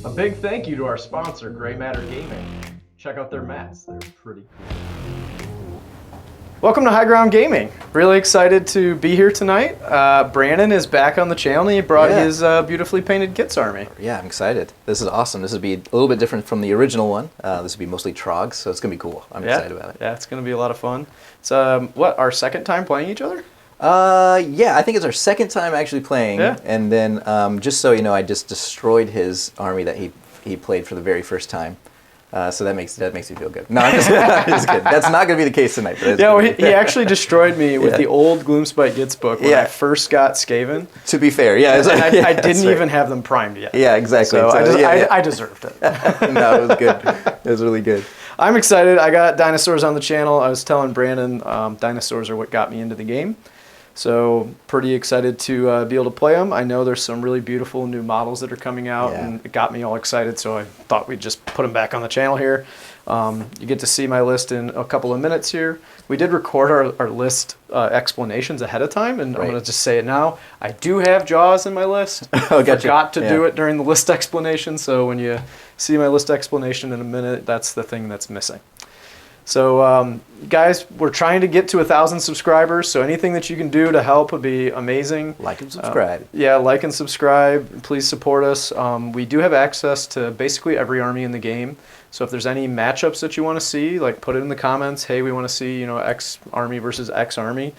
A big thank you to our sponsor, Gray Matter Gaming. Check out their mats, they're pretty cool. Welcome to High Ground Gaming. Really excited to be here tonight. Brandon is back on the channel and he brought his beautifully painted Gitz army. Yeah, I'm excited. This is awesome. This would be a little bit different from the original one. This would be mostly Troggs, so it's going to be cool. I'm excited about it. Yeah, it's going to be a lot of fun. It's what, our second time playing each other? Yeah, I think it's our second time actually playing. Yeah. And then, just so you know, I just destroyed his army that he played for the very first time. So that makes me feel good. No, I'm just kidding. That's not going to be the case tonight. Yeah, well, he actually destroyed me with the old Gloomspite Gitz book when I first got Skaven. To be fair, yeah. I didn't even have them primed yet. Yeah, exactly. So I deserved it. No, it was good. It was really good. I'm excited. I got dinosaurs on the channel. I was telling Brandon dinosaurs are what got me into the game. So pretty excited to be able to play them. I know there's some really beautiful new models that are coming out, and it got me all excited, so I thought we'd just put them back on the channel here. You get to see my list in a couple of minutes here. We did record our list explanations ahead of time, and I'm going to just say it now. I do have Jaws in my list. Oh, gotcha. Forgot to do it during the list explanation, so when you see my list explanation in a minute, that's the thing that's missing. So, guys, we're trying to get to 1,000 subscribers, so anything that you can do to help would be amazing. Like and subscribe. Yeah, like and subscribe. Please support us. We do have access to basically every army in the game. So if there's any matchups that you want to see, like put it in the comments. Hey, we want to see, X army versus X army.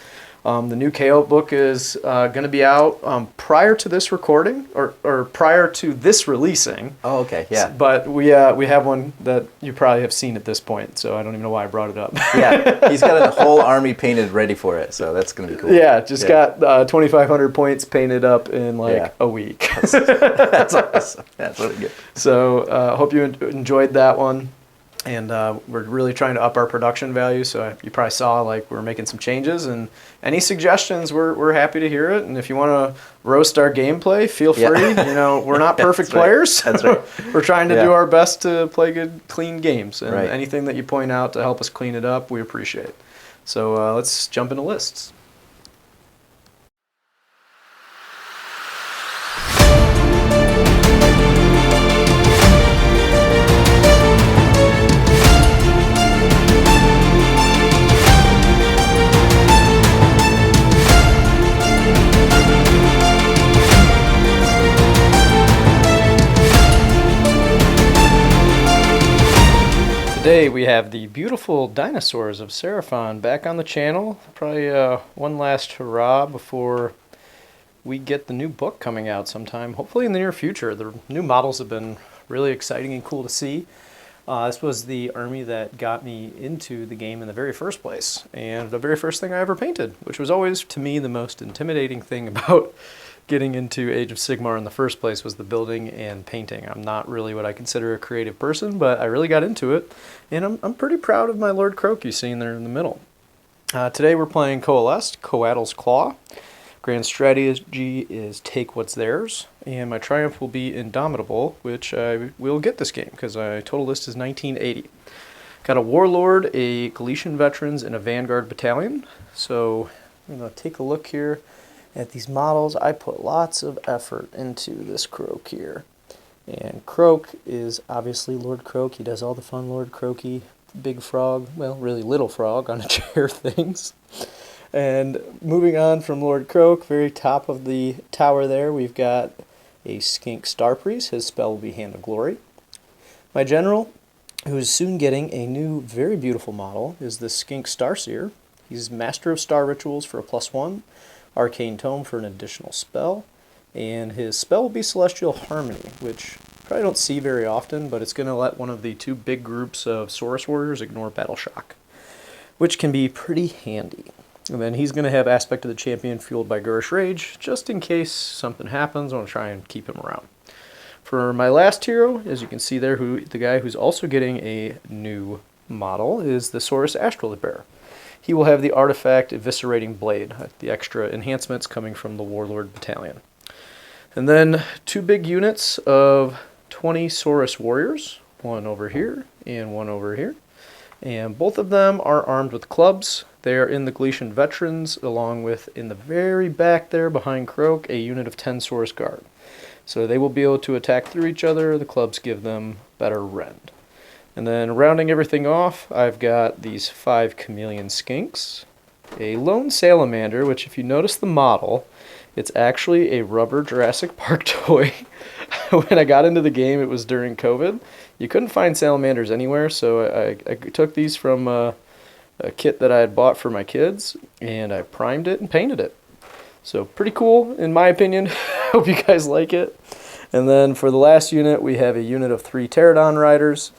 The new KO book is going to be out prior to this recording or prior to this releasing. Oh, okay, yeah. But we have one that you probably have seen at this point, so I don't even know why I brought it up. Yeah, he's got a whole army painted ready for it, so that's going to be cool. Yeah, got 2,500 points painted up in a week. That's awesome. That's really good. So hope you enjoyed that one. And we're really trying to up our production value, so you probably saw we're making some changes. And any suggestions, we're happy to hear it. And if you want to roast our gameplay, feel free. We're not perfect players. That's right. We're trying to do our best to play good, clean games. And anything that you point out to help us clean it up, we appreciate. So let's jump into lists. Today we have the beautiful dinosaurs of Seraphon back on the channel. Probably one last hurrah before we get the new book coming out sometime, hopefully in the near future. The new models have been really exciting and cool to see. This was the army that got me into the game in the very first place, and the very first thing I ever painted, which was always, to me, the most intimidating thing about getting into Age of Sigmar in the first place was the building and painting. I'm not really what I consider a creative person, but I really got into it, and I'm pretty proud of my Lord Croak you see there in the middle. Today we're playing Coalesced, Coattle's Claw. Grand strategy is take what's theirs, and my triumph will be Indomitable, which I will get this game because my total list is 1980. Got a Warlord, a Galician Veterans, and a Vanguard Battalion. So I'm going to take a look here at these models. I put lots of effort into this Croak here. And Croak is obviously Lord Croak. He does all the fun Lord Croaky, big frog, well, really little frog on a chair things. And moving on from Lord Croak, very top of the tower there, we've got a Skink Star Priest. His spell will be Hand of Glory. My general, who is soon getting a new, very beautiful model, is the Skink Starseer. He's Master of Star Rituals for a +1. Arcane Tome for an additional spell, and his spell will be Celestial Harmony, which you probably don't see very often, but it's going to let one of the two big groups of Saurus Warriors ignore Battle Shock, which can be pretty handy. And then he's going to have Aspect of the Champion fueled by Gurish Rage, just in case something happens. I want to try and keep him around. For my last hero, as you can see there, the guy who's also getting a new model is the Saurus Astral Bearer. He will have the artifact Eviscerating Blade, the extra enhancements coming from the Warlord Battalion. And then two big units of 20 Saurus Warriors, one over here and one over here. And both of them are armed with clubs. They are in the Galician Veterans, along with, in the very back there behind Croak, a unit of 10 Saurus Guard. So they will be able to attack through each other. The clubs give them better rend. And then rounding everything off, I've got these 5 chameleon skinks, a lone salamander, which if you notice the model, it's actually a rubber Jurassic Park toy. When I got into the game, it was during COVID. You couldn't find salamanders anywhere, so I took these from a kit that I had bought for my kids, and I primed it and painted it. So pretty cool, in my opinion. Hope you guys like it. And then for the last unit, we have a unit of 3 pterodon riders,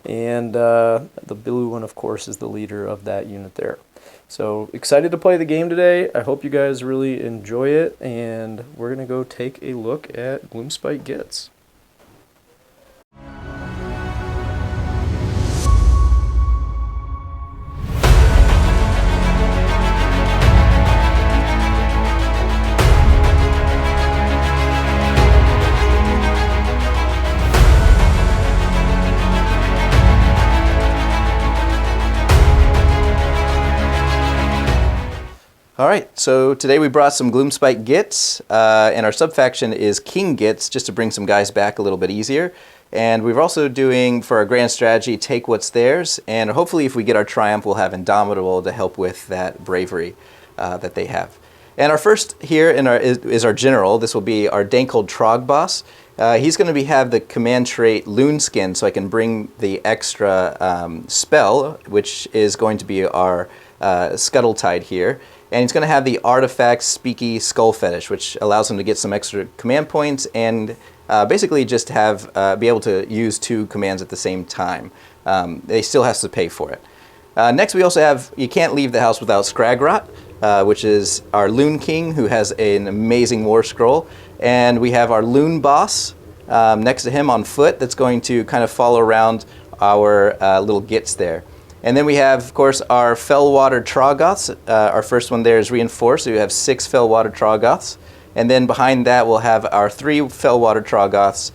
and the blue one, of course, is the leader of that unit there. So excited to play the game today. I hope you guys really enjoy it, and we're going to go take a look at Gloomspite Gitz. All right, so today we brought some Gloomspite Gitz, and our subfaction is King Gitz, just to bring some guys back a little bit easier. And we're also doing, for our grand strategy, take what's theirs, and hopefully if we get our triumph, we'll have Indomitable to help with that bravery that they have. And our first here is our general. This will be our Dankled Trogg boss. He's going to have the command trait Loon Skin, so I can bring the extra spell, which is going to be our Scuttletide here. And he's going to have the artifact Speaky Skull Fetish, which allows him to get some extra command points and basically just have be able to use 2 commands at the same time. He still has to pay for it. Next, we also have You Can't Leave the House Without Scragrot, which is our Loon King, who has an amazing war scroll. And we have our Loon Boss next to him on foot that's going to kind of follow around our little Gitz there. And then we have, of course, our Fellwater Troggoths. Our first one there is reinforced, so we have 6 Fellwater Troggoths. And then behind that, we'll have our 3 Fellwater Troggoths,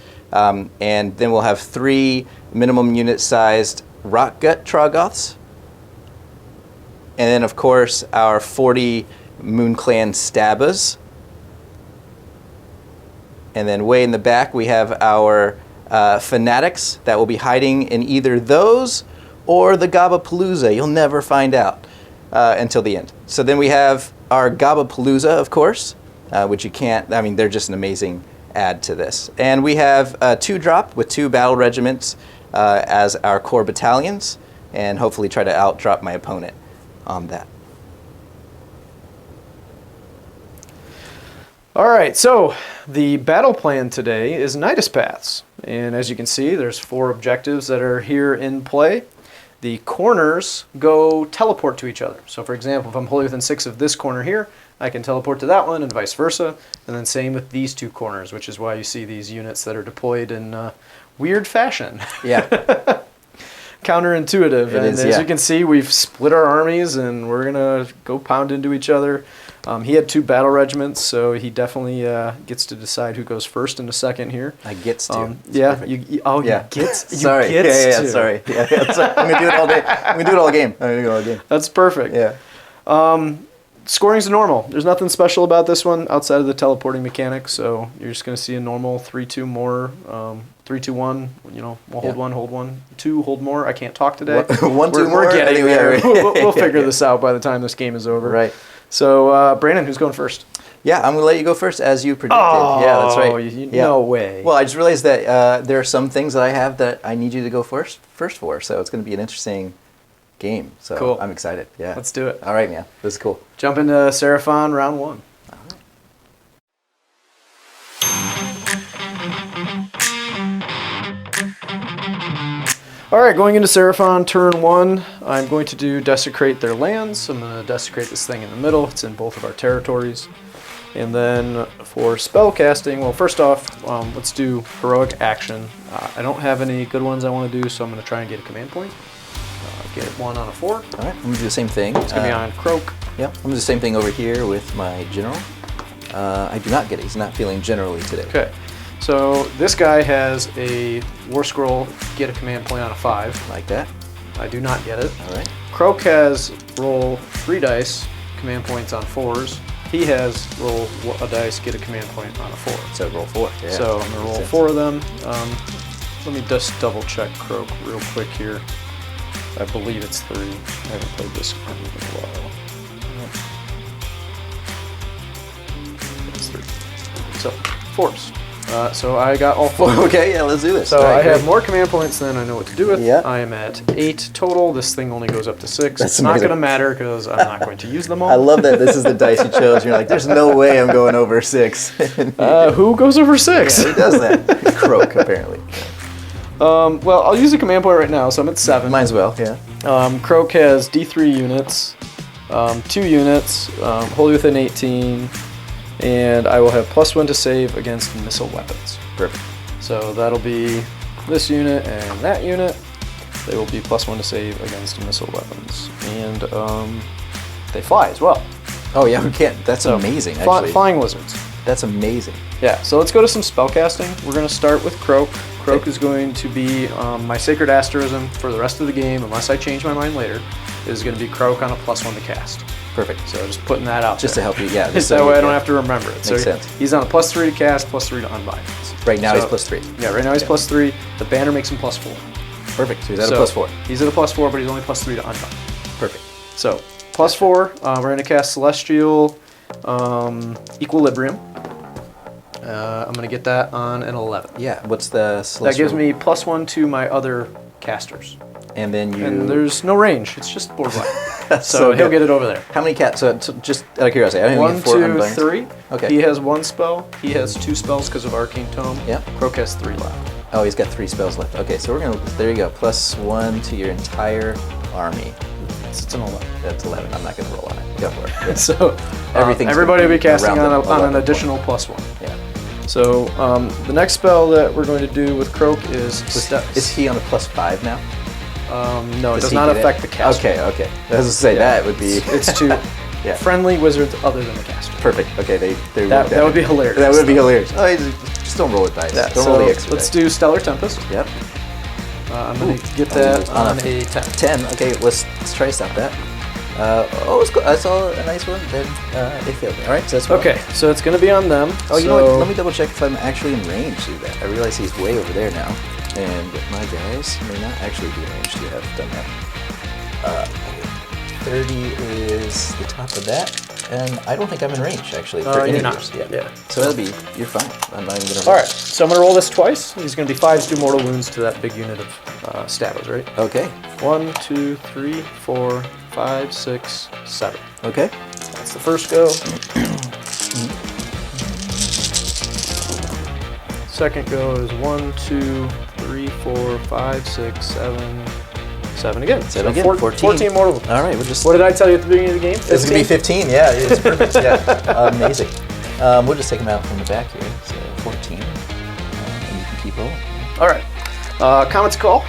and then we'll have 3 minimum unit-sized Rockgut Troggoths. And then, of course, our 40 MoonClan Stabbas. And then way in the back, we have our Fanatics that will be hiding in either those or the Gabapalooza. You'll never find out until the end. So then we have our Gabapalooza, of course, which you can't, I mean, they're just an amazing add to this. And we have 2-drop with 2 battle regiments as our core battalions, and hopefully try to out-drop my opponent on that. All right, so the battle plan today is Nidus Paths. And as you can see, there's 4 objectives that are here in play. The corners go teleport to each other. So for example, if I'm wholly within 6 of this corner here, I can teleport to that one and vice versa. And then same with these 2 corners, which is why you see these units that are deployed in weird fashion. Yeah. Counterintuitive. And is, as you can see, we've split our armies and we're going to go pound into each other. He had 2 battle regiments, so he definitely gets to decide who goes first in a second here. I gets to. Yeah. You gets. You sorry. gets to. Sorry. Yeah, sorry. I'm gonna do it all day. I'm gonna do it all game. I'm gonna do it all game. That's perfect. Yeah. Scoring's normal. There's nothing special about this one outside of the teleporting mechanic. So you're just gonna see a normal 3-2 more, 3-2-1. You know, we'll hold 1, hold 1, 2, hold more. I can't talk today. 1, 2 more. We're getting anyway, there. Right. We'll figure this out by the time this game is over. Right. So Brandon, who's going first? Yeah, I'm going to let you go first as you predicted. Oh, yeah, that's right. No way. Well, I just realized that there are some things that I have that I need you to go first for, so it's going to be an interesting game. So cool. I'm excited. Yeah. Let's do it. All right, man. This is cool. Jump into Seraphon round 1. All right, going into Seraphon turn 1, I'm going to do desecrate their lands. I'm going to desecrate this thing in the middle. It's in both of our territories. And then for spell casting, well, first off, let's do heroic action. I don't have any good ones I want to do, so I'm going to try and get a command point. Get 1 on a 4. All right, I'm going to do the same thing. It's going to be on Croak. Yep, I'm going to do the same thing over here with my general. I do not get it. He's not feeling generally today. Okay. So this guy has a War Scroll, get a command point on a 5. Like that. I do not get it. All right. Croak has roll 3 dice, command points on 4s. he has roll a dice, get a command point on a 4. So roll 4. Yeah. So I'm gonna roll 4 of them. Let me just double check Croak real quick here. I believe it's 3. I haven't played this in a while. It's 3. So 4s. So I got all 4. Okay, yeah, let's do this. So Right, I have great. more command points than I know what to do with. Yeah. I am at 8 total. This thing only goes up to 6. That's it's not amazing. going to matter because I'm not going to use them all. I love that this is the dice you chose. You're like, there's no way I'm going over 6. Who goes over 6? Who does that? Croak, apparently. Well, I'll use a command point right now, so I'm at 7. Might as well, yeah. Croak has D3 units, 2 units, wholly within 18, and I will have +1 to save against missile weapons. Perfect. So that'll be this unit and that unit. They will be +1 to save against missile weapons. And they fly as well. Oh, yeah, we can't. That's So, amazing, actually. Flying lizards. That's amazing. Yeah, so let's go to some spellcasting. We're going to start with Croak. Croak is going to be my Sacred Asterism for the rest of the game, unless I change my mind later. It is going to be Croak on a +1 to cast. Perfect. So just putting that out Just to there. help you, yeah. Just that way I don't have to remember it. Makes So sense. he's on a +3 to cast, +3 to unbind. Right now So- he's +3. Yeah, right now he's +3. The banner makes him +4. Perfect. So he's at a So +4. He's at a +4, but he's only +3 to unbind. Perfect. So +4, we're going to cast Celestial Equilibrium. I'm going to get that on an 11. Yeah, what's the That gives me +1 to my other casters. And then you... And there's no range. It's just board wide. That's so he'll good. get it over there. How many cats? So just out of curiosity, I don't even 1, get 4 2, unbinds. 3. Okay. He has 1 spell. He has 2 spells because of Arcane Tome. Yeah. Croak has 3 left. Oh, he's got 3 spells left. Okay, so we're gonna. There you go. +1 to your entire army. It's an 11. That's 11. I'm not gonna roll on it. Go for it. So Everything's everybody will gonna be casting around on, the on an 11 additional +1. Yeah. So the next spell that we're going to do with Croak is Is he on a +5 now? no, it does he not get it? affect the caster. Okay, okay. I was gonna say that would be. It's to Yeah. friendly wizards other than the caster. Perfect. Okay, they That would be hilarious. That would be hilarious. Oh, just don't roll with dice. Yeah, Don't so roll the extra let's dice. do Stellar Tempest. Yep. I'm going to get that on a 10. 10. Okay, let's try to stop that. Oh, it's cool. I saw a nice one. Then it failed me. All right, so that's one. Okay, so it's going to be on them. Oh, you know what? So- Let me double check if I'm actually in range to do that. I realize he's way over there now, and my guys may not actually be in range to have done that. 30 is the top of that, and I don't think I'm in range actually. For any you're of not. yours. Yeah. So that'll be, you're fine. I'm not even gonna. All right, so I'm going to roll this twice. These are going to be 5s, do mortal wounds to that big unit of stabbers, right? Okay. 1, 2, 3, 4, 5, 6, 7. Okay. That's the first go. Second go is 1, 2, 3, 4, 5, 6, 7, 7 again. 7 again. 14 mortal wounds. All right, we'll just. What did I tell you at the beginning of the game? It's gonna be 15. Yeah, it's perfect. Yeah, amazing. We'll just take them out from the back here. So 14, and you can keep rolling. All right. Comet's Call.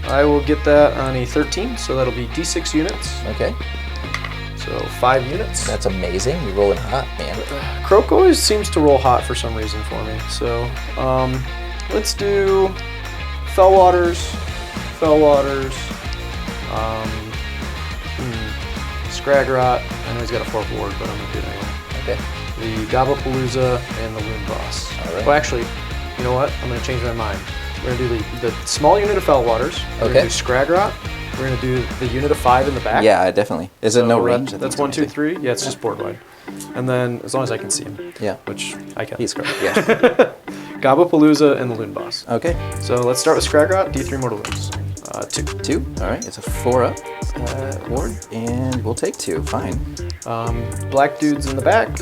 I will get that on a 13, so that'll be D6 units. Okay, So 5 units. that's amazing. You're rolling hot, man. Croak always seems to roll hot for some reason for me. So let's do Fellwaters, Scragrot. I know he's got a 4th ward, but I'm going to do it anyway. Okay. The Gobblepalooza and the Loon Boss. All right. Well, actually, you know what? I'm going to change my mind. We're going to do the small unit of Fellwaters. We're Okay. going to do Scragrot. We're going to do the unit of 5 in the back. Yeah, definitely. Is it no range? I think That's it's 1, 2, amazing. 3. Yeah, it's just board wide. And then, as long as I can see him, Yeah. which I can. He's great. Yeah. Gobblepalooza and the Loon Boss. Okay. So let's start with Scragrot, D3 mortal wounds. 2. 2. All right. It's a 4-up ward, and we'll take 2. Fine. Black dudes in the back.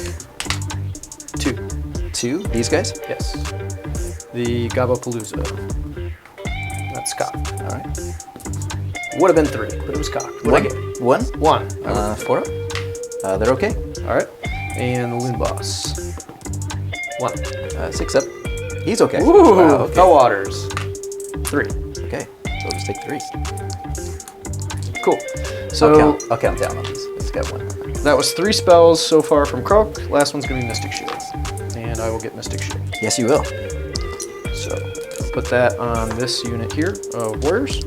2. 2. These guys. Yes. The Gobblepalooza. That's cocked. All right. Would have been 3, but it was cocked. What'd I get? 1. 1. 4-up. They're okay. All right. And the Loon Boss. 1. 6-up. He's okay. Ooh, Wow, okay. Fellwaters. 3. Okay. So we'll just take 3. Cool. So I'll count down on these. It's got 1. that was 3 spells so far from Croak. Last one's going to be Mystic Shield. And I will get Mystic Shield. Yes, you will. So put that on this unit here of warriors.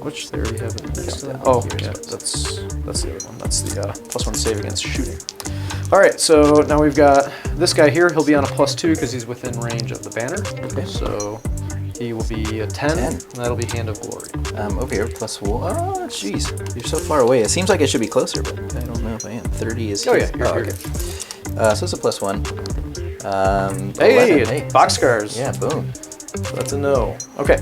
Which they already have it next to that. Oh, yeah, that's that's the other one. That's the +1 save against shooting. All right, so now we've got this guy here. He'll be on a +2 because he's within range of the banner. Okay. So he will be a 10. 10. And that'll be Hand of Glory. Over here, +1. Oh, jeez. You're so far away. It seems like I should be closer, but I don't know if I am. 30 is Oh, here. yeah, you're okay. So it's a +1. Hey, 11. boxcars. Yeah, boom. That's a no. Okay.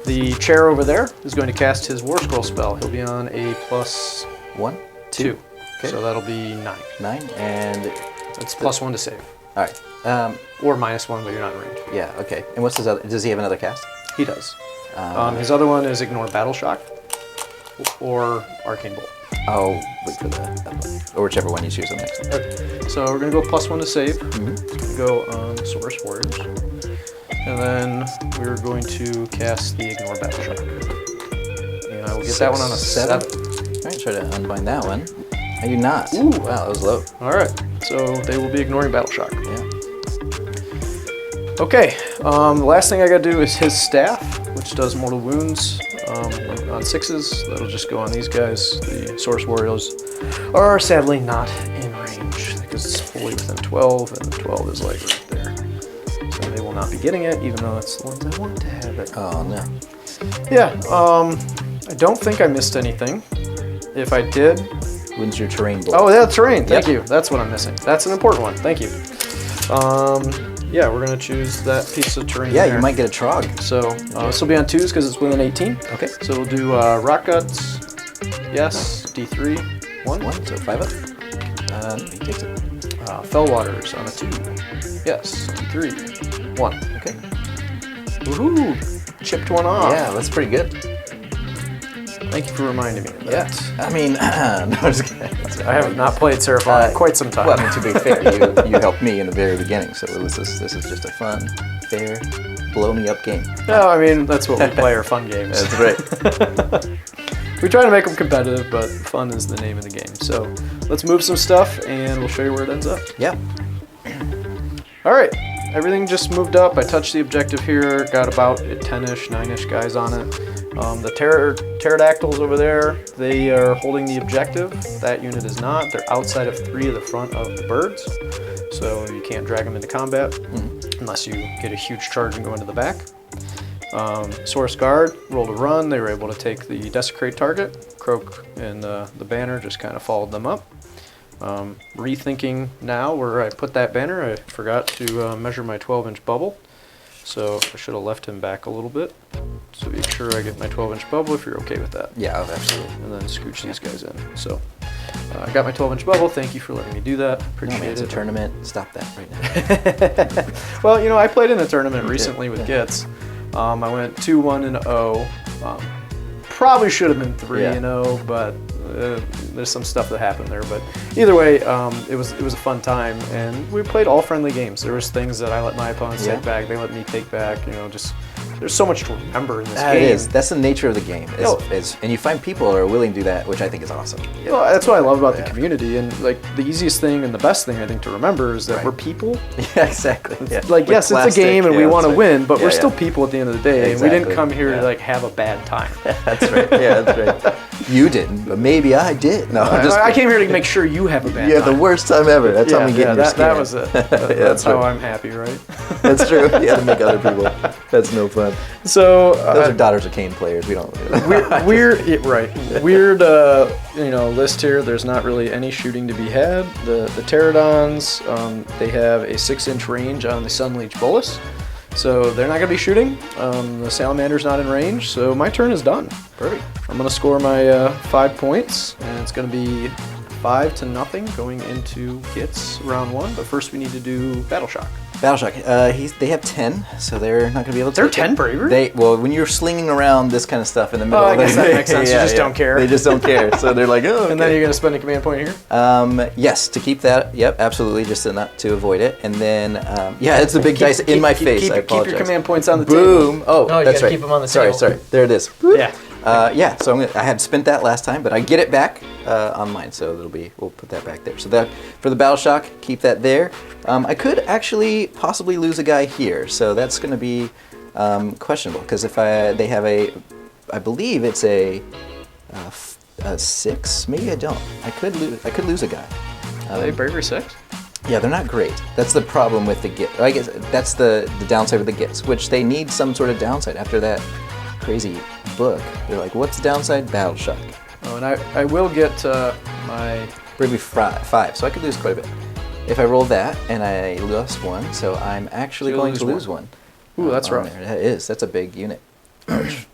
The chair over there is going to cast his War Scroll spell. He'll be on a +2. 1, 2. Okay. So that'll be 9. 9, and It's +1 to save. all right. Or -1, but you're not in range. Yeah, okay. And what's his other? Does he have another cast? He does. His other one is Ignore Battle Shock or Arcane Bolt. I'll wait for that one. Or whichever one you choose on next. Okay. So we're going to go +1 to save. Go on Source Warriors. And then we're going to cast the Ignore Battle Shock. And I will get that one on a 7. All right, try to unbind that one. I do not. Ooh. Wow, that was low. All right. So they will be ignoring Battle Shock. Yeah. Okay. The last thing I got to do is his staff, which does mortal wounds on 6s. That'll just go on these guys. The Source Warriors are sadly not in range because it's fully within 12, and 12 is like right there. So they will not be getting it, even though it's the ones I want to have it. Oh no. Yeah. I don't think I missed anything. If I did, When's your terrain bolt? oh, yeah, terrain. Thank Yep. you. That's what I'm missing. That's an important one. Thank you. Yeah, we're gonna choose that piece of terrain. Yeah, there. you might get a Trog. So this will be on 2s because it's within 18. Okay. So we'll do Rock Guts. Yes. D3. 1. 1, so 5 up. He takes it. Fell Waters on a 2. Yes. D3. 1. Okay. Woohoo! Chipped one off. Yeah, that's pretty good. Thank you for reminding me of Yeah. that. I mean, no, I'm just kidding. I have not played Seraphon in quite some time. Well, I mean, to be fair, you helped me in the very beginning, so this is just a fun, fair, blow me up game. No, I mean, that's what we play, are fun games. That's right. We try to make them competitive, but fun is the name of the game. So let's move some stuff, and we'll show you where it ends up. Yeah. All right, everything just moved up. I touched the objective here, got about 10-ish, 9-ish guys on it. The pterodactyls over there, they are holding the objective. That unit is not. They're outside of 3 of the front of the birds, so you can't drag them into combat unless you get a huge charge and go into the back. Source Guard rolled a run. They were able to take the desecrate target. Croak and the banner just kind of followed them up. Rethinking now where I put that banner, I forgot to measure my 12-inch bubble. So I should have left him back a little bit. So make sure I get my 12-inch bubble if you're okay with that. Yeah, absolutely. And then scooch these guys in. So I got my 12-inch bubble. Thank you for letting me do that. No, Appreciate man, it's it. a tournament. Stop that right now. Well, you know, I played in a tournament recently with Gitz. I went 2-1-0. Probably should have been 3-0, but there's some stuff that happened there. But either way, it was a fun time, and we played all friendly games. There was things that I let my opponents take back, they let me take back. You know, just there's so much to remember in this game. It is. That's the nature of the game. And you find people who are willing to do that, which I think is awesome. Well, that's what I love about the community, and like the easiest thing and the best thing I think to remember is that we're people. Yeah, exactly. Yeah. Like, yes, it's a game and we want to win, but we're still yeah. people at the end of the day, and we didn't come here to like have a bad time. That's right. Yeah, that's right. You didn't, but maybe I did. No, I came here to make sure you have a bad time. Yeah, the worst time ever. That's how we get in your skin. That was it. That's how I'm happy, right? That's true. You have to make other people. That's no fun. So those are Daughters of Cain players. We don't. Weird, weird. List here. There's not really any shooting to be had. The pterodons, they have a 6-inch range on the Sunleech Bolus, so they're not going to be shooting. The salamander's not in range, so my turn is done. Perfect. I'm going to score my 5 points, and it's going to be 5-0 going into Gitz round 1. But first, we need to do Battle Shock. Battle Shock. They have 10, so they're not going to be able to. They're 10 bravery? Well, when you're slinging around this kind of stuff in the middle, I guess that makes sense. You just don't care. They just don't care. So they're like, oh. Okay. And then you're going to spend a command point here? Yes, to keep that. Yep, absolutely, just to avoid it. And then, it's the big dice in my face. I apologize. Keep your command points on the table. Boom. Oh, no, you that's gotta right. keep them on the table. Sorry. There it is. Yeah. So I had spent that last time, but I get it back on mine, so we'll put that back there. So that for the Battle Shock, keep that there. I could actually possibly lose a guy here, so that's going to be questionable because if they have I believe it's a 6. Maybe I don't. I could lose a guy. Are they bravery 6? Yeah, they're not great. That's the problem with the Git. I guess that's the downside with the Gits, which they need some sort of downside after that crazy book. They're like, what's the downside? Battle shock. Oh, and I will get my Bravery 5, so I could lose quite a bit. If I roll that and I lost 1, so I'm actually going to lose 1. Ooh, that's rough. That is. That's a big unit. Ouch.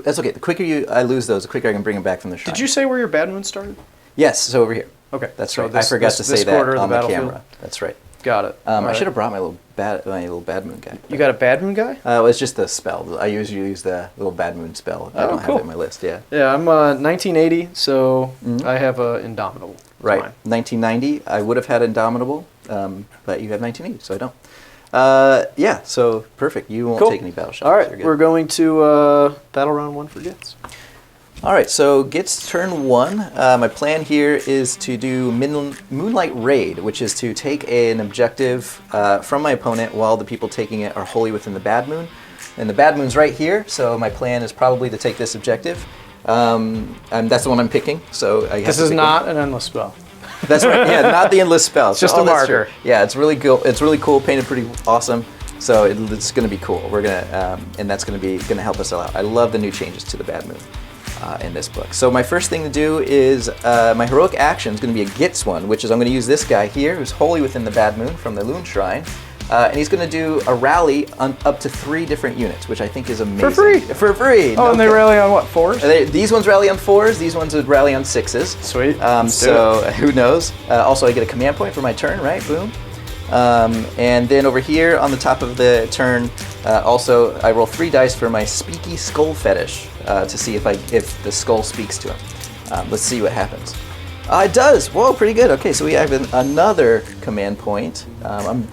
That's okay. The quicker I lose those, the quicker I can bring them back from the shrine. Did you say where your bad moon started? Yes, so over here. Okay. That's so right. I forgot to say that quarter on of the the battlefield? camera. That's right. Got it. I should have brought my little bad moon guy. You got a bad moon guy? It was just the spell. I usually use the little bad moon spell. I don't have it in my list. Yeah. Yeah, I'm 1980, so I have Indomitable. It's Right. mine. 1990, I would have had Indomitable, but you have 1980, so I don't. Yeah, so perfect. You won't take any battle shots. All right, we're going to battle round 1 for Gitz. All right, so Gitz turn 1. My plan here is to do Moonlight Raid, which is to take an objective from my opponent while the people taking it are wholly within the Bad Moon. And the Bad Moon's right here, so my plan is probably to take this objective. And that's the one I'm picking. So This is not an endless spell. That's right. Yeah, not the endless spell. It's just a that's marker. true. Yeah, it's really cool. It's really cool. Painted pretty awesome. So it's going to be cool. We're gonna and that's going to help us a lot. I love the new changes to the Bad Moon in this book. So my first thing to do is my heroic action is going to be a Gitz one, which is I'm going to use this guy here, who's wholly within the Bad Moon from the Loon Shrine. And he's going to do a rally on up to 3 different units, which I think is amazing. For free? For free. Oh, and they rally on what, 4s? These ones rally on 4s. These ones would rally on 6s. Sweet. So who knows? Also, I get a command point for my turn, right? Boom. And then over here on the top of the turn, also I roll 3 dice for my Speaky Skull Fetish to see if the skull speaks to him. Let's see what happens. It does. Whoa, pretty good. Okay, so we have another command point. I'm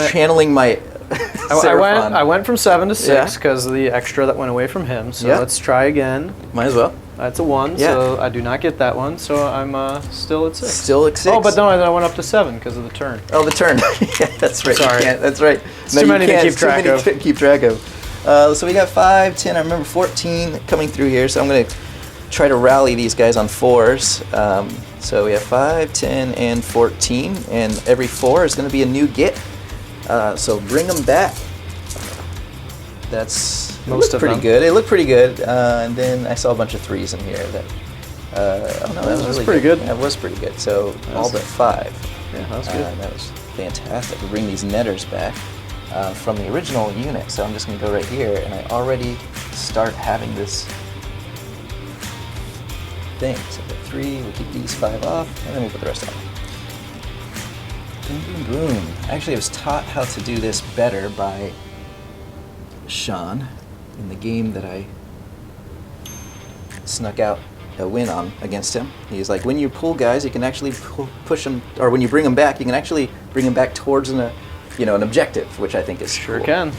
channeling my Seraphon. I went from 7 to 6 because of the extra that went away from him. So let's try again. Might as well. That's a 1, so I do not get that one. So I'm still at 6. Still at 6. Oh, but no, I went up to 7 because of the turn. Oh, the turn. Yeah, that's right. Sorry. That's right. It's too many to keep track of. Keep track of. So we got 5, 10, I remember 14 coming through here. So I'm going to try to rally these guys on 4s. So we have 5, 10, and 14. And every 4 is going to be a new Git. So bring them back. That's most of pretty them. good. It looked pretty good. And then I saw a bunch of 3s in here. That oh no, that was really pretty good. That was pretty good. So all but 5. Yeah, that was good. That was fantastic. We bring these netters back from the original unit. So I'm just going to go right here, and I already start having this thing. So the 3, we keep these 5 off, and then we put the rest on. Boom, boom, boom. Actually, I was taught how to do this better by Sean in the game that I snuck out a win on against him. He's like, when you pull guys, you can actually push them, or when you bring them back, you can actually bring them back towards an objective, which I think is Sure cool. can.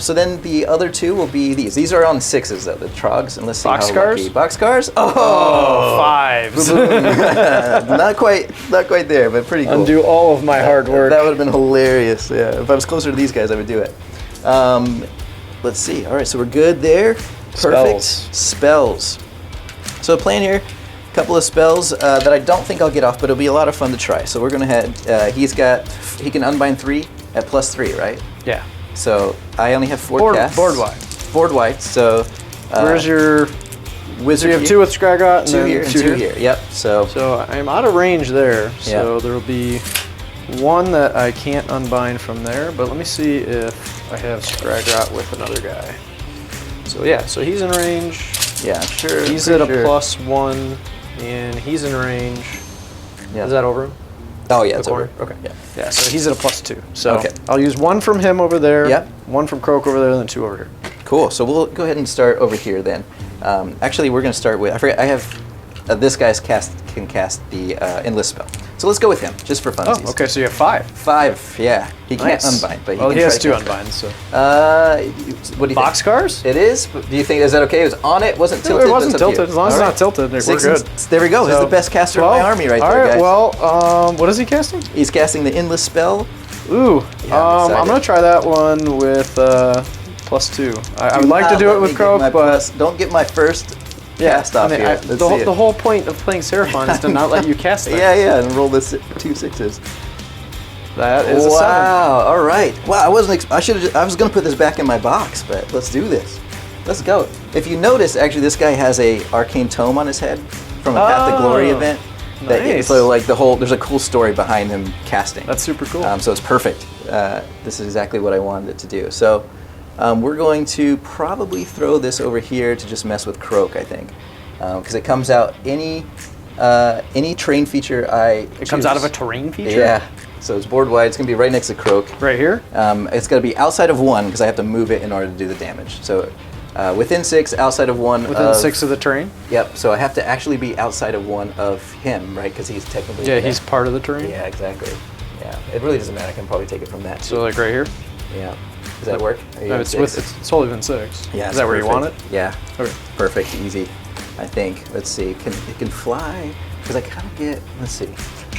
So then the other 2 will be these. These are on 6s though, the Troggs, and let's see Boxcars? how lucky. Boxcars? Oh, 5s. Not quite there, but pretty cool. Undo all of my hard work. That would have been hilarious. Yeah, if I was closer to these guys, I would do it. Let's see. All right, so we're good there. Perfect. Spells. So the plan here, a couple of spells that I don't think I'll get off, but it'll be a lot of fun to try. So we're gonna head. He can unbind 3 at +3, right? Yeah. So I only have 4 casts. Board wide. Board wide. So Where's your wizard? So you have here, 2 with Scragot and 2 then here, and 2 2 here. Yep. So I'm out of range there. So there will be 1 that I can't unbind from there. But let me see if I have Scragot with another guy. So yeah, so he's in range. Yeah, sure. He's at a +1, and he's in range. Yeah. Is that over him? Oh yeah, it's over. Okay. Yeah. Yeah, so he's at a +2. So Okay. I'll use 1 from him over there. Yep. 1 from Croak over there, and then 2 over here. Cool. So we'll go ahead and start over here then. Actually, we're going to start with. I forget. I have this guy's can cast the endless spell. So let's go with him just for funsies. Oh, okay. So you have 5. 5. Yeah. He can't Nice. unbind, but Well, he he can has try 2 to cast unbinds. So it. What do you think? Boxcars? It is. But do you think is that okay? It was on it. Wasn't tilted. It wasn't That's up to tilted. you. As long as it's All not right. tilted, we're 6 good. There we go. He's So, the best caster of my army right all there, right, guys. well, what is he casting? He's casting the endless spell. Ooh, Yeah, I'm I'm gonna try that one with +2. I would like to do it with Croak, but don't get my first cast off here. Let's see it. The whole point of playing Seraphon is to not let you cast things. Yeah, and roll this 2 6s. That is a 7. Wow! All right. Wow, I wasn't. I was gonna put this back in my box, but let's do this. Let's go. If you notice, actually, this guy has a arcane tome on his head from a Path to Glory event. Nice. So like there's a cool story behind him casting. That's super cool. So it's perfect. This is exactly what I wanted it to do. So we're going to probably throw this over here to just mess with Croak, I think, because it comes out any terrain feature It comes out of a terrain feature? Yeah. So it's board wide. It's going to be right next to Croak. Right here? It's going to be outside of 1 because I have to move it in order to do the damage. So within 6, outside of 1. Within 6 of the terrain? Yep. So I have to actually be outside of 1 of him, right? Because he's technically. Yeah, he's part of the terrain. Yeah, exactly. Yeah. It really doesn't matter. I can probably take it from that. So like right here? Yeah. Does that work? No, it's totally within 6. Yeah. Is that where you want it? Yeah. Okay. Perfect. Easy. I think. Let's see. It can fly because I kind of get. Let's see.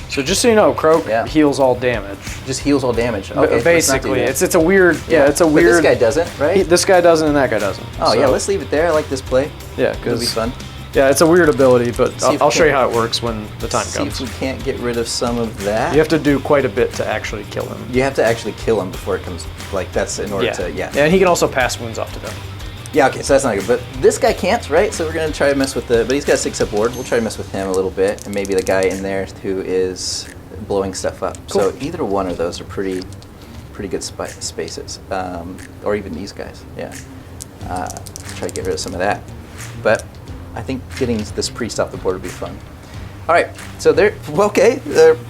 So just so you know, Croak heals all damage. Just heals all damage. Okay, basically, it's a weird. Yeah, it's a weird. But this guy doesn't, right? This guy doesn't, and that guy doesn't. Oh yeah, let's leave it there. I like this play. Yeah, it'll be fun. Yeah, it's a weird ability, but I'll show you how it works when the time comes. See if we can't get rid of some of that. You have to do quite a bit to actually kill him. You have to actually kill him before it comes. Like that's in order to Yeah, and he can also pass wounds off to them. Yeah, okay, so that's not good. But this guy can't, right? So we're gonna try to mess with but he's got a 6-up board. We'll try to mess with him a little bit, and maybe the guy in there who is blowing stuff up. Cool. So either one of those are pretty good spaces, or even these guys. Yeah, try to get rid of some of that. But I think getting this priest off the board would be fun. All right, so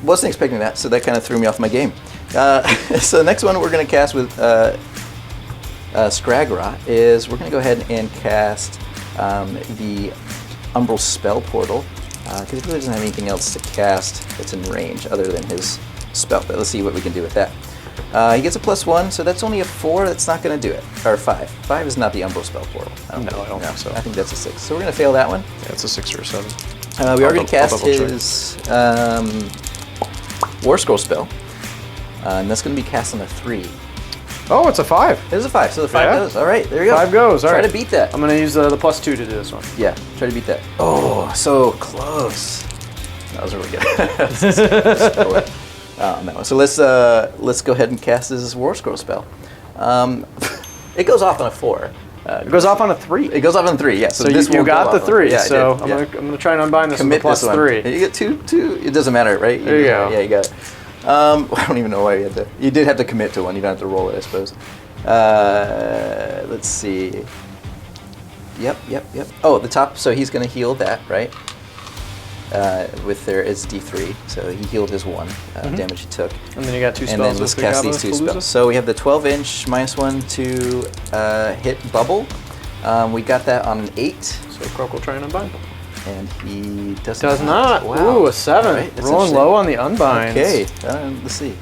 wasn't expecting that, so that kind of threw me off my game. So the next one we're going to cast with Scragra is we're going to go ahead and cast the Umbral Spell Portal, because he really doesn't have anything else to cast that's in range other than his spell. But let's see what we can do with that. He gets a +1, so that's only a 4. That's not going to do it. Or 5. 5 is not the Umbral Spell Portal. I don't think so. I think that's a 6. So we're going to fail that one. Yeah, it's a 6 or a 7. We are going to cast his War Scroll spell, and that's going to be cast on a 3. Oh, it's a 5. It is a 5, so the 5 goes. All right, there you go. 5 goes. All right. Try to beat that. I'm going to use the +2 to do this one. Yeah, try to beat that. Oh, so close. That was really good. No. So let's go ahead and cast this War Scroll spell. It goes off on a 4. It goes off on a 3. It goes off on 3. Yeah. So this you got the 3. Yeah, so I'm gonna try and unbind this with a +3. You get 2. It doesn't matter, right? There you go. Yeah, you got it. I don't even know why you had to. You did have to commit to one. You don't have to roll it, I suppose. Let's see. Yep. Oh, the top. So he's gonna heal that, right? With it's D3, so he healed his 1 damage he took. And then you got 2 spells. And then let's cast these 2 spells. So we have the 12-inch -1 to hit bubble. We got that on an 8. So Croak will try and unbind. And he does not. Wow. Ooh, a 7. Right, rolling low on the unbinds. Okay, let's see.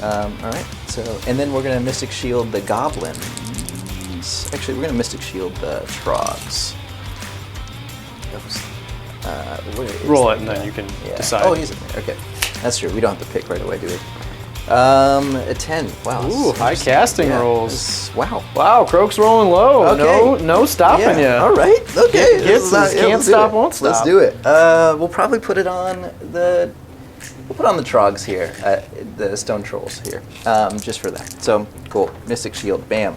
All right, so, and then we're going to Mystic Shield the Goblins. Actually, we're going to Mystic Shield the Troggs. Roll it and then you can decide. Oh, he's in there. Okay, that's true. We don't have to pick right away, do we? A 10. Wow. Ooh, high casting rolls. Wow, Croak's rolling low. Okay. No stopping you. All right. Okay. Gitz can't stop, won't stop. Let's do it. We'll probably put it on the. We'll put on the Troggs here, the Stone Trolls here, just for that. So cool. Mystic Shield. Bam.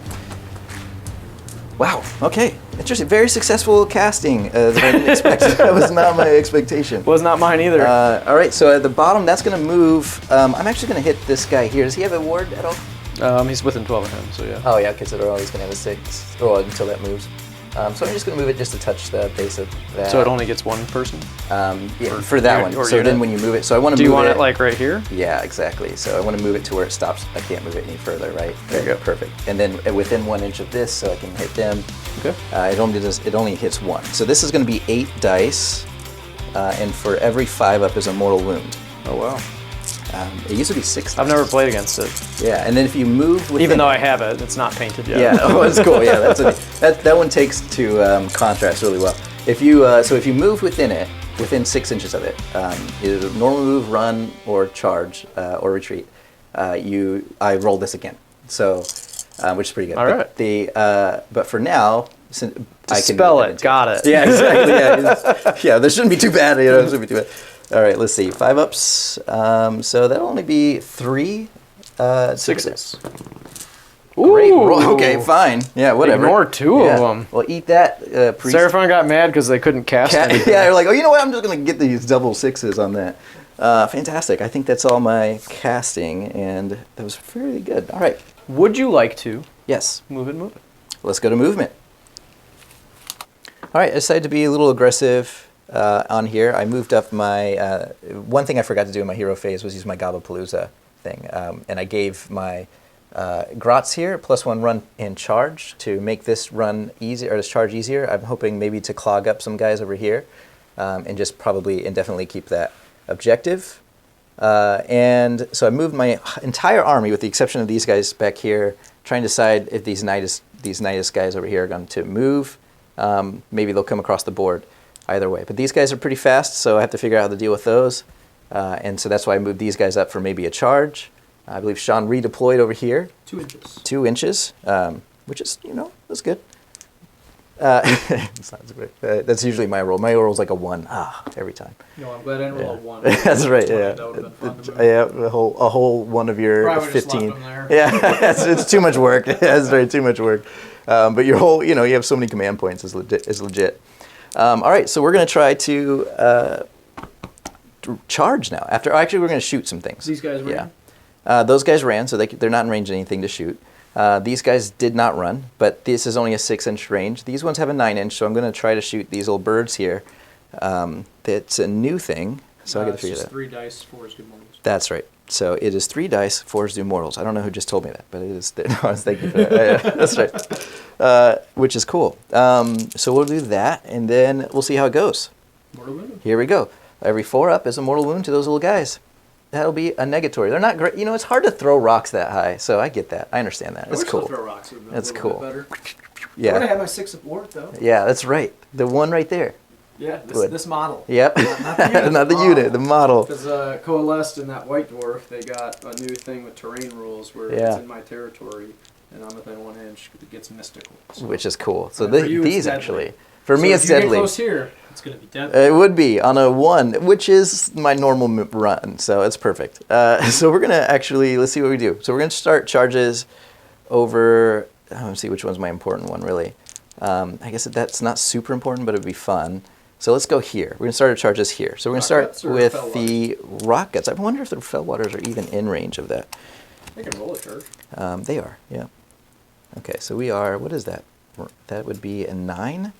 Wow. Okay. Interesting. Very successful casting that I didn't expect. That was not my expectation. Was not mine either. All right. So at the bottom, that's going to move. I'm actually going to hit this guy here. Does he have a ward at all? He's within 12 of him, so yeah. Oh yeah. Okay. So they're always going to have a 6. Oh, until that moves. So I'm just going to move it just to touch the base of that. So it only gets 1 person? Yeah, for that one. So then when you move it, so I want to move it. Do you want it like right here? Yeah, exactly. So I want to move it to where it stops. I can't move it any further, right? There you go. Perfect. And then within 1 inch of this, so I can hit them. Okay. It only hits 1. So this is going to be 8 dice, and for every 5-up is a mortal wound. Oh wow. It used to be 6. I've never played against it. Yeah, and then if you move within, even though I have it, it's not painted yet. Yeah, oh, it's cool. Yeah, that one takes to contrast really well. If you move within it, within 6 inches of it, either normal move, run, or charge, or retreat, I roll this again. So which is pretty good. All but right. but for now, since I can Spell move it. into Got it. Yeah, exactly. Yeah, this shouldn't be too bad. You know, it shouldn't be too bad. All right, let's see. 5 ups. So that'll only be 3 sixes. Great. Okay, fine. Yeah, whatever. Ignore 2 of them. Well, eat that, priest. Seraphon got mad because they couldn't cast anything. Yeah, they're like, oh, you know what? I'm just going to get these double 6s on that. Fantastic. I think that's all my casting, and that was fairly good. All right. Would you like to Yes. move it? Let's go to movement. All right, I decided to be a little aggressive on here. I moved up my... one thing I forgot to do in my hero phase was use my Gobapalooza thing, and I gave my... Grots here, +1 run and charge to make this run easier, or this charge easier. I'm hoping maybe to clog up some guys over here and just probably indefinitely keep that objective. And so I moved my entire army, with the exception of these guys back here, trying to decide if these Nidus guys over here are going to move. Maybe they'll come across the board either way. But these guys are pretty fast, so I have to figure out how to deal with those. And so that's why I moved these guys up for maybe a charge. I believe Sean redeployed over here. 2 inches. 2 inches, which is, that's good. It's not so great. That's usually my roll. My roll's like a 1 every time. No, I'm glad I didn't roll a 1. That's right. Yeah. That would have been fun to move. Yeah, a whole one of your Probably just 15. left them there. Yeah, it's too much work. That's right, too much work. But your whole, you have so many command points is legit. All right, so we're gonna try to charge now. Actually, we're gonna shoot some things. These guys ran? Yeah. Those guys ran, so they're not in range of anything to shoot. These guys did not run, but this is only a 6-inch range. These ones have a 9-inch, so I'm going to try to shoot these little birds here. That's a new thing, so I got to figure that out. It's 3 dice, 4 is good mornings. That's right. So it is 3 dice, 4 is do mortals. I don't know who just told me that, but it is. I was thanking for that. Yeah, that's right. Which is cool. So we'll do that, and then we'll see how it goes. Mortal wound. Here we go. Every 4 up is a mortal wound to those little guys. That'll be a negatory. They're not great. It's hard to throw rocks that high, so I get that. I understand that. It's cool. Throw rocks would have been That's a little cool. bit better. Yeah. I would have had my 6 of ward, though. Yeah, that's right. The one right there. Yeah, Would. this model. Yep. Not the unit. Not the unit, the model. Because Coalesced and that White Dwarf, they got a new thing with terrain rules where Yeah. it's in my territory, and I'm within 1 inch. It gets mystical. So Which is cool. So for you, it's these deadly. actually, for me, so it's if you deadly. Get close here, it's going to be deadly. It would be on a 1, which is my normal run, so it's perfect. So we're gonna actually, let's see what we do. So we're gonna start charges over. Let's see which one's my important one, really. I guess that's not super important, but it'd be fun. So let's go here. We're gonna start our charges here. So we're gonna start Rockets or with Fellwaters? the rockets. I wonder if the Fellwaters are even in range of that. They can roll a charge. They are, yeah. Okay, so we are. What is that? That would be a 9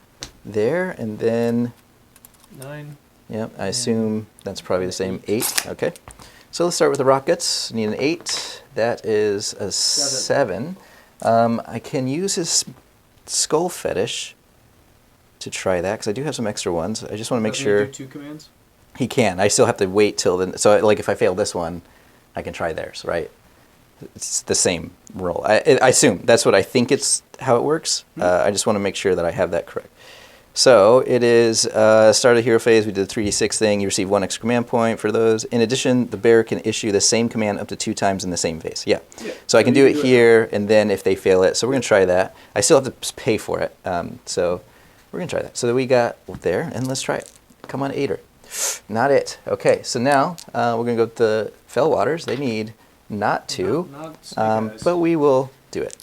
there, and then. 9. Yep, I assume that's probably the same 8. Okay. So let's start with the rockets. Need an 8. That is a 7. I can use his skull fetish to try that, because I do have some extra ones. I just want to make Doesn't sure he do 2 commands? he can. I still have to wait till then. So like if I fail this one, I can try theirs, right? It's the same roll. I assume that's what I think it's how it works. I just want to make sure that I have that correct. So it is start of the hero phase. We did the 3d6 thing. You receive 1 extra command point for those. In addition, the bear can issue the same command up to 2 times in the same phase. Yeah. So I can do it here, and then if they fail it, so we're gonna try that. I still have to pay for it. So we're gonna try that. So that we got there, and let's try it. Come on, 8er. Not it. Okay. So now we're gonna go with the Fellwaters. They need not 2, Not snake eyes. but we will do it.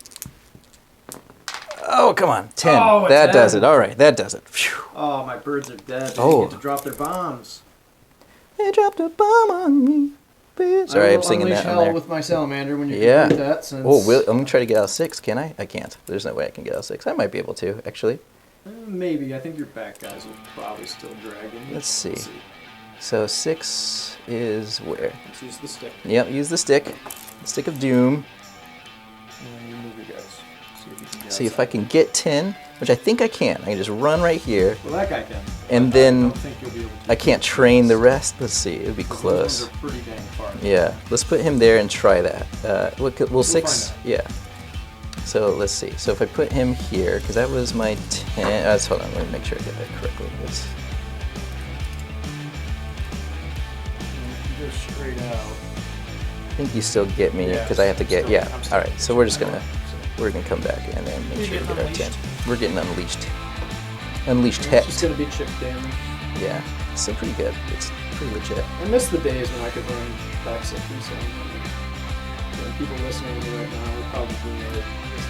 Oh, come on. 10. Oh, it's that does dead. it. All right, that does it. Phew. Oh, my birds are dead. They Oh. get to drop their bombs. They dropped a bomb on me. Bitch. Sorry, I'm singing that hell on there. with my salamander when you Yeah. complete that. Since Oh, I'm going to try to get out of 6. Can I? I can't. There's no way I can get out of 6. I might be able to, actually. Maybe. I think your back guys will probably still drag you. Let's see. So 6 is where? Let's use the stick. Yep, use the stick. The stick of doom. And you move your guys. See if you can get See if outside. I can get 10, which I think I can. I can just run right here. Well, that guy can. And But then I don't think you'll be able to. I can't train the rest. Let's see. It would be Those ones close. are pretty dang far. Yeah, let's put him there and try that. Well, 6, find out. yeah. So let's see. So if I put him here, because that was my 10. Hold on, let me make sure I get that correctly. Let's, You go straight out. I think you still get me Yeah, because I have to get. still- Yeah. I'm still- All right. So we're just gonna. we're gonna come back and then make You're sure we getting get our unleashed. 10. We're getting unleashed. Unleashed It's just het. gonna be chip damage. Yeah, it's still pretty good. It's pretty legit. I miss the days when I could run back up through some. People listening to me right now would probably know this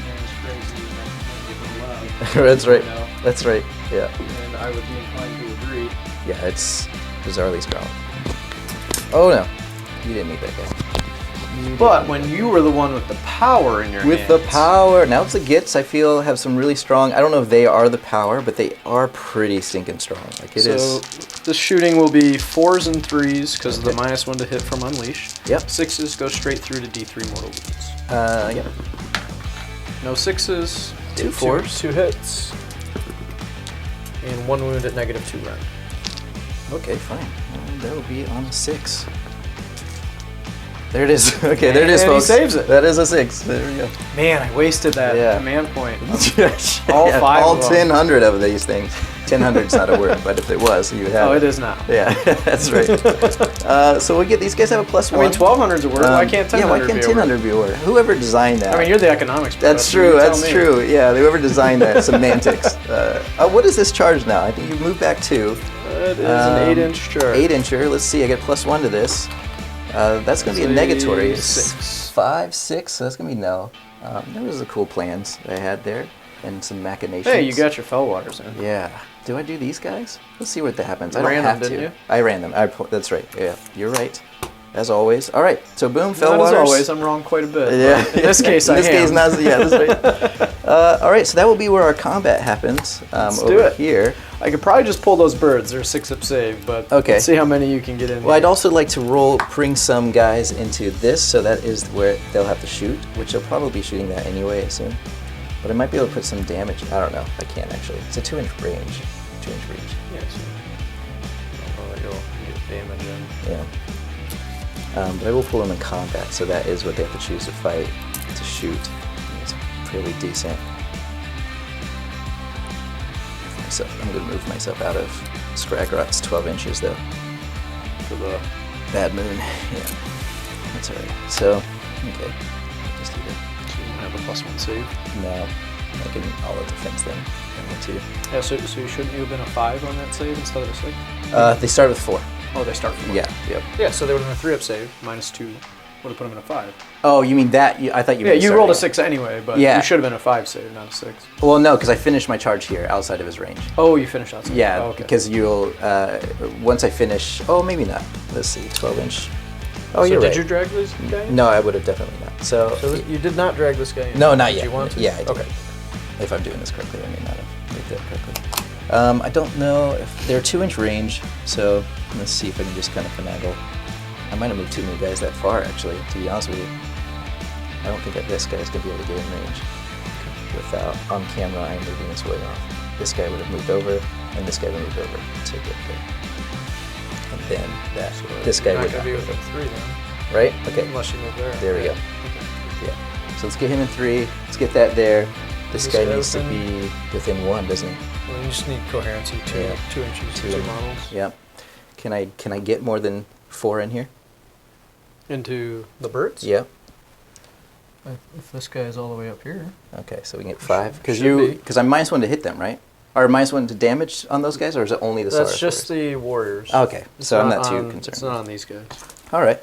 man's crazy and I'm getting loud. That's right. You know? That's right. Yeah. And I would be inclined to agree. Yeah, it's bizarrely strong. Oh no, you didn't need that guy. But when you were the one with the power in your With hands. the power, now it's the Gitz. I feel have some really strong. I don't know if they are the power, but they are pretty stinking strong. Like it is. So this shooting will be 4s and 3s because of the Okay. -1 to hit from Unleash. Yep. 6s go straight through to D3 mortal wounds. Yep. No 6s. 2 4s. 2 hits. And 1 wound at -2 round. Okay, fine. That will be on a 6. There it is. Okay, there it is, And he folks. saves it. That is a 6. There we go. Man, I wasted that Yeah. command point. All All 5 all of them. 1,000 of these things. 1,000's not a word, but if it was, you would have. Oh, it is now. Yeah, that's right. So we get these guys have a +1. I mean, 1,200's a word. Why can't 1,000 Yeah, why can't be a word? 1,000 be a word? Whoever designed that. I mean, you're the economics That's professor, true. you tell That's me. true. Yeah, whoever designed that semantics. What is this charge now? I think you moved back 2. It is an 8-inch charge. 8-incher. Let's see. I get +1 to this. That's going to be a That's a negatory. 6. 5, 6. So that's going to be no. There was the cool plans I had there and some machinations. Hey, you got your Fellwaters in. Yeah. Do I do these guys? Let's see what that happens. I don't Ran them, have to. didn't you? I ran them. That's right. Yeah, you're right. As always. All right. So boom, Not Fellwaters. as always, I'm wrong quite a bit. Yeah. In this case, In this I case, am. not. Yeah, that's right. All right. So that will be where our combat happens. Let's over do it. here. I could probably just pull those birds. They're 6-up save, but Okay. let's see how many you can get in. Well, I'd also like to bring some guys into this, so that is where they'll have to shoot, which they'll probably be shooting that anyway, I assume. But I might be able to put some damage. I don't know. I can't actually. It's a 2-inch range. 2-inch reach. Yeah, so I don't know that you'll get damage in. Yeah. But I will pull them in combat, so that is what they have to choose to fight, to shoot. It's fairly decent. So I'm going to move myself out of Scragrot's 12 inches, though. For the Bad moon. Yeah. That's all right. So, okay. Just do that. so you don't have a +1 save. No. I can all the defense then. And the 2. Yeah, so you shouldn't you have been a 5 on that save instead of a 6? They start with 4. Oh, they start from 1. Yeah. Yep. Yeah, so they would have been a 3-up save, -2. Would have put them in a 5. Oh, you mean that? I thought you Yeah, meant you rolled a starting. 6 anyway, but Yeah. you should have been a 5 save, not a 6. Well, no, because I finished my charge here outside of his range. Oh, you finished outside. Yeah, Oh, okay. because you'll once I finish. Oh, maybe not. Let's see, 12-inch. Oh, so you're did right. you drag this guy in? No, I would have definitely not. So, So you did not drag this guy in? no, not Did yet. you want to? Yeah, I did. Okay. If I'm doing this correctly, I may not have made that correctly. I don't know if they're 2-inch range, so let's see if I can just kind of finagle. I might have moved too many guys that far, actually. To be honest with you, I don't think that this guy's gonna be able to get in range without on camera. I'm moving this way off. This guy would have moved over, and this guy would have moved over to get there. And then that this guy You're would not not gonna be move within 3 then, right? Okay. unless you move there. There we go. Okay. Yeah. So let's get him in 3. Let's get that there. This This guy guy needs to within- be within 1, doesn't he? Well, you just need coherency. 2 Yeah. 2 inches, 2 models. Yep. Can I get more than 4 in here? Into the birds? Yep. If this guy is all the way up here. Okay, so we can get 5 because Should be. I'm -1 to hit them, right? Or -1 to damage on those guys, or is it only the That's Seraphors? just the warriors. Okay, It's so I'm not too on- concerned. It's not on these guys. All right.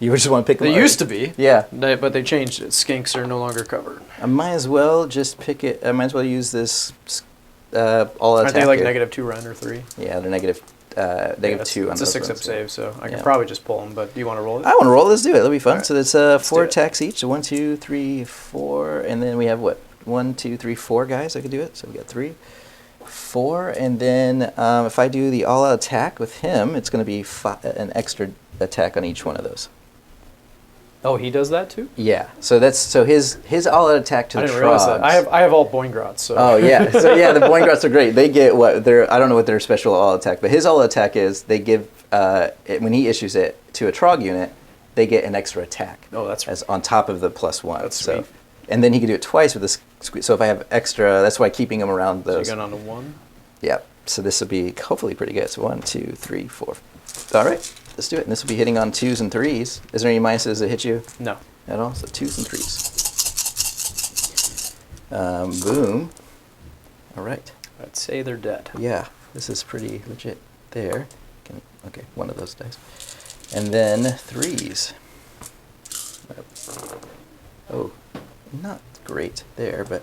You just want to pick them They up. used to be. Yeah. But they changed it. Skinks are no longer covered. I might as well just pick it. I might as well use this all attack. Aren't they like here. -2 round or 3? Yeah, they're negative Yeah, 2 on it's a those 6-up ones. save, so I Yeah. can probably just pull them. But do you want to roll it? I want to roll. Let's do it. That'll be fun. Alright. So that's do 4 it. attacks each. So 1, 2, 3, 4, and then we have what? 1, 2, 3, 4 guys. I could do it. So we got 3, 4, and then if I do the all-out attack with him, it's going to be an extra attack on each one of those. Oh, he does that too? Yeah. So his all-out attack to I the didn't realize that. Trogs. I have all Boingrots, so. Oh yeah, so yeah, the Boingrots are great. They get what their I don't know what their special all attack, but his all attack is they give when he issues it to a Trog unit, they get an extra attack. Oh, that's as on top of the +1. That's so, sweet. and then he can do it twice with this. So if I have extra, that's why keeping them around So you those. got on to 1. Yeah. So this will be hopefully pretty good. So 1, 2, 3, 4. All right, let's do it. And this will be hitting on 2s and 3s. Is there any minuses that hit you No. at all? So 2s and 3s. Boom. All right. I'd say they're dead. Yeah, this is pretty legit there. Okay, one of those dice. And then 3s. Oh, not great there, but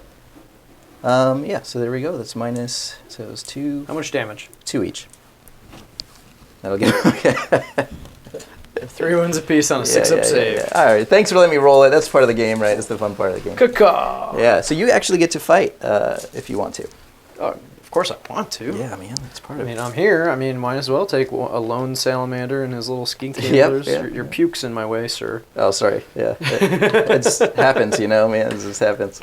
yeah, so there we go. That's minus, so it was 2. How much damage? 2 each. That'll get, okay. 3 wounds apiece on a 6-up save. Yeah. All right, thanks for letting me roll it. That's part of the game, right? It's the fun part of the game. Caw. Yeah, so you actually get to fight if you want to. Oh, of course I want to. Yeah, man, that's part I of it. mean, I'm here. I mean, might as well take a lone salamander and his little skink Yep, handlers. yeah, Your puke's in my way, sir. Oh, sorry. Yeah, it happens, you know, man. This just happens.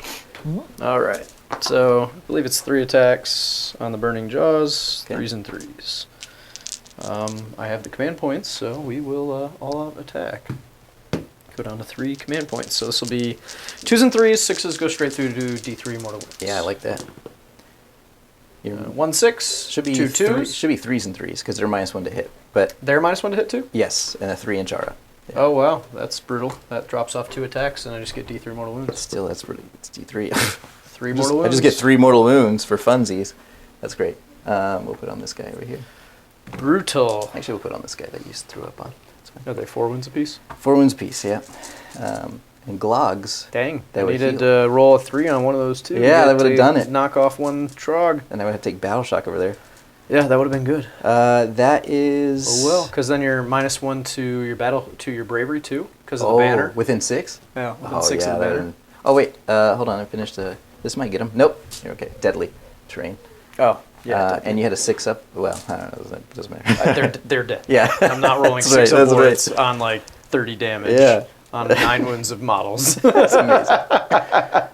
All right. So I believe it's 3 attacks on the Burning Jaws, Okay. 3s and 3s. I have the command points, so we will all-out attack. Go down to 3 command points. So this will be 2s and 3s, 6s go straight through to D3 mortal wounds. Yeah, I like that. 1 6, Should be 2 2s. Should be 3s and 3s because they're -1 to hit. But They're -1 to hit too? yes, and a 3-inch aura. Yeah. Oh wow, that's brutal. That drops off 2 attacks, and I just get D3 mortal wounds. Still, that's pretty. It's D3. 3 mortal I wounds. just get 3 mortal wounds for funsies. That's great. We'll put on this guy over here. Brutal. Actually, we'll put on this guy that you just threw up on. That's fine. Are they 4 wounds apiece? 4 wounds piece, yeah. And Glogs. Dang, That I would needed heal. to roll a 3 on one of those too. Yeah, to that would've to done it. Knock off 1 Trogg. And I would have to take Battle Shock over there. Yeah, that would have been good. That is. Oh well, because then you're -1 to your battle to your bravery too, because of Oh, the banner. within 6? Yeah, within 6 yeah, of the banner. Oh, wait. Hold on. I finished the. This might get him. Nope. You're okay. Deadly terrain. Oh, yeah. And you had a 6-up. Well, I don't know. It doesn't matter. They're dead. Yeah. I'm not rolling That's right, 6 up that's right. wards on like 30 damage. Yeah. On 9 wounds of models. That's amazing.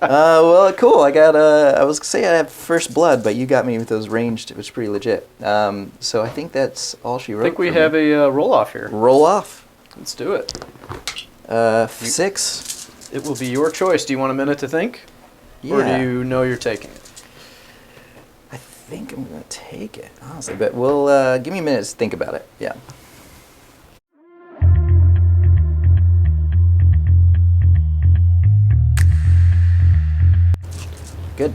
Well, cool. I got. I was gonna say I have first blood, but you got me with those ranged. It was pretty legit. So I think that's all she wrote. I think we for me. have a roll off here. Roll off. Let's do it. 6. It will be your choice. Do you want a minute to think? Yeah. Or do you know you're taking it? I think I'm gonna take it honestly, but we'll give me a minute to think about it. Yeah. Good.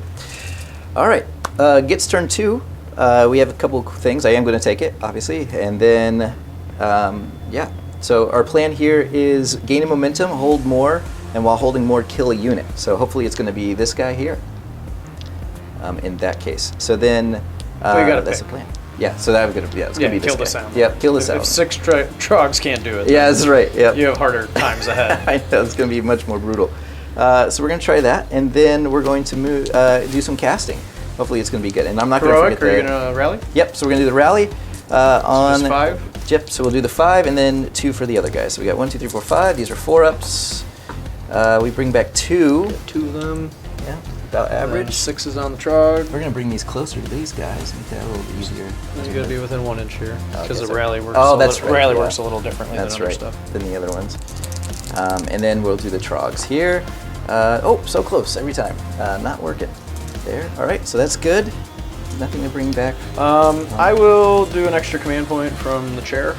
All right. Gitz turn 2. We have a couple of things. I am going to take it, obviously, and then yeah. So our plan here is gain a momentum, hold more, and while holding more, kill a unit. So hopefully it's going to be this guy here. In that case, so then gotta that's pick. the plan. Yeah. So that would gonna it's gonna be this kill guy. the sound. Yep. Kill the sound. If 6 Troggs can't do it, Yeah, that's right. Yep. you have harder times ahead. I know it's going to be much more brutal. So we're going to try that, and then we're going to move, do some casting. Hopefully it's going to be good. And I'm not going to Heroic, forget are you going to rally? Yep. So we're going to do the rally on Just 5? Yep. So we'll do the 5 and then 2 for the other guys. So we got 1, 2, 3, 4, 5. These are 4-ups. We bring back 2. 2 of them. Yeah. About Average. average. 6s on the Trogg. We're going to bring these closer to these guys. Make that a little easier. You got to be within 1 inch here because Okay, the so- rally works. Oh, that's right, Rally yeah. works a little differently That's than other right. stuff. Than the other ones. And then we'll do the Troggs here. Oh, so close every time. Not working. There. All right. So that's good. Nothing to bring back I will do an extra command point from the chair.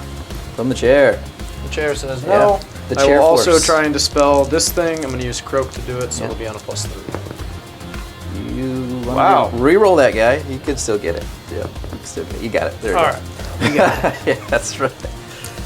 from the chair. The chair says Yeah, no. the I chair will also force. try and dispel this thing. I'm going to use Croak to do it, so Yeah. it'll be on a +3. You wanna Wow. re-roll that guy. You could still get it. Yeah. You, can still get it. You got it. There you All go. right. You got it. Yeah, that's right.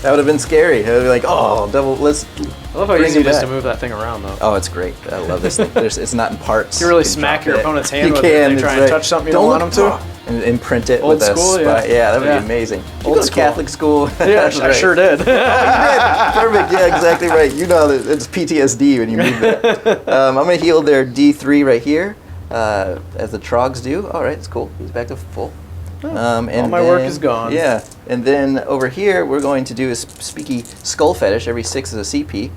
That would have been scary. It would be like, oh, double. Let's. I love how bring easy it is back. to move that thing around, though. Oh, it's great. I love this thing. It's not in parts. You really can smack drop your it. opponent's hand You with it if can, they try that's and touch something you don't want them to. And imprint it Old with a school, spot. yeah. Yeah, that would Yeah. be amazing. You Old go to school. Catholic school. Yeah, That's I right. sure did. You did. Perfect. Yeah, exactly right. You know that it's PTSD when you move that. I'm gonna heal their D3 right here, as the Troggs do. All right, it's cool. He's back to full. And all my work is gone. Yeah, and then over here we're going to do a speaky skull fetish. Every 6 is a CP.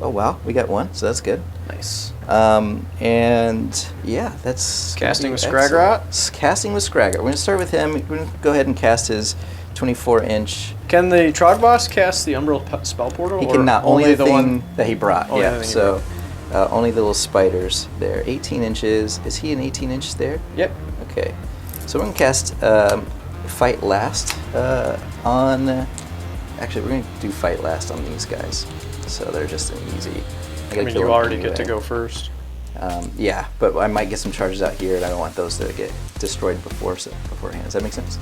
Oh wow, we got 1, so that's good. Nice. And yeah, that's gonna Casting be with excellent. Scraggrot? Casting with Scraggrot. We're gonna start with him. We're gonna go ahead and cast his 24-inch. Can the Trogg boss cast the Umbral spell portal? He or cannot. Only the thing one? that he brought. Only the Yeah. thing he So only the little spiders there. 18 inches. Is he an 18 inch there? Yep. Okay. So we're gonna cast Fight Last on. Actually, we're gonna do Fight Last on these guys. So they're just an easy. I gotta mean, kill you them already get to anyway. go first. Yeah, but I might get some charges out here, and I don't want those to get destroyed beforehand. Does that make sense?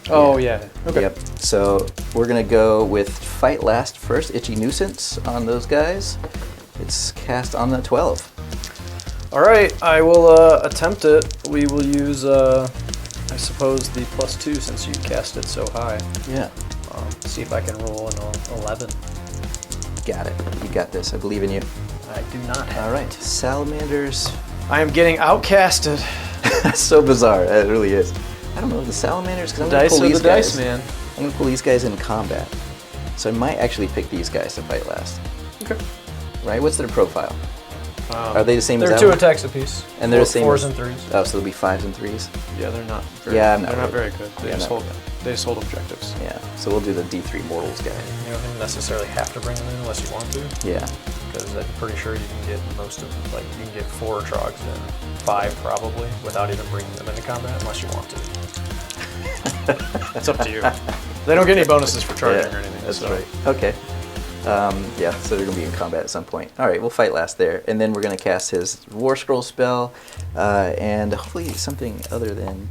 Oh, yeah. Okay. Yep. So we're going to go with Fight Last first. Itchy Nuisance on those guys. It's cast on the 12. All right, I will attempt it. We will use, I suppose, the +2 since you cast it so high. Yeah. See if I can roll an 11. Got it. You got this. I believe in you. I do not have. All right. Salamanders. I am getting outcasted. That's so bizarre. It really is. I don't know, the salamanders, because I'm going to Dice pull are these the guys. dice, man. I'm going to pull these guys in combat. So I might actually pick these guys to fight last. Okay. Right? What's their profile? Are they the same as they're that 2 one? attacks apiece. And they're the same 4s as- and 3s. Oh, so they'll be 5s and 3s? Yeah, they're not very Yeah, I'm not they're not really- very good. They Yeah, just not hold they just hold objectives. Yeah. So we'll do the D3 Mortals guy. You don't necessarily have to bring them in unless you want to, Yeah. because I'm pretty sure you can get most of them. Like, you can get 4 Troggs in, 5 probably, without even bringing them into combat unless you want to. It's up to you. They don't get any bonuses for charging or anything. That's so. right. Okay. Yeah, so they're going to be in combat at some point. All right, we'll fight last there. And then we're going to cast his War Scroll spell, and hopefully something other than...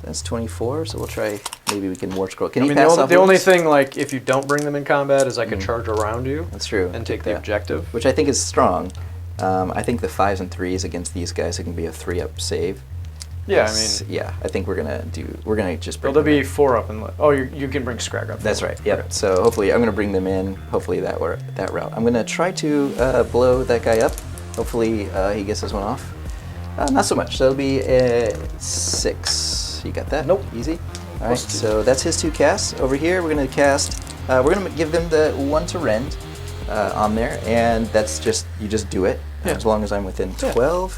That's 24, so we'll try... Maybe we can War Scroll. Can I he mean, pass the off only wounds? thing, like, if you don't bring them in combat is I could charge around you That's true. and take the Yeah. objective. Which I think is strong. I think the 5s and 3s against these guys, it can be a 3-up save. Yeah, Yeah, I think we're gonna just bring There'll them be in. 4 up and you can bring Scrag up. That's right. Yep. Okay. So hopefully I'm gonna bring them in. Hopefully that route. I'm gonna try to blow that guy up. Hopefully he gets this one off. Not so much. So it'll be 6. You got that? Nope. Easy. All right. +2. So that's his 2 casts. Over here we're gonna cast. We're gonna give them the 1 to rend on there, and that's just you just do it Yeah. as long as I'm within 12.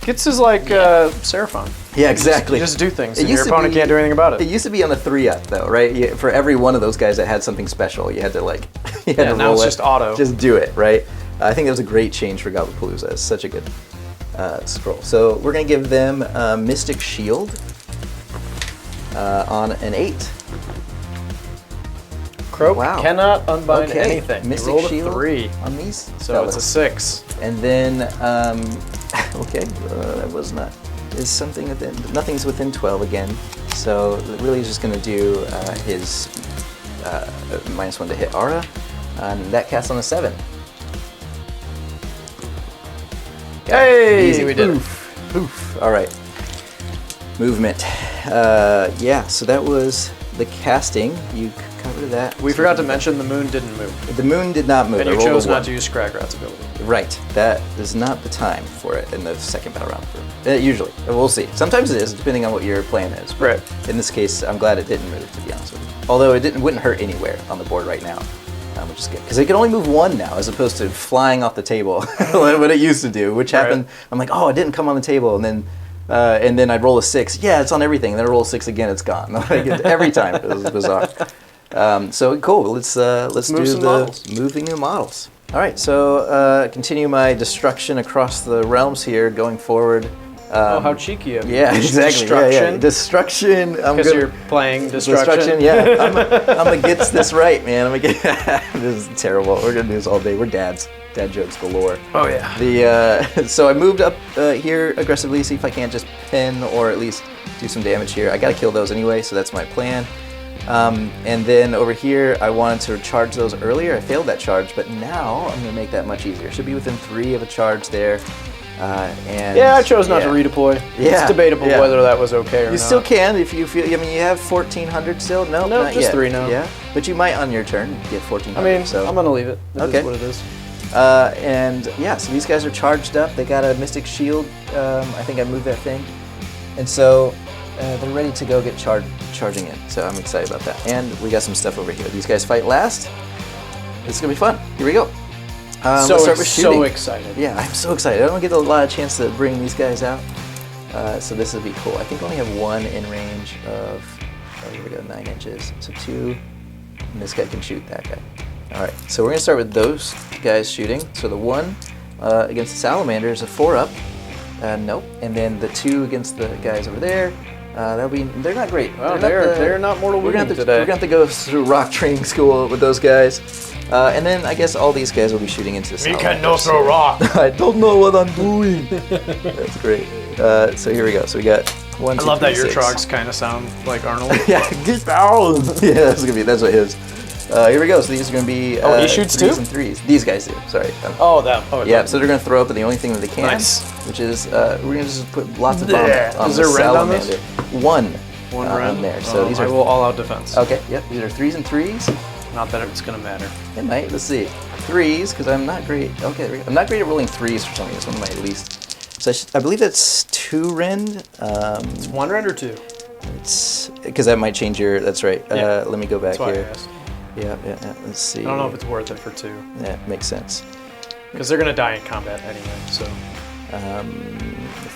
Gitz is like Seraphon. Yeah, exactly. You just do things, It and your used to opponent be- can't do anything about It it. used to be on a 3-up though, right? For every one of those guys that had something special, you had to like, you had Yeah, to now roll it's it. just auto. Just do it, right? I think that was a great change for Gobblepalooza. It's such a good scroll. So we're gonna give them Mystic Shield on an 8. Croak Wow. cannot unbind Okay. anything. Mystic you rolled Shield a 3, on these. so it's a fellas. 6. And then, okay, that was not. Is something within? Nothing's within 12 again. So really, he's just gonna do his -1 to hit Aura, and that casts on a 7. Hey, Easy. we did it. Poof. All right. Movement. Yeah. So that was the casting. You covered that. We forgot to mention the moon didn't move. The moon did not move. And I you rolled a chose not 1. to use Scragrat's ability. Right. That is not the time for it in the second battle round. Usually. We'll see. Sometimes it is, depending on what your plan is. But Right. in this case, I'm glad it didn't move, to be honest with you. Although it wouldn't hurt anywhere on the board right now, which is good. Because it can only move 1 now, as opposed to flying off the table, what it used to do, which happened. I'm like, oh, it didn't come on the table. And then I'd roll a 6. Yeah, it's on everything. And then I roll a 6 again, it's gone. Like, every time. It was bizarre. So cool. Let's move do some the models. moving the models. All right. So continue my destruction across the realms here, going forward. Oh, how cheeky of you. Yeah, exactly. Destruction. Yeah. Destruction. I'm Because gonna you're playing destruction. Yeah, I'm gonna get this right, man. I'm gonna get. This is terrible. We're gonna do this all day. We're dads. Dad jokes galore. Oh yeah. So I moved up here aggressively, see if I can't just pin or at least do some damage here. I gotta kill those anyway, so that's my plan. And then over here, I wanted to charge those earlier. I failed that charge, but now I'm gonna make that much easier. Should be within 3 of a charge there. And Yeah, I chose not to redeploy. Yeah, It's debatable yeah. whether that was okay or not. You still can if you feel. I mean, you have 1,400 still. No, No, not just yet. 3 now. Yeah, but you might on your turn get 1,400. I mean, so. I'm gonna leave it. It Okay. is what it is. And yeah, so these guys are charged up. They got a Mystic Shield. I think I moved that thing, and so they're ready to go get charging in. So I'm excited about that. And we got some stuff over here. These guys fight last. This is gonna be fun. Here we go. Let's start with shooting. so excited. Yeah, I'm so excited. I don't get a lot of chance to bring these guys out. So this will be cool. I think I only have 1 in range of, here we go, 9 inches. So 2, and this guy can shoot that guy. All right, so we're gonna start with those guys shooting. So the 1 against the salamander is a 4-up. Nope. And then the 2 against the guys over there They're not great. Well, they're not mortal We're wounding gonna today. have to go through rock training school with those guys, and then I guess all these guys will be shooting into the. You cannot throw rock. I don't know what I'm doing. That's great. So here we go. So we got 1, 2, I love 3, that your 6. Troggs kind of sound like Arnold. Yeah, get down. Yeah, that's what his. Here we go. So these are going to be. He shoots threes too? and threes. These guys do. Sorry. Oh, that. Oh, Yeah, so they're going to throw up at the only thing that they can, Nice. which is we're going to just put lots of bombs on Is the there rend on this? salamander. One rend on there. So these I are will all out defense. okay. Yep, these are 3s and 3s. Not that it's gonna matter. It might. Let's see. 3s because I'm not great. Okay, I'm not great at rolling 3s for something. It's one of my least. So I believe that's 2 rend. It's 1 rend or 2? It's because that might change your. That's right. Yeah. Let me go back That's why I here. asked. Yeah. Let's see. I don't know if it's worth it for 2, Yeah, makes sense. because they're gonna die in combat anyway. So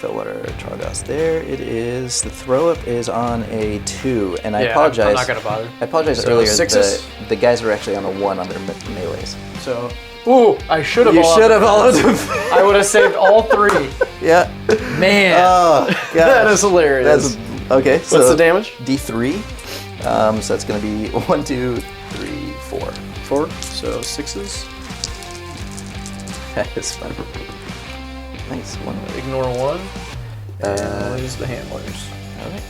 Fellwater Troggs. There it is. The throw up is on a 2, and I yeah, apologize. I'm not gonna bother. I apologize So earlier. 6s? The guys were actually on a 1 on their melees. So, ooh, I should have. You should have all of them. I would have saved all 3. Yeah. Man, Oh, gosh. that is hilarious. That's okay. So What's the damage? D3. So that's going to be 1, 2, 3, 4. 4. So 6s. That is fun. Nice one. Ignore 1. And lose the handlers. All right.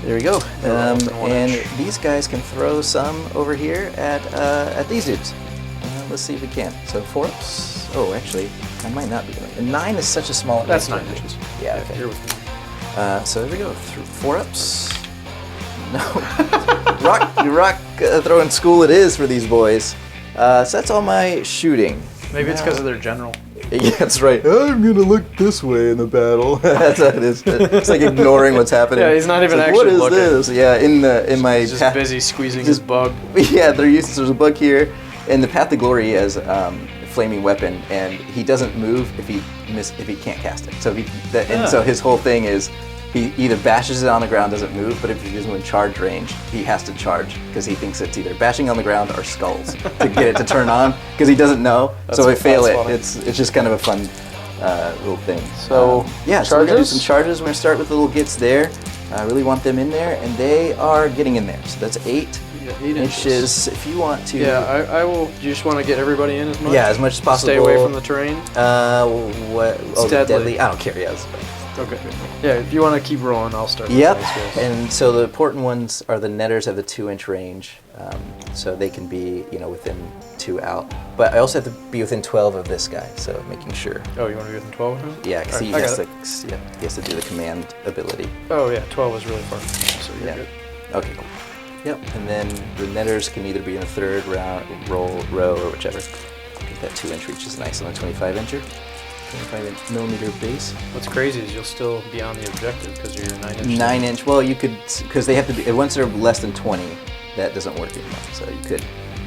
There we go. Open 1 And inch. these guys can throw some over here at these dudes. Let's see if we can. So 4-ups. Oh, actually, I might not be doing it. 9 is such a small. That's 9 inches. Yeah. Okay. You're with me. So there we go. 4-ups. No. rock throwing school it is for these boys. So that's all my shooting. Maybe it's because of their general. Yeah, that's right. I'm gonna look this way in the battle. That's how it is. It's like ignoring what's happening. Yeah, he's not even It's like, actually what is looking. this? Yeah, in my He's just busy squeezing his bug. Yeah, there's a bug here. In the Path to Glory, he has flaming weapon, and he doesn't move if he can't cast it. So so his whole thing is he either bashes it on the ground, doesn't move, but if he's in charge range, he has to charge because he thinks it's either bashing on the ground or skulls to get it to turn on because he doesn't know. So if fail it, funny. it's just kind of a fun little thing. So, so we're gonna do charges? some charges. We're gonna start with the little Gitz there. I really want them in there, and they are getting in there. So that's 8 Yeah, 8 inches. If you want to, Yeah, I will. You just want to get everybody in as much? yeah, as much as possible. Stay away from the terrain? What? Oh, deadly. deadly. I don't care. Yeah. Okay. Yeah, if you want to keep rolling, I'll start with Yep. those guys. And so the important ones are the netters have the 2-inch range, so they can be within 2 out. But I also have to be within 12 of this guy, so making sure. Oh, you want to be within 12 of him? Yeah, because Alright, he I has got to. it. Yeah, he has to do the command ability. Oh, yeah, 12 is really far. So you're Yeah. good. Okay, cool. Yep. And then the netters can either be in the 3rd row or whichever. I think that 2-inch reach is nice on a 25-incher. 25-millimeter base. What's crazy is you'll still be on the objective because you're 9 inch. 9-inch. Well, you could, because they have to be, once they're less than 20, that doesn't work anymore. So you could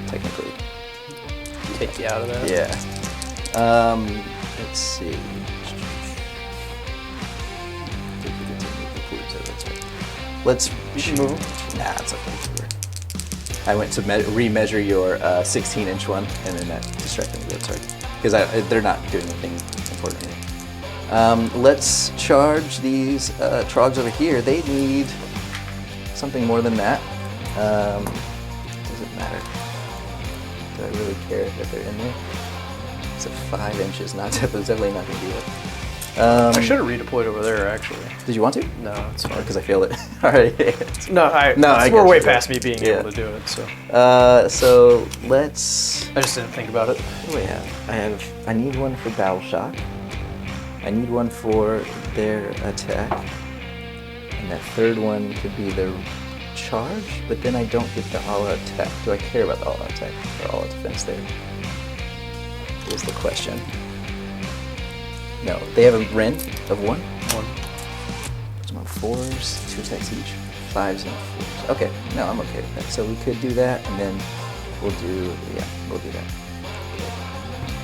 technically. Take you out of that? Yeah. Let's see. Let's. You can move 'em. Nah, it's okay. I went to remeasure your 16-inch one, and then that distracted me. That's right. Because they're not doing anything important here. Let's charge these Troggs over here. They need something more than that. Doesn't matter. Do I really care if they're in there? It's a 5 inches. It's definitely not going to be it. I should have redeployed over there, actually. Did you want to? No, it's fine. Because I failed it. All right. We're got way you. past me being Yeah. able to do it, so. So let's. I just didn't think about it. What do I have? I need one for battle shock. I need one for their attack. And that 3rd one could be their charge, but then I don't get the all-out attack. Do I care about the all-out attack or all-out defense there? Is the question. No, they have a rend of 1. 1. Some 4s, 2 attacks each, 5s and 4s. Okay, no, I'm okay with that. So we could do that, and then we'll do that.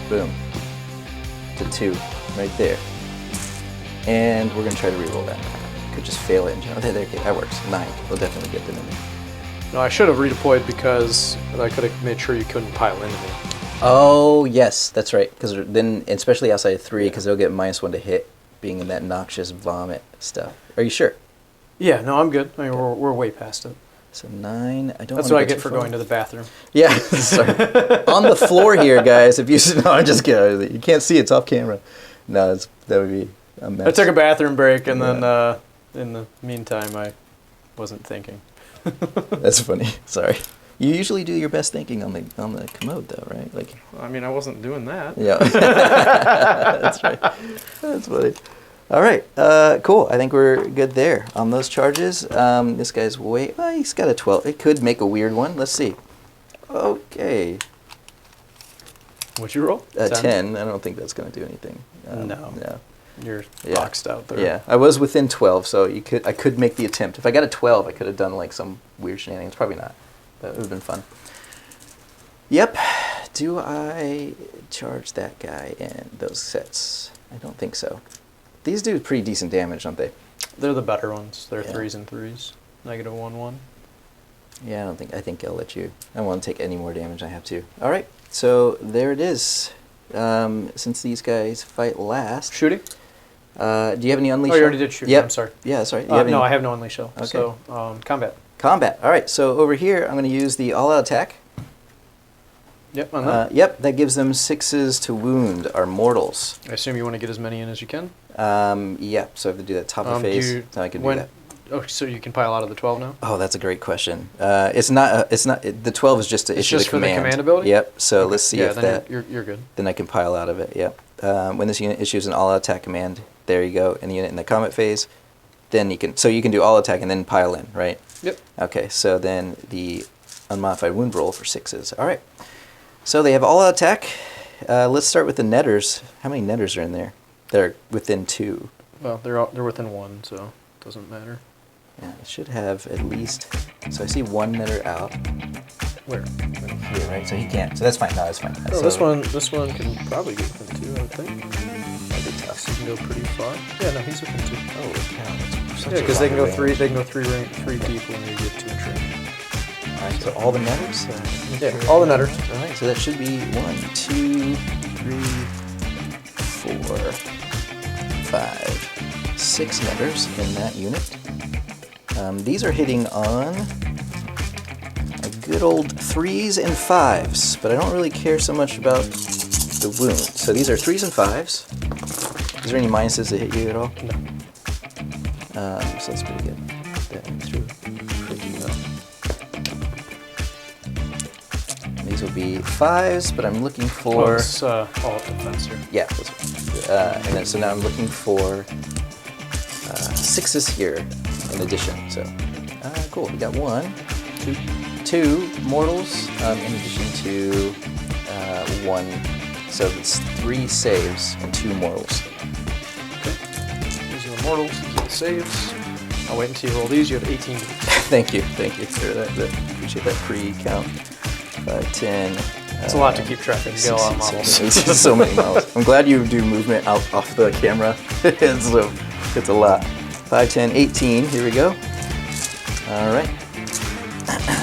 Boom. To 2, right there. And we're gonna try to reroll that. Could just fail it. Oh, there, okay, that works. 9. We'll definitely get them in there. No, I should have redeployed because I could have made sure you couldn't pile into me. Oh yes, that's right. Because then, especially outside of 3, because they'll get -1 to hit being in that noxious vomit stuff. Are you sure? Yeah, no, I'm good. I mean, we're way past it. So 9. I don't. That's wanna what I go get too for far. going to the bathroom. Yeah, sorry. On the floor here, guys. If you no, I'm just kidding. You can't see it. It's off camera. No, that would be a mess. I took a bathroom break, and Yeah. then in the meantime, I wasn't thinking. That's funny. Sorry. You usually do your best thinking on the commode, though, right? Like. I mean, I wasn't doing that. Yeah. That's right. That's funny. All right. Cool. I think we're good there on those charges. This guy's he's got a 12. It could make a weird one. Let's see. Okay. What'd you roll? 10. I don't think that's going to do anything. No. Yeah. You're Yeah. boxed out there. Yeah. I was within 12, so I could make the attempt. If I got a 12, I could have done like some weird shenanigans. Probably not. That would have been fun. Yep. Do I charge that guy in those sets? I don't think so. These do pretty decent damage, don't they? They're the better ones. They're Yeah. 3s and 3s. -1/1. Yeah, I think I'll let you. I don't want to take any more damage. I have to. All right. So there it is. Since these guys fight last. Shooting? Do you have any unleash? Oh, you already did shoot. Yep. I'm sorry. Yeah, sorry. No, I have no unleash shell. Okay. So, combat. Combat. All right. So over here, I'm going to use the all-out attack. Yep, on that. Yep, that gives them 6s to wound our mortals. I assume you want to get as many in as you can? Yep, so I have to do that top of phase. So I can do that. Oh, so you can pile out of the 12 now? Oh, that's a great question. It's not. The 12 is just to It's issue just the for the command. command ability? Yep. So Okay. let's see yeah, if then that. you're good. Then I can pile out of it. Yep. When this unit issues an all-out attack command, there you go. And the unit in the combat phase, then you can do all attack and then pile in, right? Yep. Okay. So then the unmodified wound roll for 6s. All right. So they have all-out attack. Let's start with the netters. How many netters are in there? They're within 2. Well, they're within 1, so it doesn't matter. Yeah, it should have at least. So I see 1 netter out. Where? Right here, right? So he can't. So that's fine. No, that's fine. Oh, So- this one can probably get within 2, I would think. That'd be tough. So you can go pretty far. Yeah, no, he's within 2. Oh, cow, that's such Yeah, a because they can wide go range. three. They can go three deep when you get 2 in range. All right, so all the netters. Yeah, all the netters. All right, so that should be 1, 2, 3, 4, 5, 6 netters in that unit. These are hitting on a good old 3s and 5s, but I don't really care so much about the wound. So these are 3s and 5s. Is there any minuses that hit you at all? No. So that's pretty good. That went through pretty well. These will be 5s, but I'm looking for. It's all defense here. Yeah, that's right. And then so now I'm looking for 6s here in addition. So cool. We got 1, 2 mortals in addition to 1. So it's 3 saves and 2 mortals. Okay. These are the mortals. These are the saves. I'll wait until you roll these. You have 18. Thank you for that. Appreciate that pre-count. 5, 10. It's a lot to keep track of. You get a lot of models. So many models. I'm glad you do movement off the camera. It's a lot. 5, 10, 18. Here we go. All right.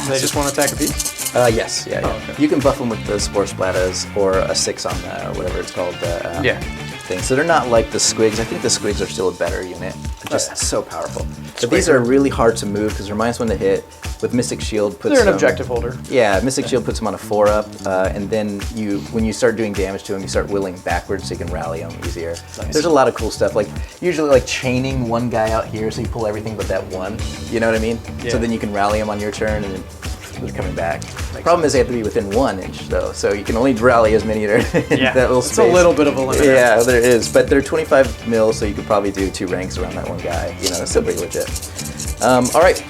They just want to attack a piece? Yes. Yeah. Oh, okay. You can buff them with the spore splatters or a 6 on whatever it's called. Thing. So they're not like the squigs. I think the squigs are still a better unit. They're just so powerful. But these are really hard to move because they're -1 to hit. With Mystic Shield puts They're an them- objective holder. Yeah, Mystic Shield puts them on a 4-up, and then when you start doing damage to them, you start willing backwards so you can rally them easier. Nice. There's a lot of cool stuff, like usually like chaining one guy out here so you pull everything but that one. You know what I mean? Yeah. So then you can rally them on your turn, and then they're coming back. Problem is they have to be within 1 inch though, so you can only rally as many that Yeah, that little it's space. a little bit of a limit. Yeah, there is, but they're 25 mil, so you could probably do 2 ranks around that one guy. You know, that's still pretty legit. All right.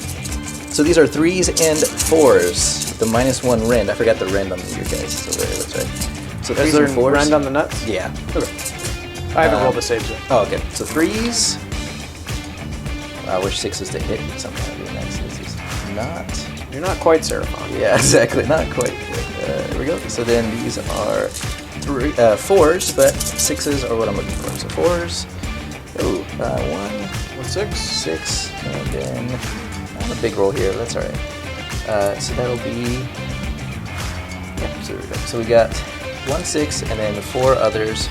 So these are 3s and 4s. The -1 rend. I forgot the rend on you guys. So that's right. So 3s Is there and 4s. rend on the nuts? Yeah. Okay. I haven't rolled the saves yet. Oh, okay. So 3s. I wish 6s to hit somehow. Would be nice. This is not. You're not quite Seraphon. Yeah, exactly. Not quite. There we go. So then these are 4s, but 6s are what I'm looking for. So 4s. Oh, 1, 6. 6, and then a big roll here. That's all right. So that'll be. Yeah. So there we go. So we got 1, 6, and then 4 others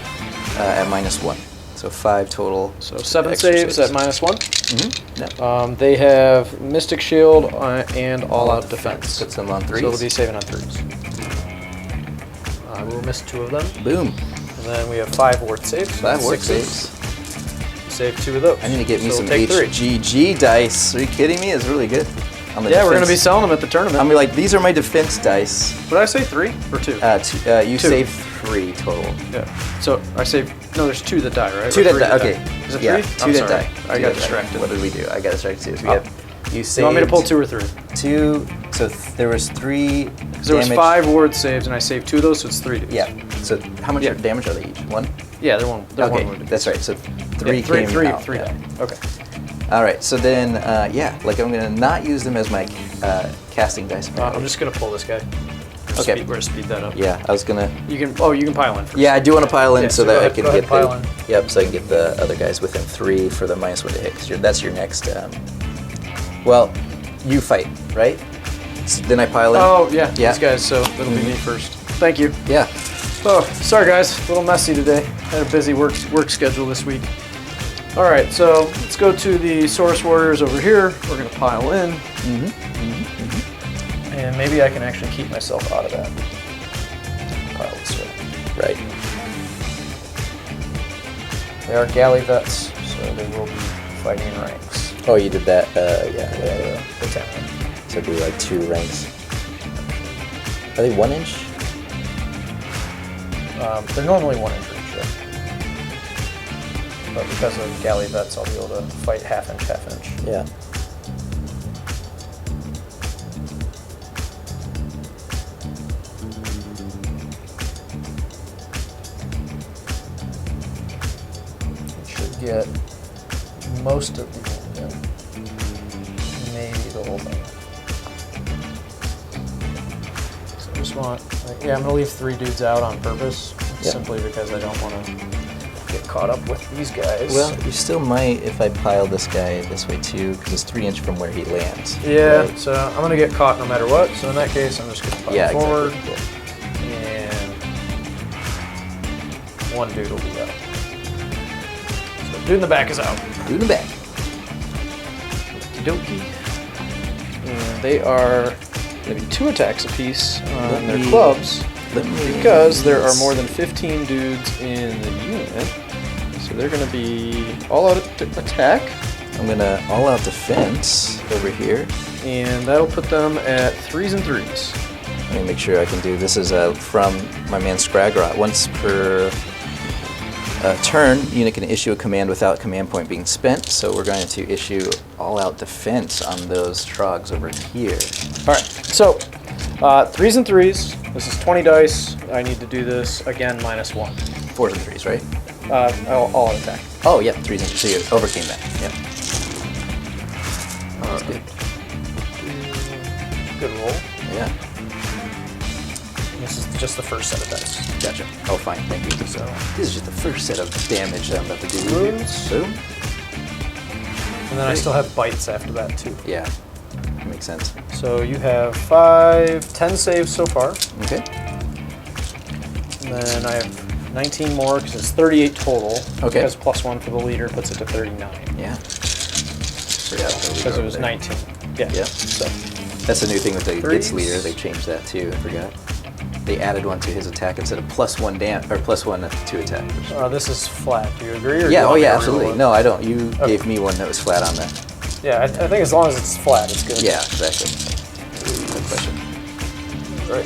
at -1. So 5 total. So 7 extra saves at -1. Mm-hmm. They have Mystic Shield and All-Out Defense. Puts them on So 3s. they'll be saving on 3s. We'll miss 2 of them. Boom. And then we have 5 ward saves. 5 ward 6s. saves. Save 2 of those. I need to get me So some we'll take 3. HGG dice. Are you kidding me? It's really good. On the Yeah, we're going to be defense. selling them at the tournament. I mean, like, these are my defense dice. Did I say 3 or 2? You 2. save 3 total. Yeah. So I saved. No, there's 2 that die, right? 2 Or that 3 die. Okay. Is it 3? Yeah, 2 that sorry. die. I 2 got that die. distracted. What did we do? I got distracted too. So we Oh. have, you saved. You want me to pull 2 or 3? 2. So there was 3 Because there was damage. 5 ward saves, and I saved 2 of those, so it's 3 dudes. Yeah. So how much Yeah. damage are they each? 1? Yeah, they're one. They're Okay, one wounded. that's right. So 3 Yeah, came out. Three yeah. die. Okay. All right. So then, like I'm gonna not use them as my casting dice. I'm just gonna pull this guy. Okay. We're gonna speed that up. Yeah, I was gonna. You can. Oh, you can pile in first. Yeah, I do want to pile in Yeah, so so that go I ahead- can go ahead get and the. pile in. Yep, so I can get the other guys within 3 for the -1 to hit. 'Cause that's your next. Well, you fight, right? Then I pile in. Oh yeah. Yeah. These guys. So it'll be me first. Thank you. Yeah. Oh, sorry guys. A little messy today. Had a busy work schedule this week. All right. So let's go to the Source Warriors over here. We're gonna pile in. And maybe I can actually keep myself out of that pile this way. Right. They are galley vets, so they will be fighting in ranks. Oh, you did that. Yeah. The 10. So do like 2 ranks. Are they 1 inch? They're normally 1 inch range, yeah. But because of galley vets, I'll be able to fight half inch, half inch. Yeah. Should get most of the unit. Maybe the whole thing. So I just want, yeah, I'm gonna leave 3 dudes out on purpose, Yep. simply because I don't want to get caught up with these guys. Well, you still might if I pile this guy this way too, because it's 3 inch from where he lands. yeah, right? so I'm gonna get caught no matter what. So in that case, I'm just gonna pile Yeah, forward, exactly. and 1 dude will be out. So dude in the back is out. Yeah. Do the back. Okie dokie. And they are going to be 2 attacks apiece on Let their me- clubs Let me- because there are more than 15 dudes in the unit. So they're going to be all out attack, I'm gonna all out defense over here. and that'll put them at 3s and 3s. Let me make sure I can do this. Is from my man Scragrot. Once per turn, unit can issue a command without command point being spent. So we're going to issue all out defense on those Troggs over here. All right, so 3s and 3s. This is 20 dice. I need to do this again -1. 4s and 3s, right? All out attack. Oh, yeah, 3s and 3s. So you overcame that. Yep. That's good. Good roll. Yeah. This is just the first set of dice. Gotcha. Oh, fine. Thank you. So This is just the first set of damage that I'm about to do. Wounds. Boom. and then I still have bites after that too. Yeah. Makes sense. So you have 10 saves so far, Okay. and then I have 19 more because it's 38 total. Okay. Because +1 for the leader puts it to 39. Yeah. Because it was 19. Yeah. Yeah. So That's a new thing with the Threes. Gitz leader. They changed that too. I forgot. They added 1 to his attack instead of +1 or +1 to attack. this is flat. Do you agree? Or do Yeah. you Oh, want me yeah. to Absolutely. reroll it? No, I don't. You Okay. gave me one that was flat on that. Yeah, I think as long as it's flat, it's good. Yeah. Exactly. Good question. Right.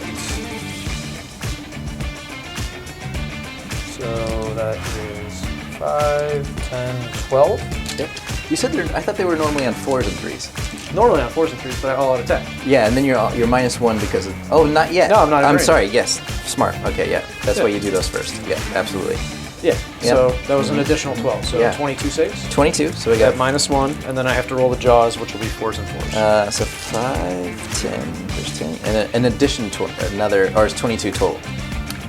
So that is 5, 10, 12. Yep. You said I thought they were normally on 4s and 3s. Normally on 4s and 3s, but I all out attack. Yeah, and then you're -1 because of. Oh, not yet. No, I'm not I'm agreeing. sorry. Yes. Smart. Okay. Yeah. That's Yeah. why you do those first. Yeah. Absolutely. Yeah. Yep. So that was an additional 12. So Yeah. 22 saves. 22. So we At got. -1, and then I have to roll the jaws, which will be 4s and 4s. So 5, 10, there's 10, and an addition to another, or it's 22 total.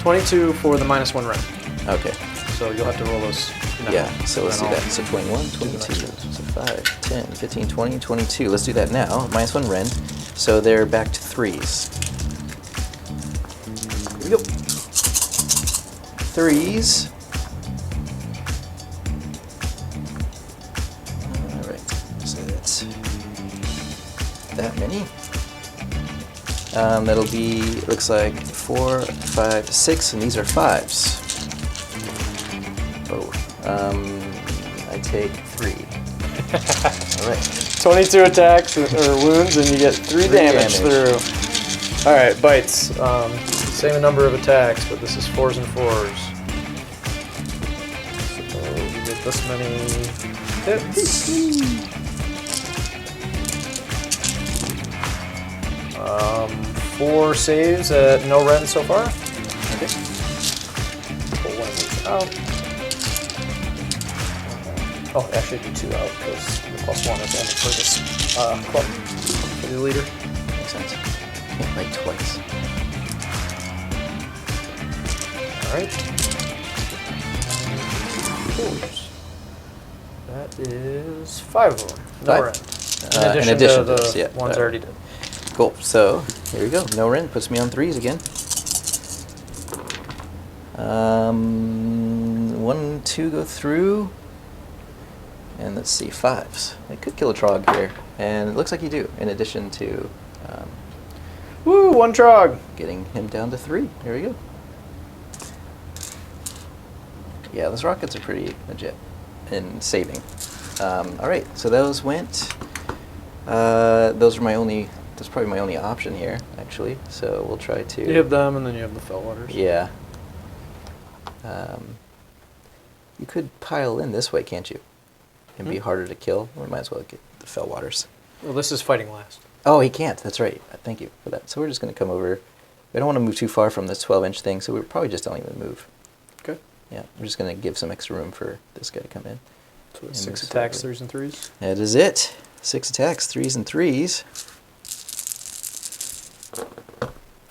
22 for the -1 round. Okay. So you'll have to roll those. now. Yeah, so let's do And that. So 21, 22, so 5, 10, 15, 20, 22. Let's do that now. -1 rend. So they're back to 3s. Here we go. 3s. that many. That'll be, looks like 4, 5, 6, and these are 5s. Oh, I take 3. All right. 22 attacks or wounds, and you get 3 damage through. All right, bites. Same number of attacks, but this is 4s and 4s. So you get this many hits. 4 saves at no rend so far. Okay. Pull one of these out. Oh, actually do 2 out because the +1 is only for this club, for the leader. Makes sense. Can't bite twice. Alright. That is 5 of them. No 5? rend. In addition to the this, yeah. ones I already did. Cool. So here we go. No rend puts me on 3s again. 1, 2 go through. And let's see, 5s. I could kill a Trogg here. And it looks like you do, in addition to Woo! 1 Trogg! getting him down to 3. Here we go. Yeah, those rockets are pretty legit in saving. Alright, so those went. Those are my only. That's probably my only option here, actually. So we'll try to. You have them, and then you have the Fellwaters. Yeah. You could pile in this way, can't you? And be harder to kill. We might as well get the Fellwaters. Well, this is fighting last. Oh, he can't. That's right. Thank you for that. So we're just going to come over. We don't want to move too far from this 12-inch thing, so we probably just don't even move. Okay. Yeah, we're just going to give some extra room for this guy to come in. So it's And 6 move attacks, slowly. 3s and 3s. That is it. 6 attacks, 3s and 3s.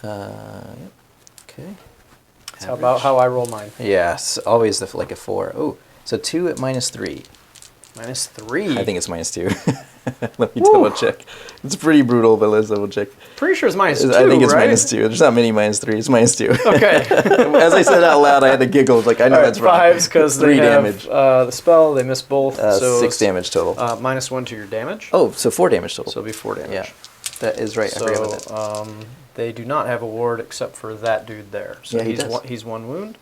Yep. Okay. That's about how I roll mine. Yes, always like a 4. Oh, so 2 at -3. -3. I think it's -2. Let me double check. It's pretty brutal, but let's double check. Pretty sure it's -2, I think it's right? -2. There's not many -3. It's -2. Okay. As I said out loud, I had to giggle. Like, I know that's wrong. 5s because they 3 have damage. the spell. They miss both. So 6 damage total. -1 to your damage. Oh, so 4 damage total. So it'll be 4 damage. Yeah, that is right. I forgot about that. So they do not have a ward except for that dude there. So Yeah, he does. he's 1 wound,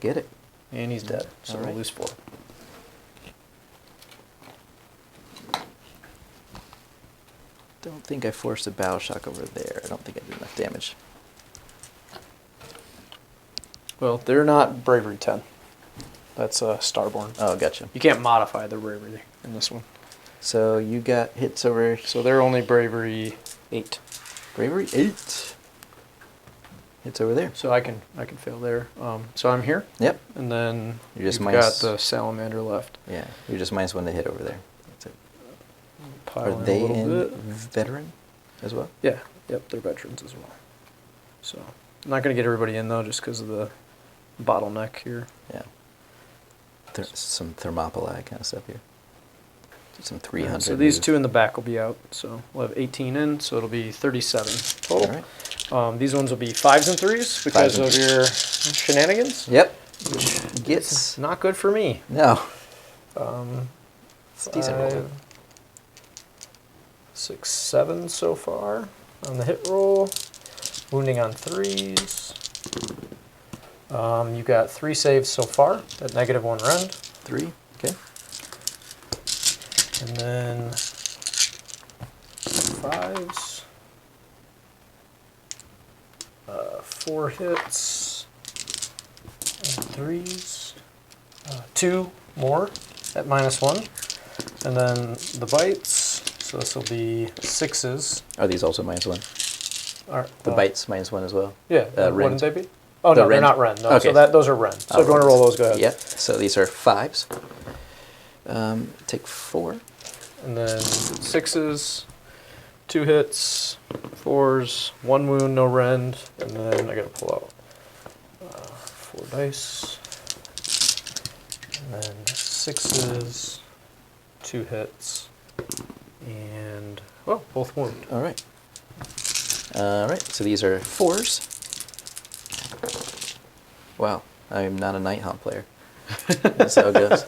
Get it. and he's dead. So Alright. we'll lose 4. Don't think I forced a battle shock over there. I don't think I did enough damage. Well, they're not bravery 10. That's Starborn. Oh, gotcha. You can't modify their bravery in this one. So you got hits over So they're only bravery 8. bravery 8. Hits over there. So I can fail there. So I'm here, Yep. and then You're just you've minus- got the salamander left. Yeah. You're just -1 to hit over there. That's it. Pile Are in they a little in bit. veteran as well? Yeah. Yep. They're veterans as well. So I'm not gonna get everybody in though, just because of the bottleneck here. Yeah. Some thermopylae kind of stuff here. Some 300. So these move. 2 in the back will be out. So we'll have 18 in. So it'll be 37 total. All right. These ones will be 5s and 3s because 5s and of your shenanigans. Yep. It's Gets. not good for me. No. Um, It's a decent roll. 5, 6, 7 so far on the hit roll. Wounding on 3s. You got 3 saves so far at -1 rend. 3. Okay. And then 5s. 4 hits. And 3s. 2 more at -1. And then the bites. So this will be 6s. Are these also -1? Are, The bites -1 as well. Yeah. rend. Wouldn't they be? Oh, The no, they're rend? not rend. No, Okay. so those are rend. So if you want to roll those, go ahead. Yep. So these are 5s. Take 4. And then 6s, 2 hits, 4s, 1 wound, no rend, and then I gotta pull out 4 dice. And then 6s, 2 hits, and both wound. All right. All right. So these are 4s. Wow. I'm not a Nighthaunt player. That's how it goes.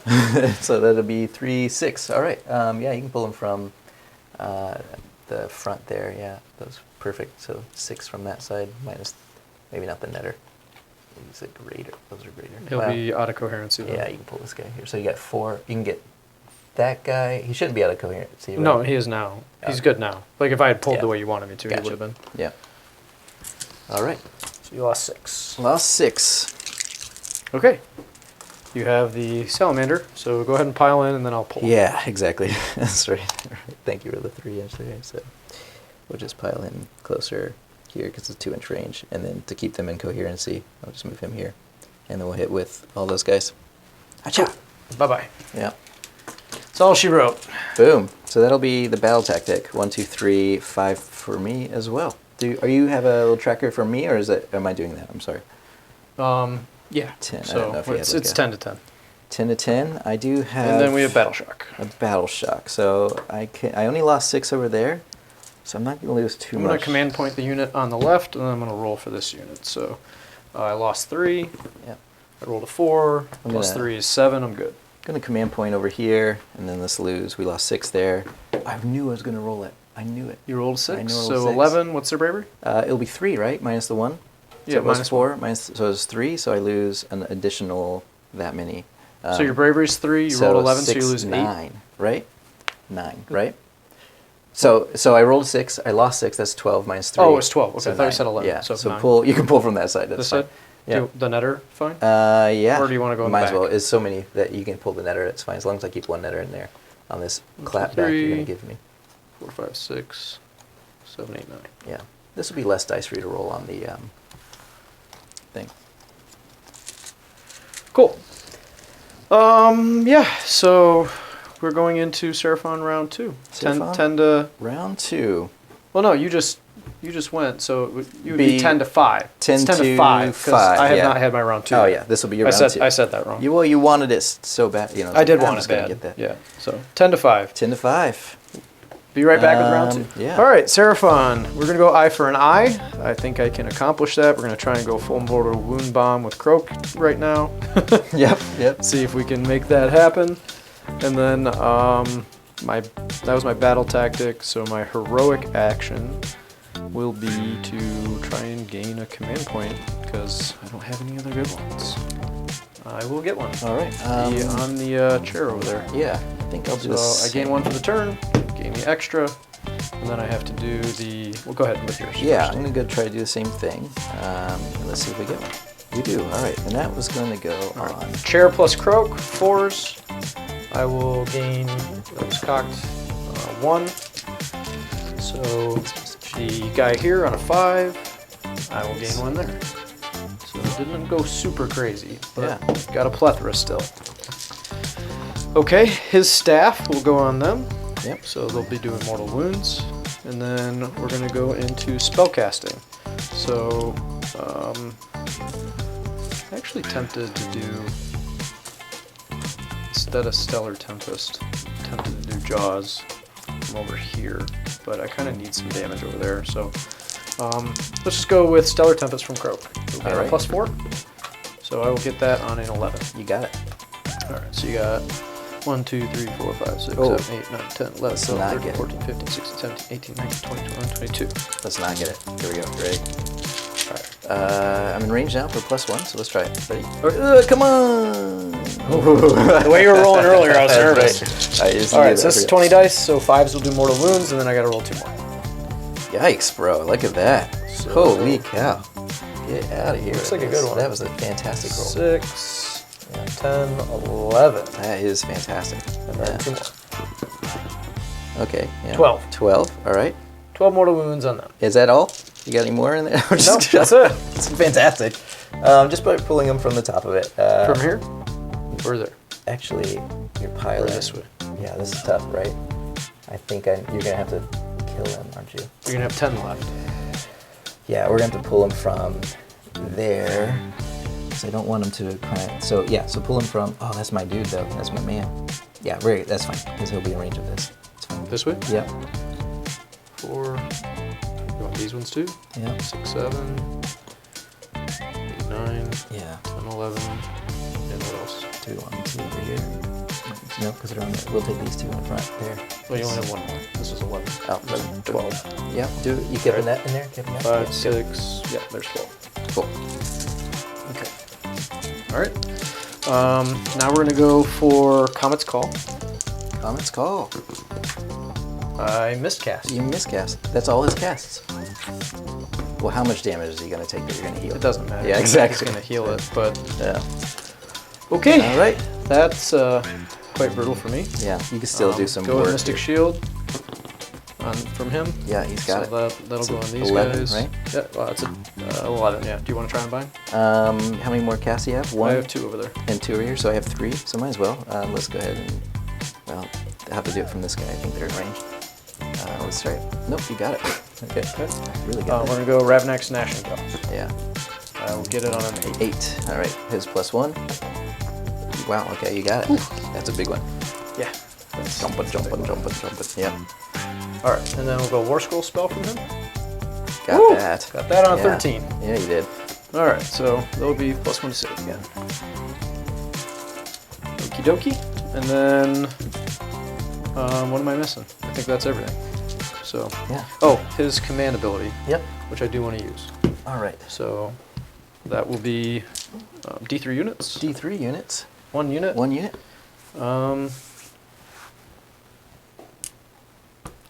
So that'll be 3, 6. All right. Yeah, you can pull them from The front there, yeah, that was perfect. So 6 from that side, minus maybe not the netter. He's a greater. Those are greater. He'll be out of coherency. Though. Yeah, you can pull this guy here. So you got 4. You can get that guy. He shouldn't be out of coherency. Right? No, he is now. He's good now. Like if I had pulled Yeah. the way you wanted me to, Gotcha. he would have been. Yeah. All right. So you lost 6. Lost 6. Okay. You have the salamander, so go ahead and pile in, and then I'll pull. Yeah, exactly. That's right. Thank you for the 3-inch there. So we'll just pile in closer here because it's a 2-inch range, and then to keep them in coherency, I'll just move him here, and then we'll hit with all those guys. Achoo! Bye-bye. Yeah. That's all she wrote. Boom. So that'll be the battle tactic. 1, 2, 3, 5 for me as well. Are you have a little tracker for me, or am I doing that? I'm sorry. Yeah. 10. I So don't know if you it's have like 10 to 10. 10 to 10. I do have. And then we have battle shock. A battle shock. So I only lost 6 over there, so I'm not going to lose too I'm much. going to command point the unit on the left, and then I'm going to roll for this unit. So I lost 3. Yep. I rolled a 4. I'm Plus gonna- 3 is 7. I'm good. Going to command point over here, and then let's lose. We lost 6 there. I knew I was going to roll it. I knew it. You rolled a 6. I rolled So 6. 11. What's their bravery? It'll be 3, right? Minus the 1. So Yeah, it was minus 4. So it's 3. So I lose an additional that many. So your bravery is 3. You rolled 11, so you lose 8. 9, right? 9, right? So I rolled 6. I lost 6. That's 12 minus 3. Oh, it's 12. Okay, So I thought you 9. said 11. Yeah. So So 9. pull. You can pull from that side. That's This fine. side? Yeah. The netter, fine? Yeah. Or do you wanna go in the Might as back? well. There's so many that you can pull the netter. It's fine as long as I keep 1 netter in there. On this clap back you're 3. gonna give me. 4, 5, 6, 7, 8, 9. Yeah. This will be less dice for you to roll on the thing. Cool. Yeah, so we're going into Seraphon round 2. 10 Seraphon? to... Round 2. Well, no, you just went, so you would be Be 10 to 5. 10 it's 10 to to 5, 'cause 5, I have yeah. not had my round 2. Oh yet. yeah, this will be your I round said 2. I said that wrong. You wanted it so bad, you know. I did I'm want just it gonna bad. Get that. Yeah, so 10 to 5. 10 to 5. Be right back with round 2. Yeah. All right, Seraphon. We're going to go eye for an eye. I think I can accomplish that. We're going to try and go full mortal wound bomb with Croak right now. Yep. See if we can make that happen. And then that was my battle tactic. So my heroic action will be to try and gain a command point because I don't have any other good ones. I will get one. All right. Be on the chair over there. Yeah, I think I'll do So this. I gain 1 for the turn, gain the extra, and then I have to do the. Well, go ahead with yours. Yeah, first. I'm gonna go try to do the same thing. And let's see if we get one. We do. All right, and that was going to go on. Chair plus Croak, 4s. I will gain. That was cocked. 1. So the guy here on a 5, I will gain 1 there. So it didn't go super crazy, but Yeah. got a plethora still. Okay, his staff will go on them. Yep. So they'll be doing mortal wounds, and then we're gonna go into spellcasting. So, actually tempted to do instead of Stellar Tempest, tempted to do Jaws from over here, but I kind of need some damage over there. So, let's just go with Stellar Tempest from Croak. All right. Plus 4. So I will get that on an 11. You got it. All right, so you got 1, 2, 3, 4, 5, 6, Oh. 7, 8, 9, 10, 11, Let's 12, not 13, get it. 14, 15, 16, 17, 18, 19, 20, 21, 22. Let's not get it. Here we go. Ready? All right. I'm in range now for +1, so let's try it. Ready? Come on! The way you were rolling earlier, I was nervous. Right. I just All knew right, that. so this is 20 dice, so 5s will do mortal wounds, and then I gotta roll 2 more. Yikes, bro! Look at that. So- Holy cow! Get out of here. Looks like a good one. That was a fantastic roll. 6, 10, 11. That is fantastic. And then 2 more. Okay. Yeah. 12. 12. All right. 12 mortal wounds on them. Is that all? You got any more in there? No, that's it. It's fantastic. Just by pulling them from the top of it. From here? Or there? Actually, you're piling. Or this way? Yeah, this is tough, right? I think you're gonna have to kill them, aren't you? You're gonna have 10 left. Yeah, we're gonna have to pull them from there. Because I don't want them to kind of. So yeah, so pull them from. Oh, that's my dude though. That's my man. Yeah, that's fine. Because he'll be in range of this. It's fine. This way? Yep. 4. You want these ones too? Yep. 6, 7, 8, 9, Yeah. 10, 11, and what else? Do we want them to over here? No, because they're on the, we'll take these two in front there. Well, you only have one more. This is 11. Oh, Then 12. Yeah, do it. You kept that in there? Kept that? 5, Yeah, 6. Yeah, there's 12. Cool. Okay. All right. Now we're going to go for Comet's Call. Comet's Call. I miscast. You miscast. That's all his casts. Well, how much damage is he going to take that you're going to heal? It doesn't matter. Yeah, exactly. He's going to heal it, but... Yeah. Okay. All right. That's quite brutal for me. Yeah, you can still do some go work. with Mystic Shield from him. Yeah, he's got it. That'll It's go on these 11, guys. right? Yeah, well, it's a 11, yeah. Do you want to try and bind? How many more casts do you have? One? I have 2 over there. And 2 over here, so I have 3, so might as well. Let's go ahead and, well, I have to do it from this guy. I think they're in range. Let's try it. Nope, you got it. Okay, really got We're it. going to go Ravnax Gnashing Claw. Yeah. I will get it on an 8. 8. All right, his +1. Wow, okay, you got it. That's a big one. Yeah. Jumping. Yep. All right, and then we'll go War Scroll spell from him. Got Woo! that. Got that on a Yeah. 13. Yeah, you did. All right, so that'll be +1 to save again. Okie dokie. And then, what am I missing? I think that's everything. So, Yeah. oh, his command ability, Yep. which I do want to use. All right. So that will be D3 units. D3 units. 1 unit. 1 unit. I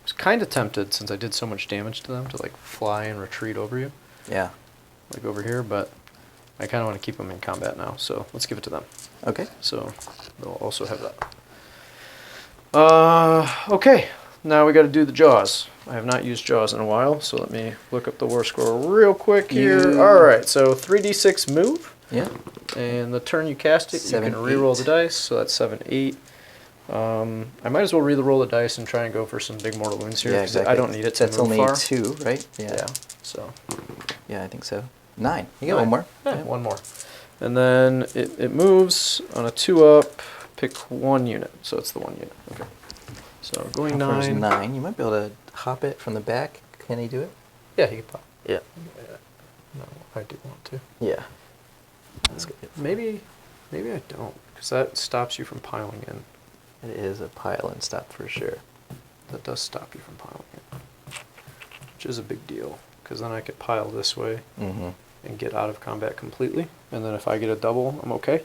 was kind of tempted, since I did so much damage to them, to like fly and retreat over you, Yeah. like over here, but I kind of want to keep them in combat now, so let's give it to them. Okay. So they'll also have that. Okay, now we got to do the Jaws. I have not used Jaws in a while, so let me look up the War Scroll real quick here. You- All right, so 3d6 move, Yeah. and the turn you cast it, you 7, can re-roll 8. the dice, so that's 7, 8. I might as well re-roll the dice and try and go for some big mortal wounds here, Yeah, 'cause exactly. I don't need it to That's move only far. 2, right? Yeah, so. Yeah, I think so. 9. You got 9. one more. Yeah, one more. And then it moves on a 2-up, pick 1 unit, so it's the 1 unit. Okay. So going How far is 9. 9. You might be able to hop it from the back. Can he do it? Yeah, he can pop. Yeah. No, I do want to. Yeah. That's good. Maybe I don't, because that stops you from piling in. It is a pile and stop for sure. That does stop you from piling in, which is a big deal, because then I could pile this way Mm-hmm. and get out of combat completely, and then if I get a double, I'm okay.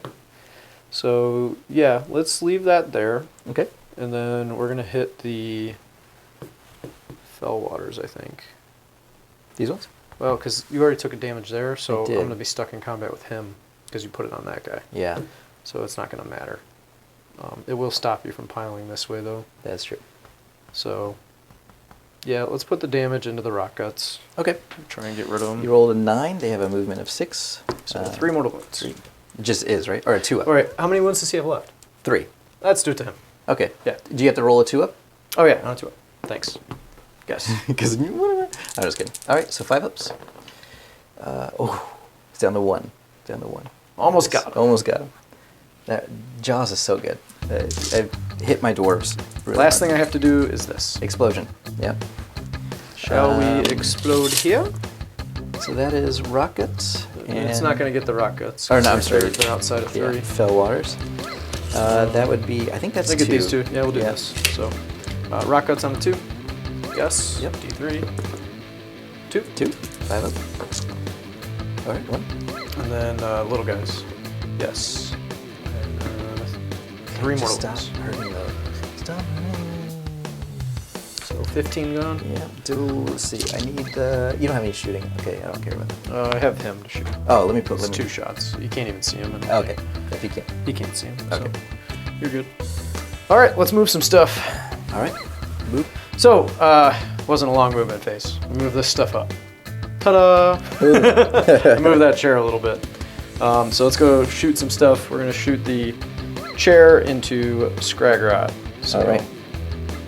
So yeah, let's leave that there, Okay. and then we're gonna hit the Fell Waters, I think. These ones? Well, because you already took a damage there, so I did. I'm gonna be stuck in combat with him because you put it on that guy. Yeah, So it's not gonna matter. It will stop you from piling this way though. that's true. So yeah, let's put the damage into the Rock Guts. Okay. Try and get rid of them. You rolled a 9. They have a movement of 6. So 3 mortal wounds. 3. It just is, right? Or a 2 up. All right, how many wounds does he have left? 3. Let's do it to him. Okay. Yeah. Do you have to roll a 2 up? Oh yeah, on 2 up. Thanks. Guess. Because whatever. I'm just kidding. All right, so 5 ups. It's down to 1. Down to 1. Almost got him. Almost got him. That Jaws is so good. I've hit my dwarves. Really Last hard. thing I have to do is this. Explosion. Yep. Shall we explode here? So that is rockets. It's not going to get the Rock Guts. Or no, I'm 'cause sorry. they're outside of 30. Yeah, fell waters. That would be. I think that's Let's 2. get these 2. Yeah, we'll do Yeah. this. So, Rock Guts on the 2. Yes. Yep. D3. 2. 2. 5 up. All right, 1. And then little guys. Yes. And 3 mortal Stop wounds. hurting those. Stop hurting. So 15 gone. Yeah. Let's see. I need the. You don't have any shooting. Okay, I don't care about that. I have him to shoot. Oh, let me put. It's Let me, 2 shots. You can't even see him. And Okay, if you can. He can't see him. Okay. So you're good. All right, let's move some stuff. All right. Move. So, wasn't a long movement phase. We move this stuff up. Ta-da! Move that chair a little bit. So let's go shoot some stuff. We're gonna shoot the chair into Scragrot. So, All right.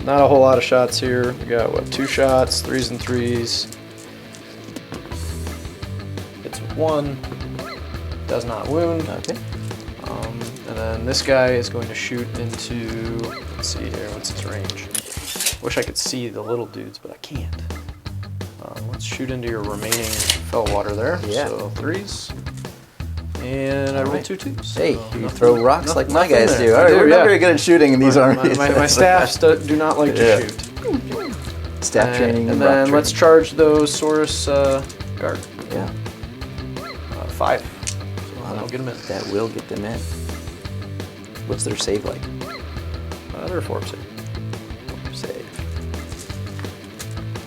not a whole lot of shots here. We got what, 2 shots, 3s and 3s. It's 1. Does not wound. Okay. And then this guy is going to shoot into, let's see here, what's his range? Wish I could see the little dudes, but I can't. Let's shoot into your remaining fell water there. Yeah. So 3s. And I rolled Alright. 2 twos. Hey, so you nothing- throw rocks like my nothing guys there. do. I All right, we're not yeah. very good at shooting in these armies. My staffs do not like to shoot. Staff training and rock then let's training. charge those Saurus guard. Yeah, 5. So that'll get them in. that will get them in. What's their save like? They're 4 save. Save.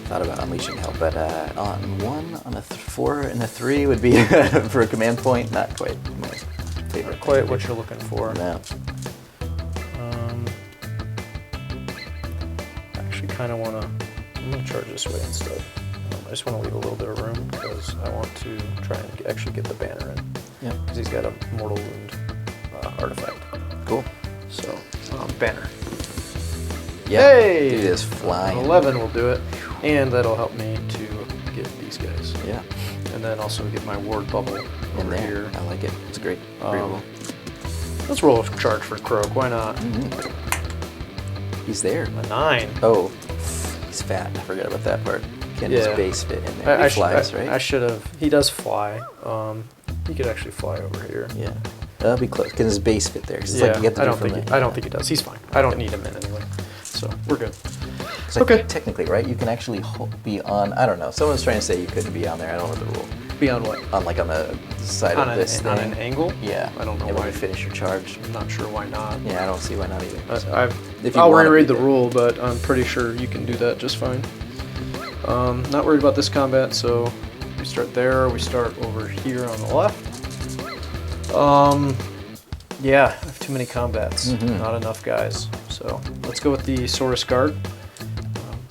Thought about unleashing hell, but on 1, on a 4, and a 3 would be for a command point. Not quite my favorite. Not quite what you're looking for. No. I actually kind of want to. I'm going to charge this way instead. I just want to leave a little bit of room because I want to try and actually get the banner in. Yep. Because he's got a mortal wound artifact. Cool. So, banner. Yeah. Hey! Dude is flying. 11 will do it. And that'll help me to get these guys. Yeah. And then also get my ward bubble In over there. here. I like it. It's great. Great roll. Let's roll a charge for Croak. Why not? He's there. A 9. Oh, he's fat. I forgot about that part. Can his Yeah. base fit in there? He flies, right? I should have. He does fly. He could actually fly over here. Yeah. That'll be close. Can his base fit there? 'Cause it's Yeah, like you get to I do don't from think. the- I don't think he does. He's fine. I don't need him in anyway. So we're good. 'Cause, like, Okay. technically, right? You can actually be on. I don't know. Someone's trying to say you couldn't be on there. I don't know the rule. Beyond what? On like on the side On of this on thing. an angle? Yeah. I don't know Yeah, when why. you finish your charge. I'm not sure why not. Yeah, I don't see why not either. So, if you I'll wanna reread be the there. rule, but I'm pretty sure you can do that just fine. Not worried about this combat, so we start there. We start over here on the left. Yeah, I have too many combats. Not enough guys. So let's go with the Saurus Guard.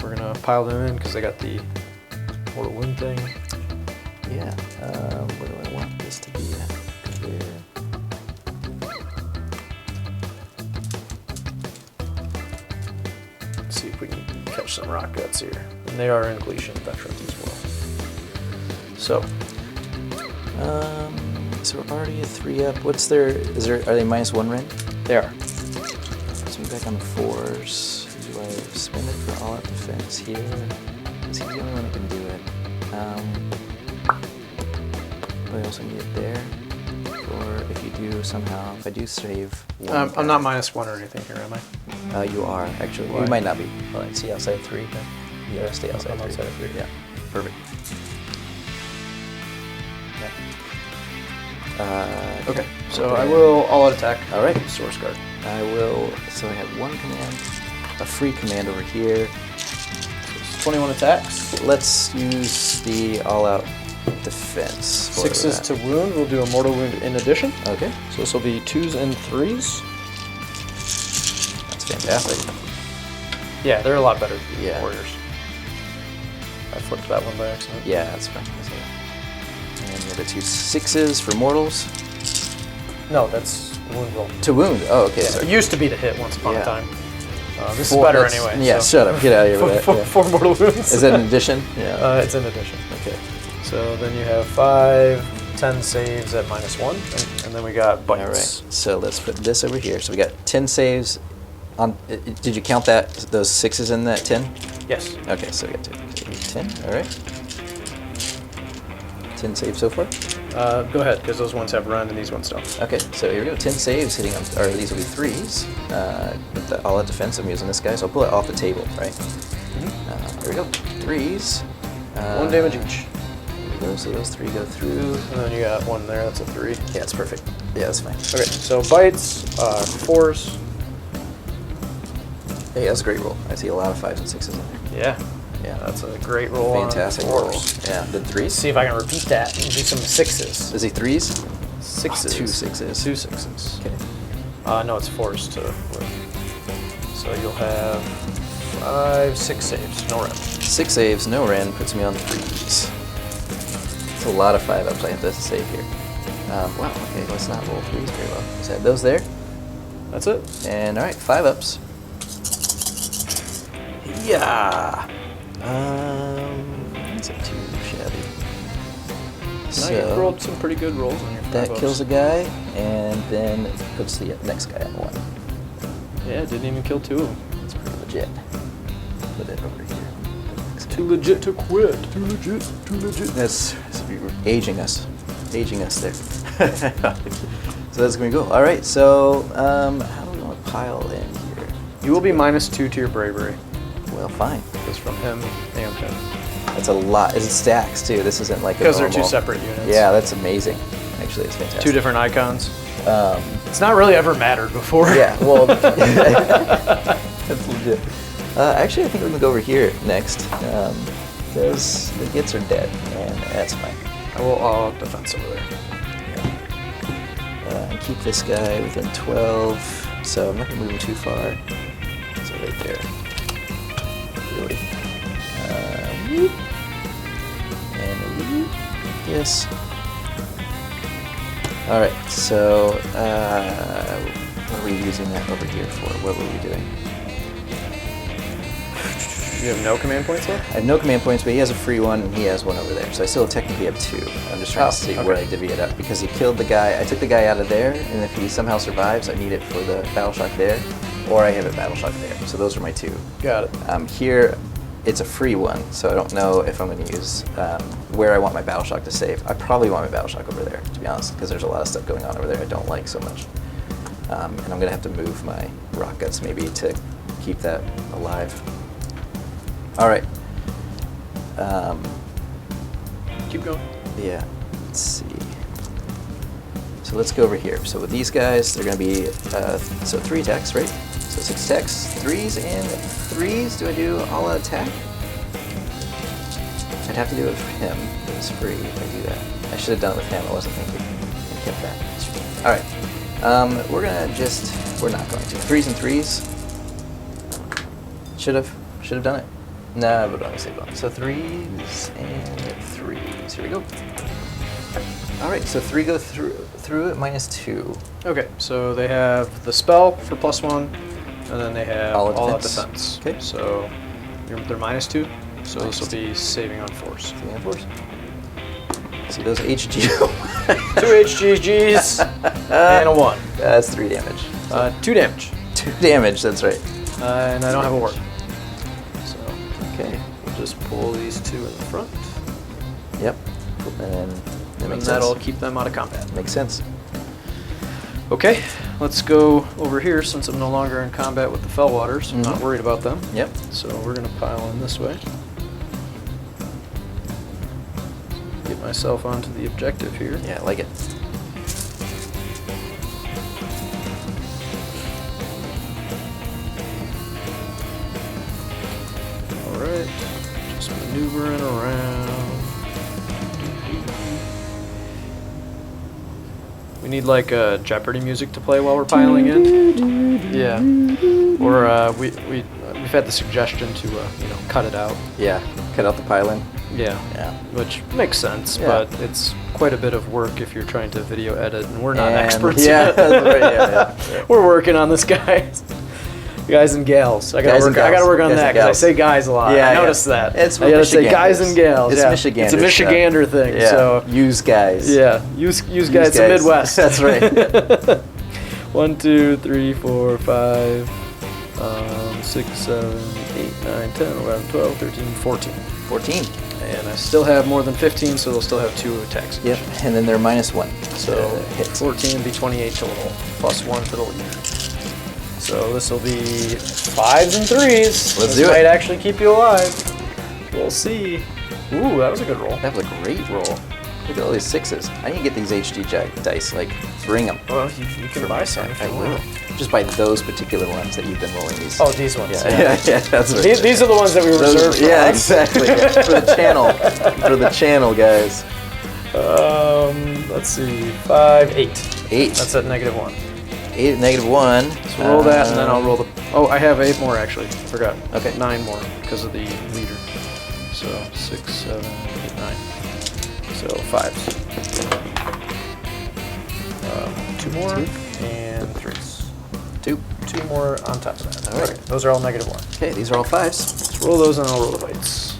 We're gonna pile them in because they got the mortal wound thing. Yeah. Where do I want this to be? Clear. Let's see if we can catch some rock guts here. And they are in Gleecian veterans as well. So So we're already at 3 up. What's their? Are they -1 ren? they are. So we're back on 4s. Do I spend it for all out defense here? Is he the only one that can do it? But I also need it there. Or if you do somehow, if I do save one. I'm not -1 or anything here, am I? You are actually. Why? You might not be. All right, see outside 3 then. Yeah, stay outside I'm 3. outside 3. Yeah, perfect. Okay, so I will all out attack. All right. Source Guard. I will. So I have one command, a free command over here. 21 attacks. Let's use the all-out defense. for 6s that. to wound. We'll do a mortal wound in addition. Okay, So this will be 2s and 3s. that's fantastic. Yeah, they're a lot better Yeah. warriors. I flipped that one by accident. Yeah, that's fine. That's all right. And the other 2 6s for mortals. No, that's wound roll. To wound. Oh, okay. Yeah, sorry. it used to be to hit once upon Yeah. a time. This Four- is better that's- anyway. Yeah, so. shut up. Get out of here with that. Yeah. Four mortal wounds. Is that an addition? Yeah. It's in addition. Okay. So then you have 5, 10 saves at -1, and then we got bites. All right. So let's put this over here. So we got 10 saves. On. Did you count that? Those 6s in that 10? Yes. Okay, so we got 10. All right. 10 saves so far. Go ahead, because those ones have run and these ones don't. Okay, so here we go. 10 saves hitting on, or these will be 3s. With the all out defense, I'm using this guy, so I'll pull it off the table, right? There we go. 3s. 1 damage each. There we go. So those 3 go through. And then you got 1 there, that's a 3. Yeah, that's perfect. Yeah, that's fine. Okay, so bites, 4s. Hey, that's a great roll. I see a lot of 5s and 6s in there. Yeah. Yeah. That's a great roll. Fantastic on roll. 4s. Yeah, did Let's 3s? see if I can repeat that and do some 6s. Is he 3s? 6s. 2 6s. 2 6s. Okay. No, it's 4s to live. So you'll have 5, 6 saves, no rep. 6 saves, no ren, puts me on 3s. It's a lot of 5-ups I have to save here. Wow, okay, let's not roll 3s very well. Let's add those there. That's it. And all right, 5-ups. Yeah. That's not too shabby. Now you've rolled some pretty good rolls on your 5 that ups. kills a guy, and then puts the next guy on 1. Yeah, it didn't even kill 2 of them. That's pretty legit. Put it over here. Too legit to quit. Too legit. Too legit. That's aging us. aging us there. So that's gonna be cool. All right, so how do we want to pile in here? You will be -2 to your bravery. Well, fine. Because from him and him. That's a lot. It stacks too. This isn't like Because a they're two normal- separate units. Yeah, that's amazing. Actually, it's fantastic. Two different icons. Um, It's not really ever mattered before. yeah. Well, that's legit. Actually, I think we're gonna go over here next because the Gitz are dead, and that's fine. I'll defense over there. And keep this guy within 12, so I'm not gonna move him too far. So right there. Really. Whoop. And whoop. Yes. All right. So what are we using that over here for? What were we doing? You have no command points left? I have no command points, but he has a free one, and he has one over there. So I still technically have 2. I'm just trying to see where I divvy it up, because he killed the guy. I took the guy out of there, and if he somehow survives, I need it for the battle shock there, or I have a battle shock there. So those are my 2. Got it. Here, it's a free one, so I don't know if I'm going to use where I want my battle shock to save. I probably want my battle shock over there, to be honest, because there's a lot of stuff going on over there I don't like so much. And I'm going to have to move my rock guts maybe to keep that alive. All right. Keep going. Yeah. Let's see. So let's go over here. So with these guys, they're going to be so 3 attacks, right? So 6 attacks, 3s and 3s. Do I do all out attack? I'd have to do it for him. It was free if I do that. I should have done it with him. I wasn't thinking. I kept that. All right. We're not going to. 3s and 3s. Should have done it. No, but only save one. So 3s and 3s. Here we go. All right, so 3 go through it, -2. Okay, so they have the spell for +1, and then they have All out all out defense. defense. Okay. So they're -2, so this will be saving on force. Saving on force. See those HG. 2 HGGs and a 1. That's 3 damage. 2 damage. 2 damage, that's right. And I don't have a word. So Okay. we'll just pull these 2 in the front, Yep. And then that and makes that'll sense. keep them out of combat. Makes sense. Okay, let's go over here since I'm no longer in combat with the Fellwaters. I'm not Mhm. worried about them. Yep. So we're gonna pile in this way. Get myself onto the objective here. Yeah, I like it. Alright, just maneuvering around. We need like Jeopardy music to play while we're piling in. Yeah. Or we've had the suggestion to cut it out. Yeah. Cut out the pylon. Yeah. Yeah. Which makes sense, Yeah. but it's quite a bit of work if you're trying to video edit, and we're not And- experts yeah, yet. that's right, yeah. We're working on this, guys. Guys and gals. I gotta work on Guys that and because I gals. say guys a lot. Yeah, I yeah. noticed that. It's I gotta say guys Michiganders. and gals. It's yeah. Michigander It's a Michigander thing. Yeah. So Use guys. yeah, use guys. It's a guys. Midwest. That's right. 1, 2, 3, 4, 5, 6, 7, 8, 9, 10, 11, 12, 13, 14. 14. And I still have more than 15, so they'll still have 2 attacks. Yep. And then they're -1. So hits. 14 be 28 total, +1 for the lead. So this will be 5s and 3s. Let's this do it. might actually keep you alive. We'll see. Ooh, that was a good roll. That was a great roll. Look at all these 6s. I need to get these HG dice. Like, bring them. Well, you can buy some if I you will. want. Just by those particular ones that you've been rolling these. Oh, these ones. yeah, that's right. These are the ones that we reserved for Yeah, us. exactly. Yeah. For the channel. For the channel, guys. Let's see. 5, 8. 8. That's at -1. 8 at -1. So roll that, and then I'll roll the. Oh, I have 8 more actually. Forgot. Okay. 9 more because of the leader. So 6, 7, 8, 9. So 5s. 2 more 2. and 3s. 2. 2 more on top of that. All right. Okay, those are all -1. Okay, these are all 5s. Let's roll those, and I'll roll the whites.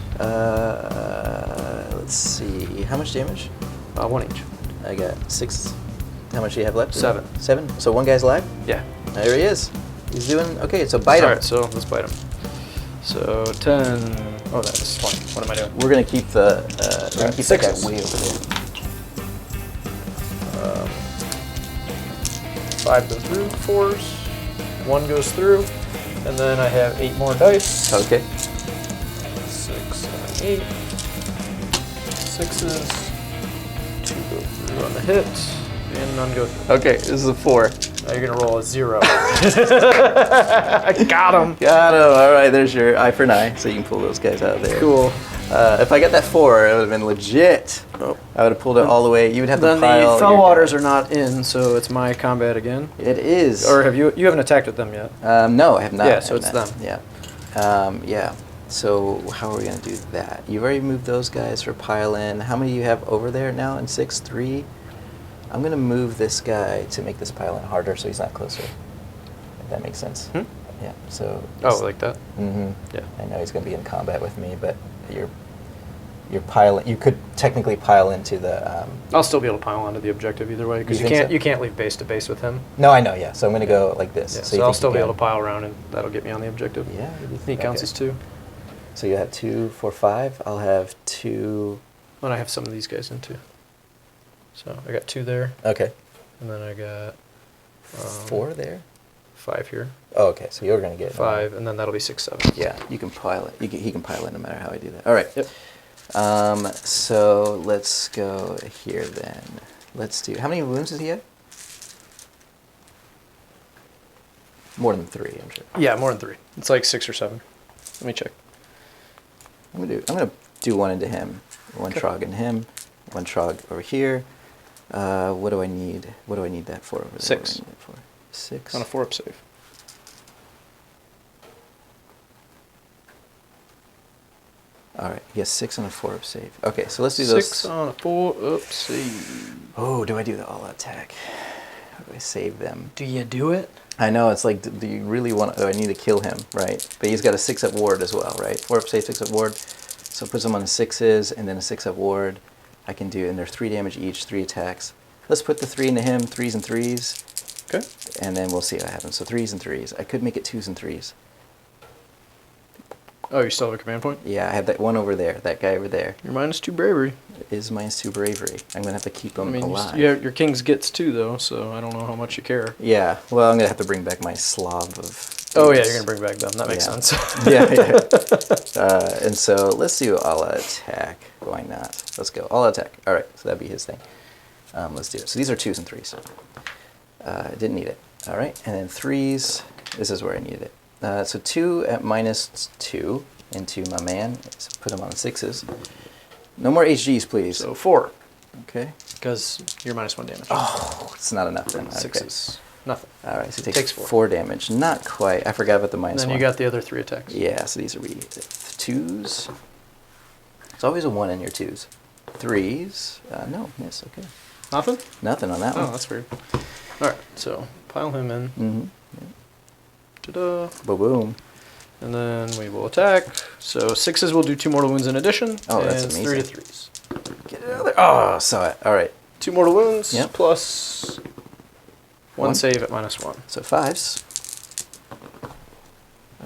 Let's see. How much damage? 1 each. I got 6. How much do you have left? 7. 7? So one guy's alive? Yeah. There he is. He's doing okay. So bite him. All right, so let's bite him. So 10. Oh, that is 20. What am I doing? We're gonna keep the. We're gonna keep that guy 6s. way over there. 5 go through, 4s, 1 goes through, and then I have 8 more dice. Okay. 6, 7, 8. 6s, 2 go through on the hit, and none go through. Okay, this is a 4. Now you're gonna roll a 0. I got him. Got him. All right, there's your eye for an eye, so you can pull those guys out of there. Cool. If I got that 4, it would have been legit. Oh. I would have pulled it all the way. You would have Then to pile. the fell waters are not in, so it's my combat again. It is. Or have you haven't attacked with them yet? No, I have not. Yeah, so I it's have not. them. Yeah. Yeah. So how are we gonna do that? You've already moved those guys for pile in. How many do you have over there now in 6? 3. I'm gonna move this guy to make this pile in harder, so he's not closer. If that makes sense. Hmm? Yeah. So. Oh, like that? Mm-hmm. Yeah. I know he's gonna be in combat with me, but you're piling. You could technically pile into the. I'll still be able to pile onto the objective either way, because You you think can't so? you can't leave base to base with him. No, I know. Yeah. So I'm gonna go like this. Yeah, you so I'll think still you be able can- to pile around, and that'll get me on the objective. Yeah. He counts as 2. So you have 2, 4, 5. I'll have 2. And I have some of these guys in too. So I got 2 there, Okay. and then I got 4 there. 5 here, Oh, okay. So you're gonna get 5, and then that'll be 6, 7. Yeah, you can pile it. He can pile it no matter how I do that. All right. Yep. So let's go here then. Let's do. How many wounds does he have? More than 3, I'm sure. Yeah, more than 3. It's like 6 or 7. Let me check. I'm gonna do 1 into him, 1 Okay. Trogg into him, 1 Trogg over here. What do I need? What do I need that for over there? 6. What do I need it for? 6. On a 4-up save. All right. He has 6 on a 4-up save. Okay, so let's do 6 those. on a 4-up save. Oh, do I do the all attack? How do I save them? Do you do it? I know, it's like, do you really want to, I need to kill him, right? But he's got a 6-up ward as well, right? 4-up save, 6-up ward. So it puts him on the 6s, and then a 6-up ward. I can do, and they're 3 damage each, 3 attacks. Let's put the 3 into him, 3s and 3s, Okay. and then we'll see what happens. So 3s and 3s. I could make it 2s and 3s. Oh, you still have a command point? Yeah, I have that one over there, that guy over there. You're -2 bravery. Is -2 bravery. I'm going to have to keep him I mean, alive. you have your king's Gitz too, though, so I don't know how much you care. Yeah, well, I'm going to have to bring back my Slav of... Oh, yeah, dudes. you're going to bring back them. That makes Yeah. sense. Yeah. And so let's do all attack. Why not? Let's go. All attack. All right, so that'd be his thing. Let's do it. So these are 2s and 3s. Didn't need it. All right, and then 3s. This is where I needed it. So 2 at -2 into my man. So put him on 6s. No more HGs, please. So 4, Okay. because you're -1 damage. Oh, it's not enough then. Okay. 6s, nothing. All right, so he Takes takes 4. 4 damage. Not quite. I forgot about the -1. And then you got the other 3 attacks. Yeah, so these are 2s. It's always a 1 in your 2s. 3s. No, miss. Okay. Nothing? Nothing on that Oh, one. that's weird. All right, so pile him in. Mm-hmm. Ta-da. Boom. And then we will attack. So 6s will do 2 mortal wounds in addition. Oh, that's and it's amazing. 3 to 3s. Get it out of there. Oh, saw it. All right. 2 mortal wounds Yep. plus 1 One. save at -1. So 5s.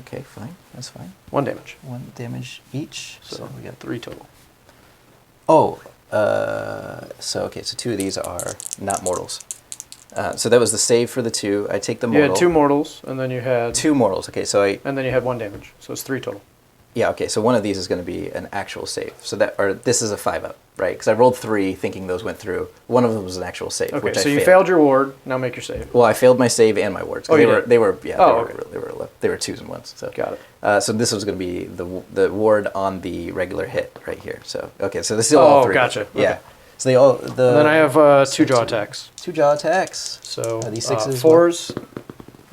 Okay, fine. That's fine. 1 damage. 1 damage each. So we got 3 total. Oh, so okay, so 2 of these are not mortals. So that was the save for the 2. I take the You mortal. had 2 mortals, and then you had 2 mortals. Okay, so and then you had 1 damage. So it's 3 total. yeah, okay, so one of these is going to be an actual save. So this is a 5-up, right? Because I rolled 3 thinking those went through. One of them was an actual save, Okay, which so I you failed your ward. Now make your save. Well, I failed my save and my wards. 'cause Oh, they you were did? they were yeah. Oh, they okay. they were 2s and 1s. So Got it. So this was going to be the ward on the regular hit right here. So okay, so this is all 3. gotcha. Yeah. Okay. So they all And then I have 2 jaw attacks. 2 jaw attacks. So Are these 6s? 4s.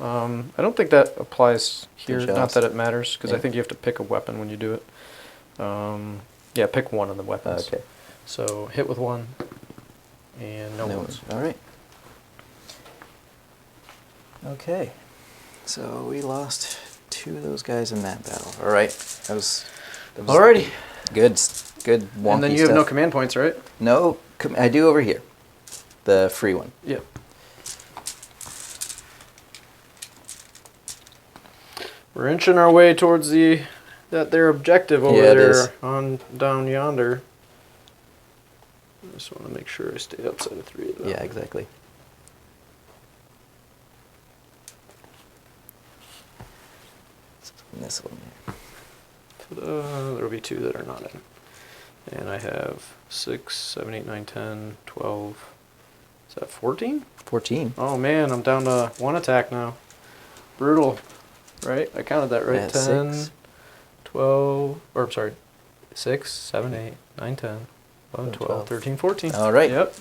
I don't think that applies here. Good Not jaws. that it matters, because I Yeah. think you have to pick a weapon when you do it. Yeah, pick one of the weapons. Okay. So hit with 1, and no wounds. All right. Okay. So we lost 2 of those guys in that battle. All right. That was Alrighty. good. Good wonky And then you have no stuff. command points, right? No, I do over here. The free one. Yep. We're inching our way towards their objective over Yeah, it there is. on down yonder. I just want to make sure I stay outside of 3 of them. Yeah, exactly. And this one here. There will be 2 that are not in. And I have 6, 7, 8, 9, 10, 12. Is that 14? 14. Oh man, I'm down to 1 attack now. Brutal. Right? I counted that right. That's 10, 6. 12, or I'm sorry, 6, 7, 8, 9, 10, 11, 12, 13, 14. All right. Yep.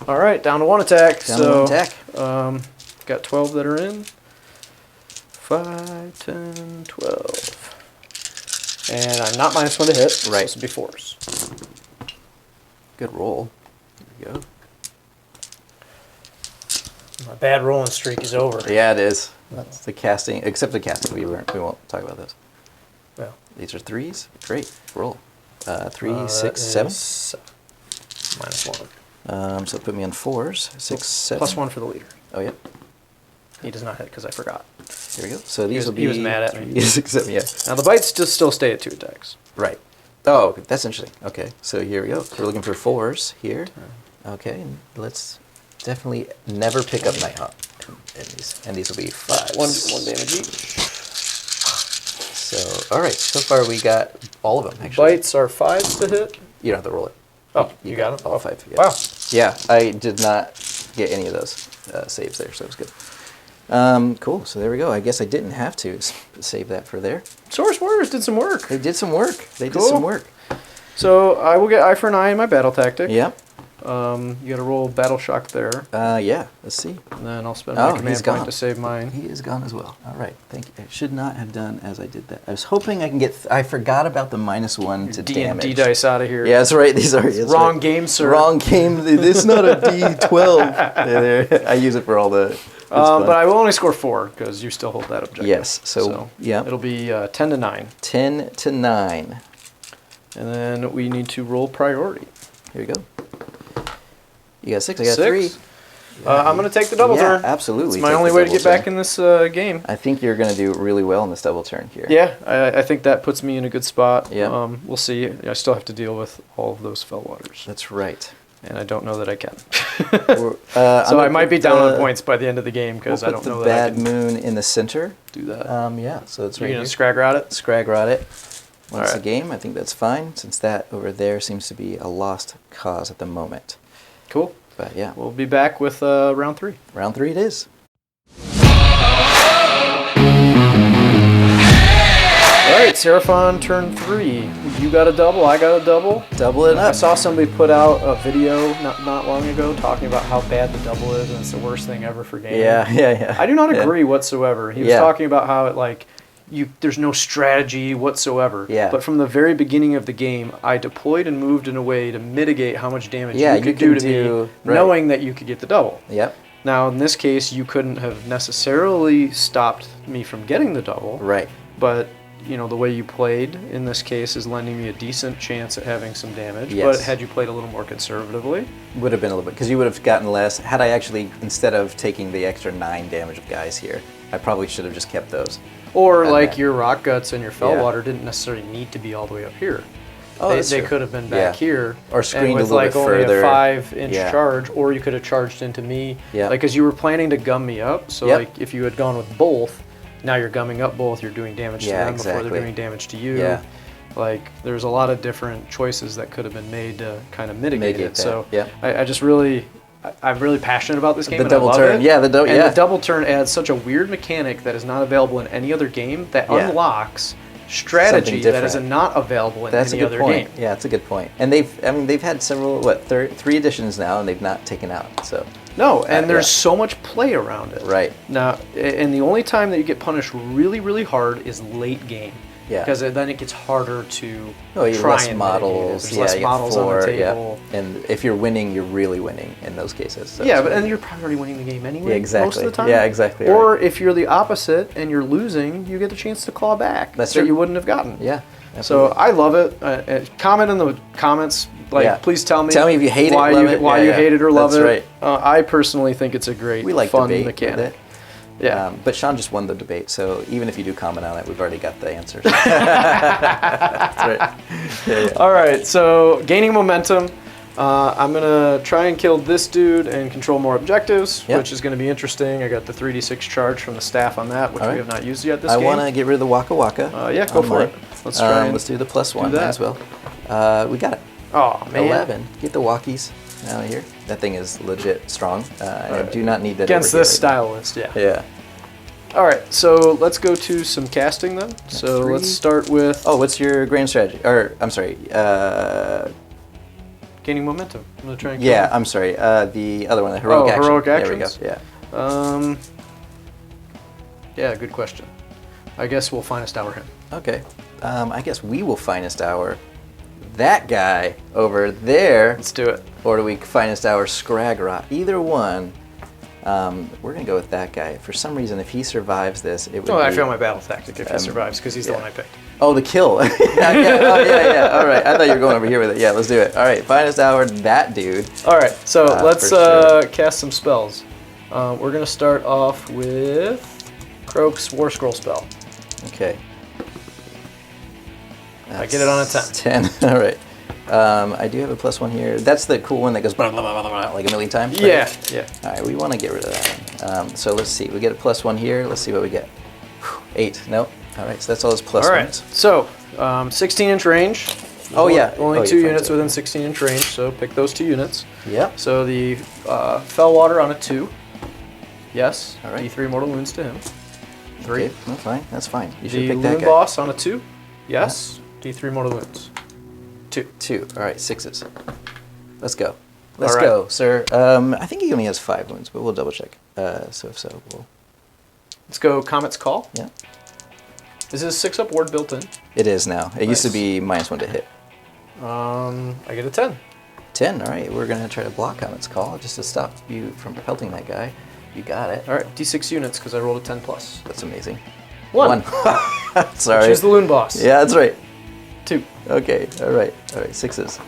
All right, down to 1 attack. Down to 1 attack. Got 12 that are in. 5, 10, 12. And I'm not -1 to hit. So Right. this would be 4s. Good roll. There you go. My bad rolling streak is over. Yeah, it is. That's the casting, except the casting. We won't talk about those. Well, These are 3s. Great. Roll. 3, that 6, is 7. -1. So put me on 4s. 6, 7. +1 for the leader. Oh, yep. He does not hit because I forgot. Here we go. So these will be. He was mad at me. 6, 7, yeah. Now the bites still stay at 2 attacks. Right. Oh, that's interesting. Okay. So here we go. We're looking for 4s here. Okay. And let's definitely never pick up Nighthawk. And these will be 5s. One damage each. So, all right. So far we got all of them, actually. Bites are 5s to hit. You don't have to roll it. Oh, you got them? all 5. Yeah. Wow. Yeah, I did not get any of those saves there, so it was good. Cool, so there we go. I guess I didn't have to save that for there. Source Warriors did some work. They did some work. They did Cool. some work. So I will get eye for an eye in my battle tactic. Yep. You got to roll battle shock there, Yeah, let's see. and then I'll spend my he's command gone. point to save mine. He is gone as well. All right, thank you. I should not have done as I did that. I was hoping I can get... I forgot about the -1 to damage. D dice out of here. Yeah, that's right. These are... That's Wrong right. game, sir. Wrong game. This is not a D12. I use it for all the... But I will only score 4 because you still hold that objective. Yes, so yeah. It'll be 10 to 9. 10 to 9. And then we need to roll priority. Here we go. You got 6, I got 6. 3. I'm going to take the double turn. Absolutely. It's my take only the way to double get back turn. in this game. I think you're going to do really well in this double turn here. Yeah, I think that puts me in a good spot. Yeah. We'll see. I still have to deal with all of those fell waters. That's right. And I don't know that I can. So I might be down on points by the end of the game because I don't know that I the can bad moon in the center. do that. Yeah, so it's You're right going here. to scrag rot it? Scrag rot it. Once Alright. a game, I think that's fine, since that over there seems to be a lost cause at the moment. Cool. But yeah, We'll be back with round 3. round 3 it is. All right, Seraphon, turn 3. You got a double, I got a double. Double it I up. saw somebody put out a video not long ago talking about how bad the double is and it's the worst thing ever for gaming. Yeah. I do not Yeah. agree whatsoever. He was Yeah. talking about how there's no strategy whatsoever. Yeah. But from the very beginning of the game, I deployed and moved in a way to mitigate how much damage Yeah, you could you do can to me, do- right. knowing that you could get the double. Yep, Now, in this case, you couldn't have necessarily stopped me from getting the double. right. But the way you played in this case is lending me a decent chance at having some damage. Yes. But had you played a little more conservatively, Would have been a little bit, because you would have gotten less. Had I actually, instead of taking the extra 9 damage of guys here, I probably should have just kept those. or And like that- your rock guts and your Yeah. fellwater didn't necessarily need to be all the way up here. Oh, that's they true. could have been Yeah. back here, Or screened and a with little like bit only further. a 5-inch Yeah. charge, or you could have charged into me. Yeah. Like, because you were planning to gum me up, so Yep. like if you had gone with both, now you're gumming up both. You're doing damage to Yeah, them before exactly. they're doing damage to you. Yeah. Like, there's a lot of different choices that could have been made to kind of mitigate Mitigate it. that, So yeah. I just really. I'm really passionate about this game. The and I double love turn. it. Yeah, the And yeah. the double turn adds such a weird mechanic that is not available in any other game that Yeah. unlocks strategy that is different. not available in That's a any good other point. game. Yeah, that's a good point. And they've had several 3 editions now, and they've not taken out. So No, and there's yeah. so much play around it. Right. Now, and the only time that you get punished really, really hard is late game. Yeah. Because then it gets harder to Oh, you have try less and models. mitigate it. There's Yeah, less you get models 4, on the table. Yeah. And if you're winning, you're really winning in those cases. So Yeah, it's and you're probably already winning the game anyway. Yeah, exactly. Most of the time. Yeah, exactly Or if you're the opposite and you're losing, you get the chance to claw back. That's that true. you wouldn't have gotten. Yeah. So absolutely. I love it. Comment in the comments. Yeah. Please tell me. Tell me if you hate it, why love you, it. Why Yeah, you yeah. hate it or love That's it. right. I personally think it's a great, we like fun debate with mechanic. it. Yeah. But Sean just won the debate, so even if you do comment on it, we've already got the answers. That's right. Yeah. All right, so gaining momentum. I'm gonna try and kill this dude and control more objectives, Yep. which is gonna be interesting. I got the 3d6 charge from the staff on that, which All we right. have not used yet this I game. want to get rid of the Waka Waka. Yeah, go for it. Let's try and let's do the +1 that. as well. We got it. Oh man. 11. Get the walkies out of here. That thing is legit strong. I do not need that Against over here this right style list, yeah. now. Yeah. All right, so let's go to some casting then. So 3. let's start with Oh, what's your grand strategy? Or I'm sorry. gaining momentum. I'm gonna try and kill Yeah, him. I'm sorry. The other one, the heroic action. heroic There we go. actions? Yeah. Yeah, good question. I guess we'll finest hour him. Okay. I guess we will finest hour that guy over there, Let's do it. or do we finest hour Scragrot? Either one. We're gonna go with that guy. For some reason, if he survives this, it would. Oh, I be, failed my battle tactic if he survives because he's the yeah. one I picked. Oh, the kill. yeah. All right. I thought you were going over here with it. Yeah, let's do it. All right. Finest hour that dude. All right, so let's for sure. cast some spells. We're gonna start off with Croak's War Scroll spell. Okay. I get it on a 10. 10. All right. I do have a +1 here. That's the cool one that goes blah, blah, blah, blah, blah, like a million times. right? Yeah. All right, we want to get rid of that one. So let's see. We get a +1 here. Let's see what we get. 8. Nope. All right, so that's all his plus All right, ones. so 16-inch range. Oh, yeah. Only Oh, 2 you're units fine. within 16-inch range, so pick those 2 units. Yep. So the Fellwater on a 2. Yes. All right. D3 mortal wounds to him. 3. Okay, that's fine. That's fine. You should The pick that Loon guy. Boss on a 2. Yes. D3 mortal wounds. 2. 2. All right, 6s. Let's go. Let's All right. go, sir. I think he only has 5 wounds, but we'll double check. So if so, we'll. Let's go Comet's Call. Yeah. Is his 6-up ward built in? It is now. It used to Nice. be -1 to hit. I get a 10. 10. All right, we're gonna try to block Comet's Call just to stop you from pelting that guy. You got it. All right, D6 units because I rolled a 10 plus. That's amazing. 1. Sorry. Choose the Loon Boss. Yeah, that's right. 2. Okay. All right. 6s.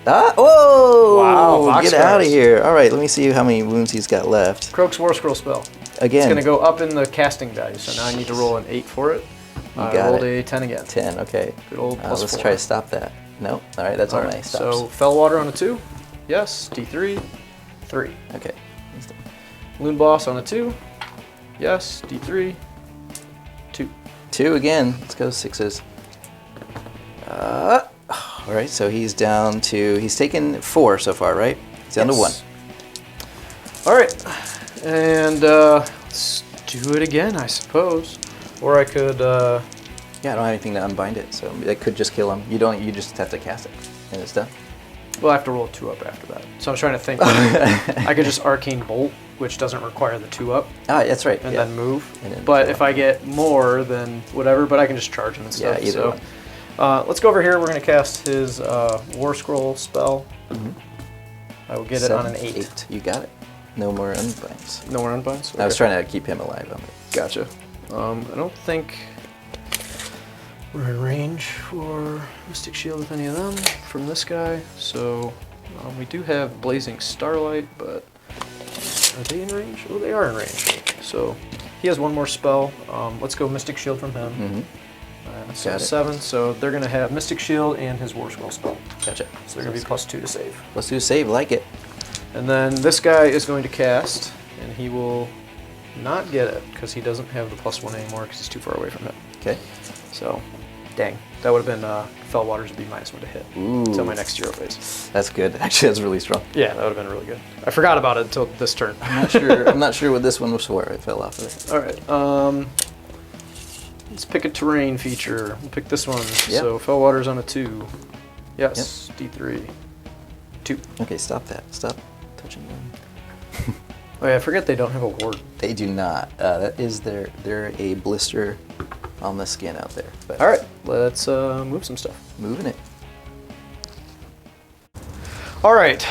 Ah! Whoa! Wow, Get boxcars. out of here! All right, let me see how many wounds he's got left. Croak's War Scroll spell. Again. It's going to go up in the casting value, so now I need to roll an 8 for it. You I got rolled it. a 10 again. 10. Okay. Good old plus Let's 4. try to stop that. No. All right. That's all my stops. So Fellwater on a 2. Yes. D3. 3. Okay. Loon Boss on a 2. Yes. D3. 2. 2 again. Let's go 6s. All right. So he's down to. He's taken 4 so far, right? He's down to 1. All right. And let's do it again, I suppose. Or I could. Yeah, I don't have anything to unbind it, so that could just kill him. You don't. You just have to cast it, and it's done. Well, I have to roll a 2-up after that. So I'm trying to think. I could just Arcane Bolt, which doesn't require the 2-up, Ah, that's right. and yeah. then move. And then But kill if him. I get more, then whatever. But I can just charge him and Yeah, stuff. either so one. let's go over here. We're going to cast his War Scroll spell. Mhm. I will get it on an 8. You got it. No more unbinds. No more unbinds? I was Okay. trying to keep him alive on it. Gotcha. I don't think we're in range for Mystic Shield with any of them from this guy. So we do have Blazing Starlight, but are they in range? Oh, they are in range. So he has one more spell. Let's go Mystic Shield from him. Mm-hmm. So Got it. 7. So they're going to have Mystic Shield and his War Scroll spell. Gotcha. So they're going to be +2 to save. Let's do a save. Like it. And then this guy is going to cast, and he will not get it because he doesn't have the +1 anymore because he's too far away from it. Okay. So, dang. That would have been Fellwater's would be -1 to hit. Ooh. Until my next hero phase. That's good. Actually, that's really strong. Yeah, that would have been really good. I forgot about it until this turn. I'm not sure. I'm not sure what this one was for. It fell off of it. All right. Let's pick a terrain feature. We'll pick this one. Yep. So Fellwater's on a 2. Yes. D3. 2. Okay, stop that. Stop touching them. Oh yeah, I forget they don't have a ward. They do not. That is they're a blister on the skin out there. But All right, let's move some stuff. moving it. All right,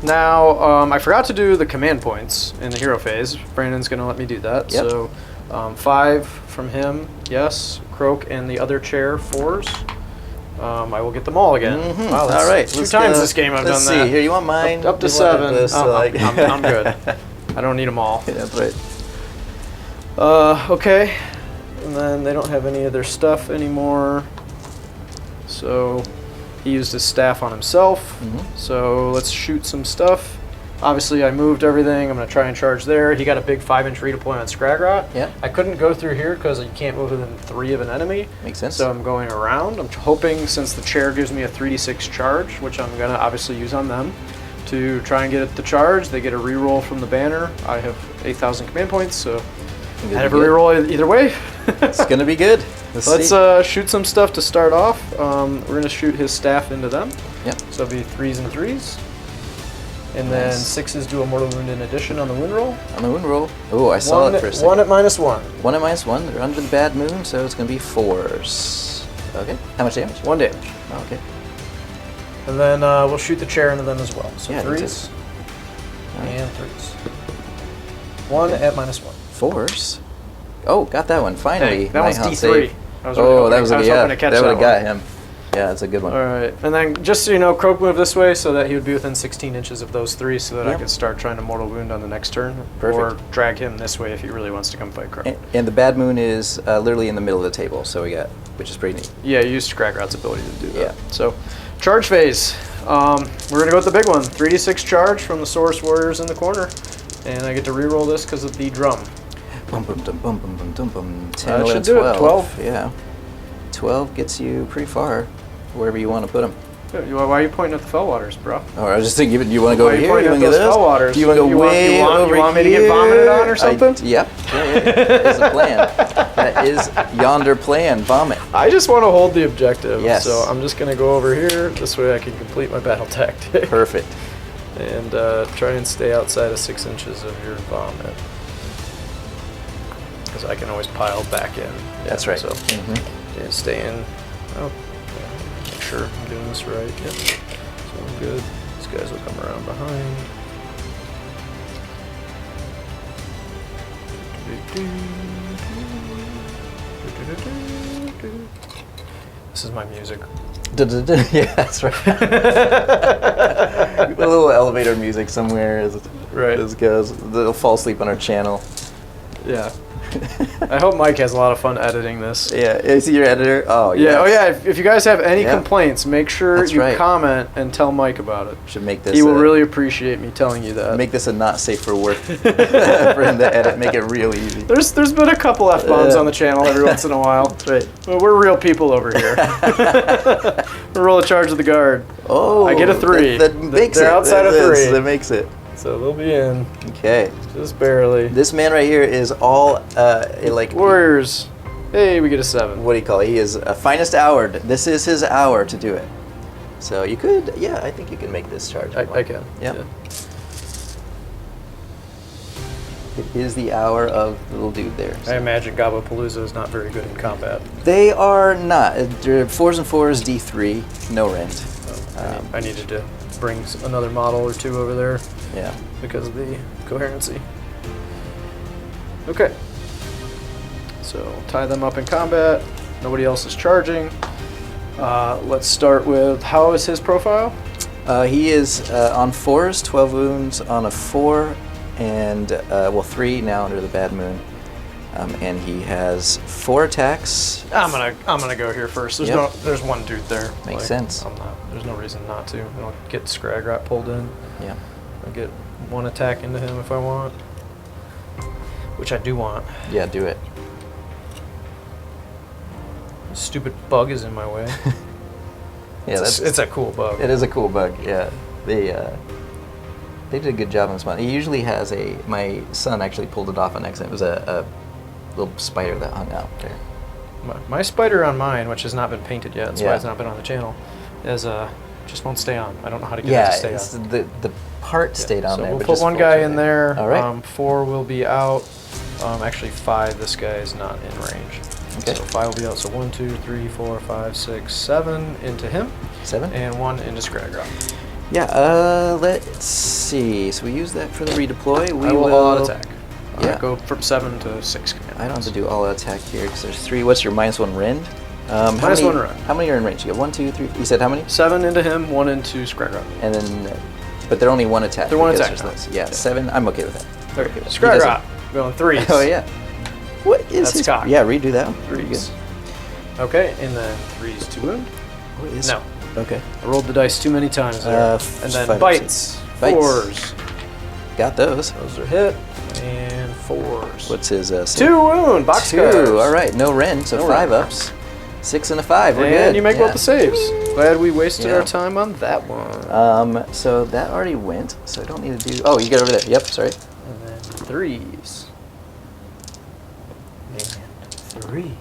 now I forgot to do the command points in the hero phase. Brandon's gonna let me do that. Yep. So 5 from him, yes. Croak and the other chair 4s. I will get them all again. Mhm. Wow, that's All right. 2 let's times go. this game I've Let's done see. that. Here, you want mine? Up to You want 7. this, I'm good. I don't need them all. Yeah, that's right. Okay, and then they don't have any of their stuff anymore. So He used his staff on himself. So let's shoot some stuff. Obviously, I moved everything. I'm going to try and charge there. He got a big 5-inch redeploy on Scragrot. Yeah. I couldn't go through here because you can't move within 3 of an enemy. Makes sense. So I'm going around. I'm hoping, since the chair gives me a 3d6 charge, which I'm going to obviously use on them, to try and get it to charge. They get a reroll from the banner. I have 8,000 command points, so I have a reroll either way. It's going to be good. Let's shoot some stuff to start off. We're going to shoot his staff into them. Yep. So it'll be 3s and 3s. And then 6s do a mortal wound in addition on the wound roll. On the wound roll. Oh, I saw it for a second. 1 at -1. 1 at -1. They're under the bad moon, so it's going to be 4s. Okay. How much damage? 1 damage. Oh, okay. And then we'll shoot the chair into them as well. So Yeah, 3s and 3s. 1 at -1. 4s. Oh, got that one. Finally. Hey, that one's Nighthaunt D3. save. I was really hoping to catch that would have got one. him. Yeah, that's a good one. All right, and then just so you know, Croak moved this way so that he would be within 16 inches of those 3, so that I could start trying to mortal wound on the next turn. Perfect. Or drag him this way if he really wants to come fight Croak. And the bad moon is literally in the middle of the table, so we got, which is pretty neat. Yeah, you used Scragrot's ability to do that. Yeah. So, charge phase. We're gonna go with the big one. 3d6 charge from the Saurus Warriors in the corner, and I get to reroll this because of the drum. Bum, bum, dum, bum, bum, bum, dum, bum. 10, That 11, should do it. 12. Yeah. 12 gets you pretty far, wherever you want to put them. Why are you pointing at the Fellwaters, bro? Oh, I was just thinking, you want to go Why over are you here? pointing You at want to those go Fellwaters? this? You want to go way over you want me to get here? vomited on or something? Yep. Yeah, that is the plan. That is yonder plan. Vomit. I just want to hold the objective. Yes. So I'm just going to go over here. This way I can complete my battle tactic. Perfect. And try and stay outside of 6 inches of your vomit. Because I can always pile back in. Yeah, That's right. So yeah, stay in. Oh, yeah, make sure I'm doing this right. Yep. So I'm good. These guys will come around behind. This is my music. Yeah, that's right. A little elevator music somewhere as this goes. They'll fall asleep on our channel. Yeah. I hope Mike has a lot of fun editing this. Yeah, is he your editor? Oh, yeah. Yeah. Oh, yeah. If you guys have any complaints, make sure you comment and tell Mike about it. Should make this. He will really appreciate me telling you that. Make this a not safe for work for him to edit. Make it real easy. There's been a couple F-bombs on the channel every once in a while. That's right. Well, we're real people over here. We're roll a charge of the guard. Oh, I get a 3. That makes They're it. outside of 3. That makes it. So they'll be in. Okay. Just barely. This man right here is all like Warriors. Hey, we get a 7. What do you call it? He is finest hour. This is his hour to do it. So you could, yeah, I think you can make this charge. I can. Yep. Yeah. It is the hour of the little dude there. I imagine Gabapalooza is not very good in combat. They are not. They're 4s and 4s, D3, no rend. I needed to bring another model or 2 over there. Yeah. Because of the coherency. Okay. So tie them up in combat. Nobody else is charging. Let's start with, how is his profile? He is on 4s, 12 wounds on a 4, and 3 now under the bad moon. And he has 4 attacks. I'm gonna go here first. There's one dude there. Makes sense. There's no reason not to. I'll get Scragrat pulled in. Yeah. I'll get 1 attack into him if I want. Which I do want. Yeah, do it. Stupid bug is in my way. Yeah, it's a cool bug. It is a cool bug. Yeah, they did a good job on this one. He usually has my son actually pulled it off on accident. It was a little spider that hung out there. My spider on mine, which has not been painted yet, that's why it's not been on the channel, is just won't stay on. I don't know how to get it to stay on. The part stayed on there. So we'll but put just 1 guy in there. All right. 4 will be out. Actually 5. This guy is not in range. Okay. So 5 will be out. So 1, 2, 3, 4, 5, 6, 7 into him. 7. And 1 into Scragrat. Yeah. Let's see. So we use that for the redeploy. I will all out attack. Yeah. Go from 7 to 6 command. I don't have to do all out attack here because there's 3. What's your -1 rend? Minus 1 rend. How many are in range? You got 1, 2, 3. You said how many? 7 into him, 1 into Scragrat. And then, but they're only 1 attack. They're 1 because attack. there's less. Yeah, 7. I'm okay with that. Okay. Scragrat. Going 3s. Oh yeah. What is That's his? cocked. Yeah, redo that one. 3s. Okay, and then 3s to wound. What is? No. Okay. I rolled the dice too many times there. And then 5, bites. 6. Bites. 4s. Got those. Those are hit. And 4s. What's his? 2 wound. Box 2. cards. All right. No rend. So No 5 rend. ups. 6 and a 5. We're and good. you make both the saves. Glad we wasted Yeah. our time on that one. So that already went. So I don't need to do. Oh, you got over there. Yep. Sorry. And then 3s. And 3s.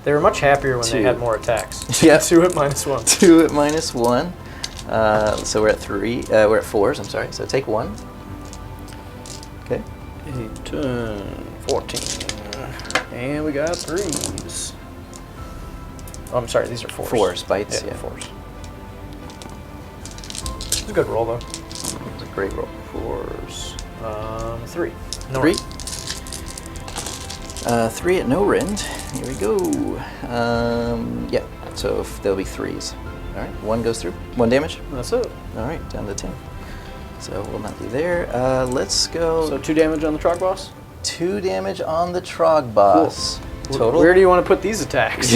They were much happier when 2. they had more attacks. Yep. 2 at -1. 2 at -1. So we're at 3. We're at 4s. I'm sorry. So take 1. Okay. 8, 10, 14. And we got 3s. Oh, I'm sorry, these are 4s. 4s. Bites. Yeah, Yeah. 4s. It's a good roll, though. It's a great roll. 4s. 3. No 3. rend. 3 at no rend. Here we go. Yeah. So there'll be 3s. All right. 1 goes through. 1 damage. That's it. All right. Down to 10. So we'll not be there. Let's go. So 2 damage on the Trog boss? 2 damage on the Trog boss. Cool. Total. Where do you want to put these attacks?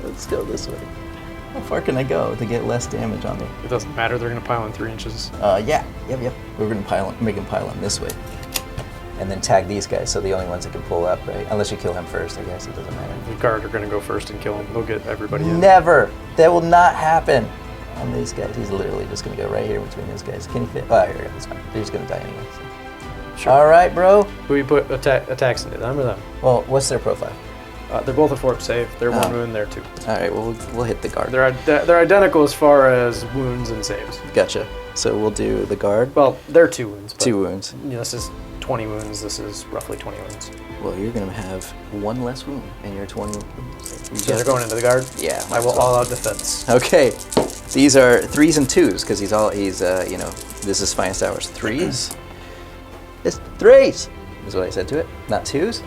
Let's go this way. How far can I go to get less damage on me? It doesn't matter, they're going to pile in 3 inches. Yeah. Yep. We're gonna make him pile in this way, and then tag these guys. So the only ones that can pull up, right? Unless you kill him first, I guess it doesn't matter. The guard are going to go first and kill him. They'll get everybody in. Never. That will not happen on these guys. He's literally just gonna go right here between these guys. Can he fit? Oh, here we go. That's fine. They're just gonna die anyway. So. Sure. All right, bro. Who you put attacks into, them or them? Well, what's their profile? They're both a 4 save. They're 1 Oh. wound, they're 2. All right. Well, we'll hit the guard. They're identical as far as wounds and saves. Gotcha. So we'll do the guard. Well, they're 2 wounds. But, 2 wounds. You know, this is 20 wounds. This is roughly 20 wounds. Well, you're gonna have 1 less wound, and you're 20. So they're going into the guard? Yeah. I will all out defense. Okay. These are 3s and 2s because he's you know, this is finest hours. 3s. It's 3s is what I said to it, not 2s.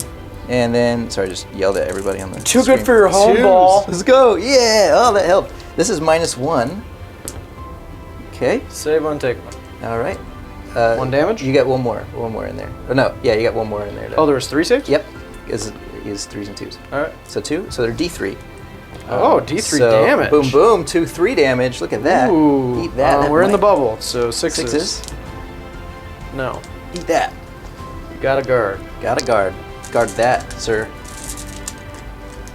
And then, sorry, I just yelled at everybody on the Too screen. good for your home 2s. ball. Let's go. Yeah. Oh, that helped. This is -1. Okay. Save 1, take 1. All right. 1 damage? You got one more in there. Oh no, yeah, you got 1 more in there. Oh, there was 3 saves? Yep. Is 3s and 2s. All right. So 2. So they're D3. Oh, D3 so damage. Boom, boom. 2, 3 damage. Look at that. Ooh. Eat that. That We're in the might- bubble, so 6s. 6s. No. Eat that. You got a guard. Got a guard. Guard that, sir.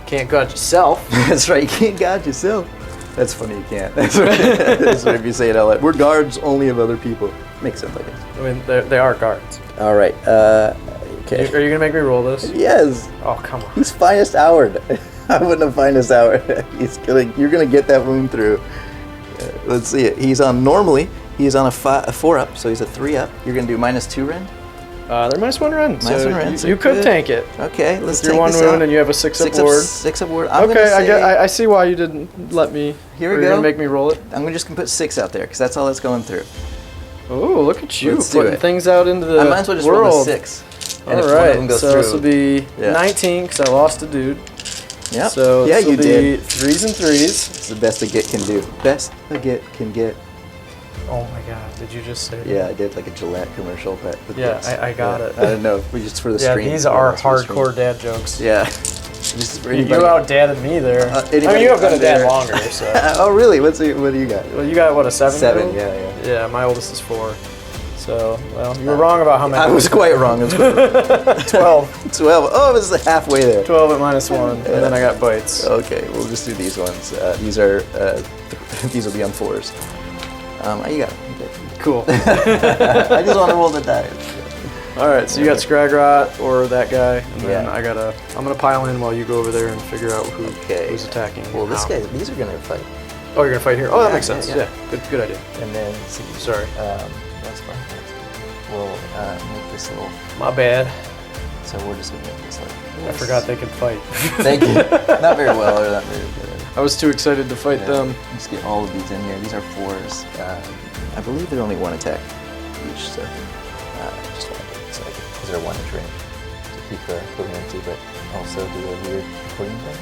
Can't guard yourself. That's right. You can't guard yourself. That's funny. You can't. That's right. That's what if you say it out loud. We're guards only of other people. Makes sense, I guess. I mean, they are guards. All right. Okay. Are you going to make me roll this? Yes. Oh, come on. He's finest houred. I wouldn't have finest houred. You're gonna get that wound through. Let's see it. He's on normally. He's on a 4 up, so he's a 3 up. You're gonna do -2 rend. They're -1 run. -1 rend, so You could good. tank it. Okay, let's With your take 1 this wound out. and you have a 6 up 6 ward. 6 up ward. I'm Okay, gonna say, I see why you didn't let me. Here we You're go. gonna make me roll it. I'm just gonna put 6 out there because that's all it's going through. Oh, look at you Let's do putting it. things out into the I might as well just world. roll a 6. And if All one of right, them goes so through, this will be Yeah. 19 because I lost a dude. Yep. So yeah, this will you be did. 3s and 3s. It's the best a Git can do. Best a Git can get. Oh my God! Did you just say that? Yeah, I did like a Gillette commercial, but with Yeah, Gits. I got it. I don't know. We just for the Yeah, stream. these are It's for the stream. hardcore dad jokes. Yeah. Just for You anybody- out-dadded me there. I mean, anybody you have been a dad under- longer, so. Oh, really? What do you got? Well, you got what, a 7? 7, yeah. Yeah, my oldest is 4. So, well, you were wrong about how many. I was quite wrong. It was 12. 12. Oh, it was halfway there. 12 at -1, and then I got bites. Okay, we'll just do these ones. These are these will be on 4s. You got it. Cool. I just want to roll the dice. All right, so you got Scragrot or that guy, and then Yeah. I'm gonna pile in while you go over there and figure out Okay. who's attacking. Well, and this how. guy. These are gonna fight. Oh, you're gonna fight here. Oh, that Yeah, makes sense. yeah. Yeah, good idea. And then let's see. Sorry, That's fine. We'll make this little. my bad. So we're just gonna make this like. I forgot they could fight. Thank you. Not very well or not very good. I was too excited to fight Yeah. them. Let's get all of these in here. These are 4s. I believe they're only 1 attack each, so just want to get this like because they're 1 inch range to keep the coherency, but also do a weird recording thing.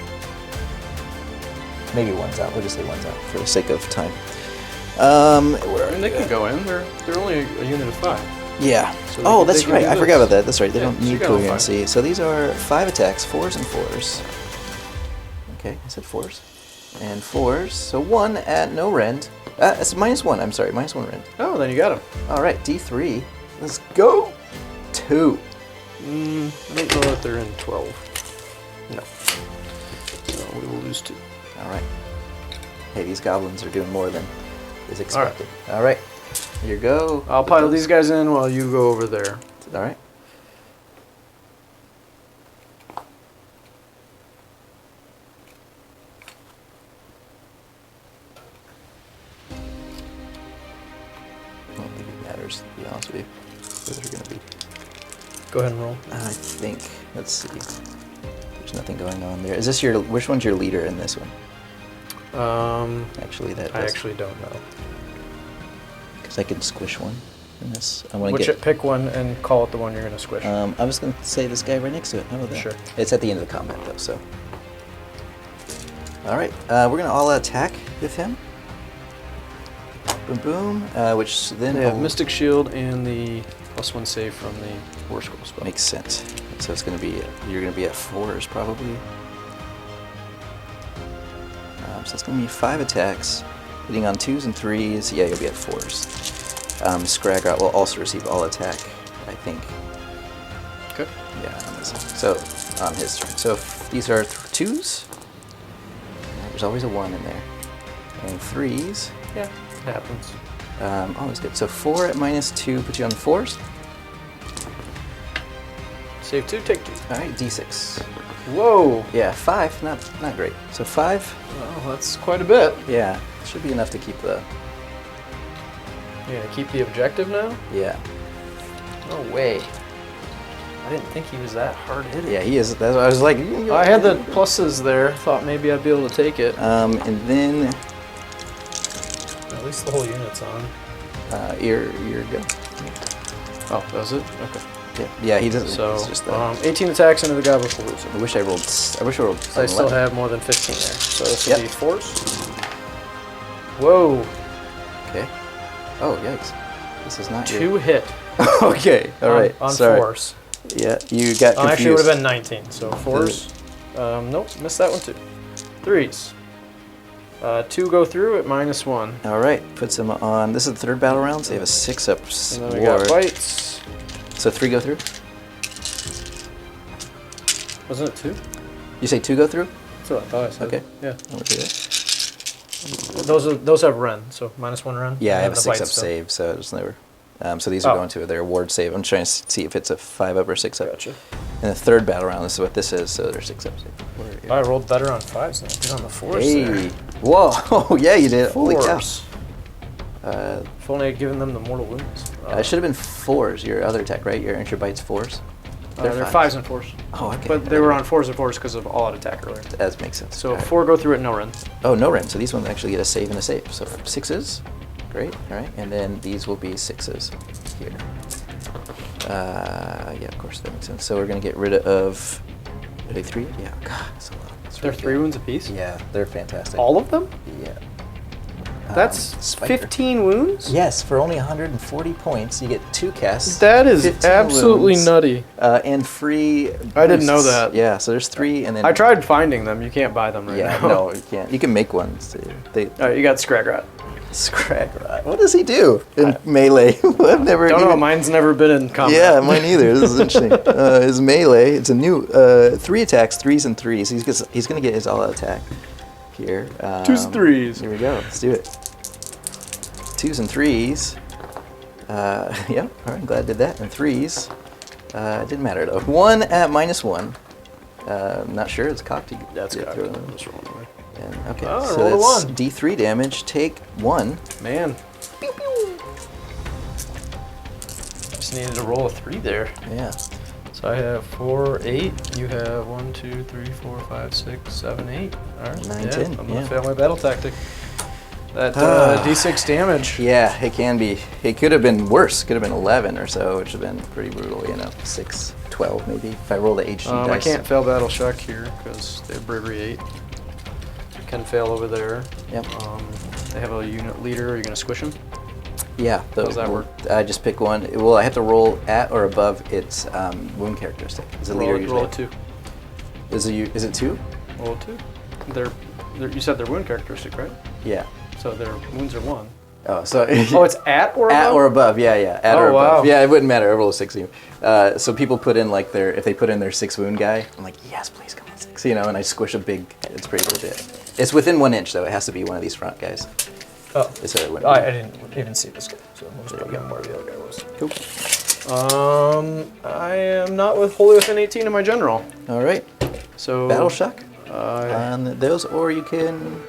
Maybe 1's out. We'll just say 1's out for the sake of time. I mean, they can go in. They're only a unit of 5. Yeah. So Oh, they that's can right. do I this. forgot about that. That's right. They Yeah, don't so you need got all 5. coherency. So these are 5 attacks, 4s and 4s. Okay, I said 4s. And 4s. So 1 at no rend. It's -1. I'm sorry, -1 rend. Oh, then you got him. All right, D3. Let's go. 2. I don't know that they're in 12. No. So we will lose 2. All right. Hey, these goblins are doing more than is expected. All right. Here you go. I'll pile these guys in while you go over there. All right. I don't think it matters, to be honest with you, what they're going to be. Go ahead and roll. I think, let's see. There's nothing going on there. Is this your, which one's your leader in this one? Actually, that I does, actually don't know. because I can squish one in this. I want to get. Pick one and call it the one you're going to squish. I was going to say this guy right next to it. How about that? Sure. It's at the end of the combat, though, so. All right, we're going to all attack with him. Boom, boom, which then They have Mystic Shield and the +1 save from the War Scroll spell. makes sense. So it's going to be, you're going to be at 4s probably. So it's going to be 5 attacks, hitting on 2s and 3s. Yeah, you'll be at 4s. Scraggot will also receive all attack, I think. Okay. Yeah, on this. So on his turn. So these are 2s. There's always a 1 in there. And 3s. Yeah, it happens. Always good. So 4 at -2 puts you on 4s. Save 2, take 2. All right, D6. Whoa! Yeah, 5, not great. So 5, Well, that's quite a bit. yeah, should be enough to keep the, You're gonna keep the objective now? yeah. No way. I didn't think he was that hard hitting. Yeah, he is. That's what I was like. I had the pluses there. Thought maybe I'd be able to take it. And then At least the whole unit's on. you're good. Oh, that was it? Okay. Yeah, he doesn't. So, it's just 18 attacks into the guy before losing. I wish I rolled. I wish I rolled. So I still 11. have more than 15 there. So this will Yep. be force. Whoa. Okay. Oh yikes! This is not 2 hit. Okay. All right. On Sorry. force. Yeah, you got confused. Actually, it would have been 19. So force. Nope, missed that one too. 3s. 2 go through at -1. All right. Puts him on. This is the 3rd battle round. So you have a 6-up And then we got bites. So 3 go through. Wasn't it 2? You say 2 go through? That's what I thought I said. Okay. Yeah. I'll do that. Those have run, so -1 run. Yeah, I And have a the 6-up bites, so- save, so it's never. So these are Oh. going to their ward save. I'm trying to see if it's a 5-up or 6-up. Gotcha. In the 3rd battle round, this is what this is. So they're 6-up save. I rolled better on 5s than I did on the 4s there. Hey, whoa! Oh yeah, you did. Holy cow! 4s. If only I'd given them the mortal wounds. It should have been 4s. Your other attack, right? Your entry bites 4s. They're 5s and 4s. Oh, okay. But they were on 4s and 4s because of all-out attack earlier. That makes sense. So All right. 4 go through at no run. Oh, no rend. So these ones actually get a save and a save. So 6s. Great. All right. And then these will be 6s here. Yeah, of course that makes sense. So we're gonna get rid of. Are they 3? Yeah. God, that's a lot. That's They're really 3 good. wounds apiece? Yeah, they're fantastic. All of them? Yeah. That's Spiker. 15 wounds? Yes, for only 140 points, you get 2 casts. That is 15 absolutely wounds, nutty. and free. I didn't know boosts. that. Yeah, so there's 3, and then. I tried finding them. You can't buy them right Yeah, now. no, you can't. You can make ones. They All right, you got Scragrat. Scragrat. What does he do in melee? I've never. Don't know. even- Mine's never been in combat. Yeah, mine either. This is interesting. His melee. It's a new 3 attacks, 3s and 3s. He's gonna get his all-out attack here. 2s and 3s. Here we go. Let's do it. 2s and 3s. Yeah. All right. Glad I did that. And 3s. It didn't matter though. 1 at -1. I'm not sure. It's cocked. That's Yeah, cocked. throw them. Just roll away. And, okay. Oh, so roll a that's 1. D3 damage. Take 1. Man. Just needed to roll a 3 there. Yeah. So I have 4, 8. You have 1, 2, 3, 4, 5, 6, 7, 8. All right. 9, yeah, 10, I'm yeah. gonna fail my battle tactic. That D6 damage. Yeah, it can be. It could have been worse. Could have been 11 or so, which would have been pretty brutal, 6, 12 maybe, if I roll the HD dice. I can't fail battle shock here because they have bravery 8. Can fail over there. Yep. They have a unit leader. Are you gonna squish him? Yeah. How's that work? I just pick one. Well, I have to roll at or above its wound characteristic. Is the leader usually? Roll a 2. Is it 2? Roll a 2. They're You said their wound characteristic, right? Yeah. So their wounds are 1. Oh, so Oh, it's at or above? at or above, yeah. At or Oh, above. wow. Yeah, it wouldn't matter. I roll a 16. So people put in like if they put in their 6 wound guy, I'm like, yes, please come on 6. You know, and I squish a big. It's pretty legit. It's within 1 inch though. It has to be one of these front guys. Oh. So it wouldn't I be- didn't even see this guy, so we'll just put him where the other guy was. Cool. I am not wholly within 18 of my general. All right. So Battle shock I on those, or you can.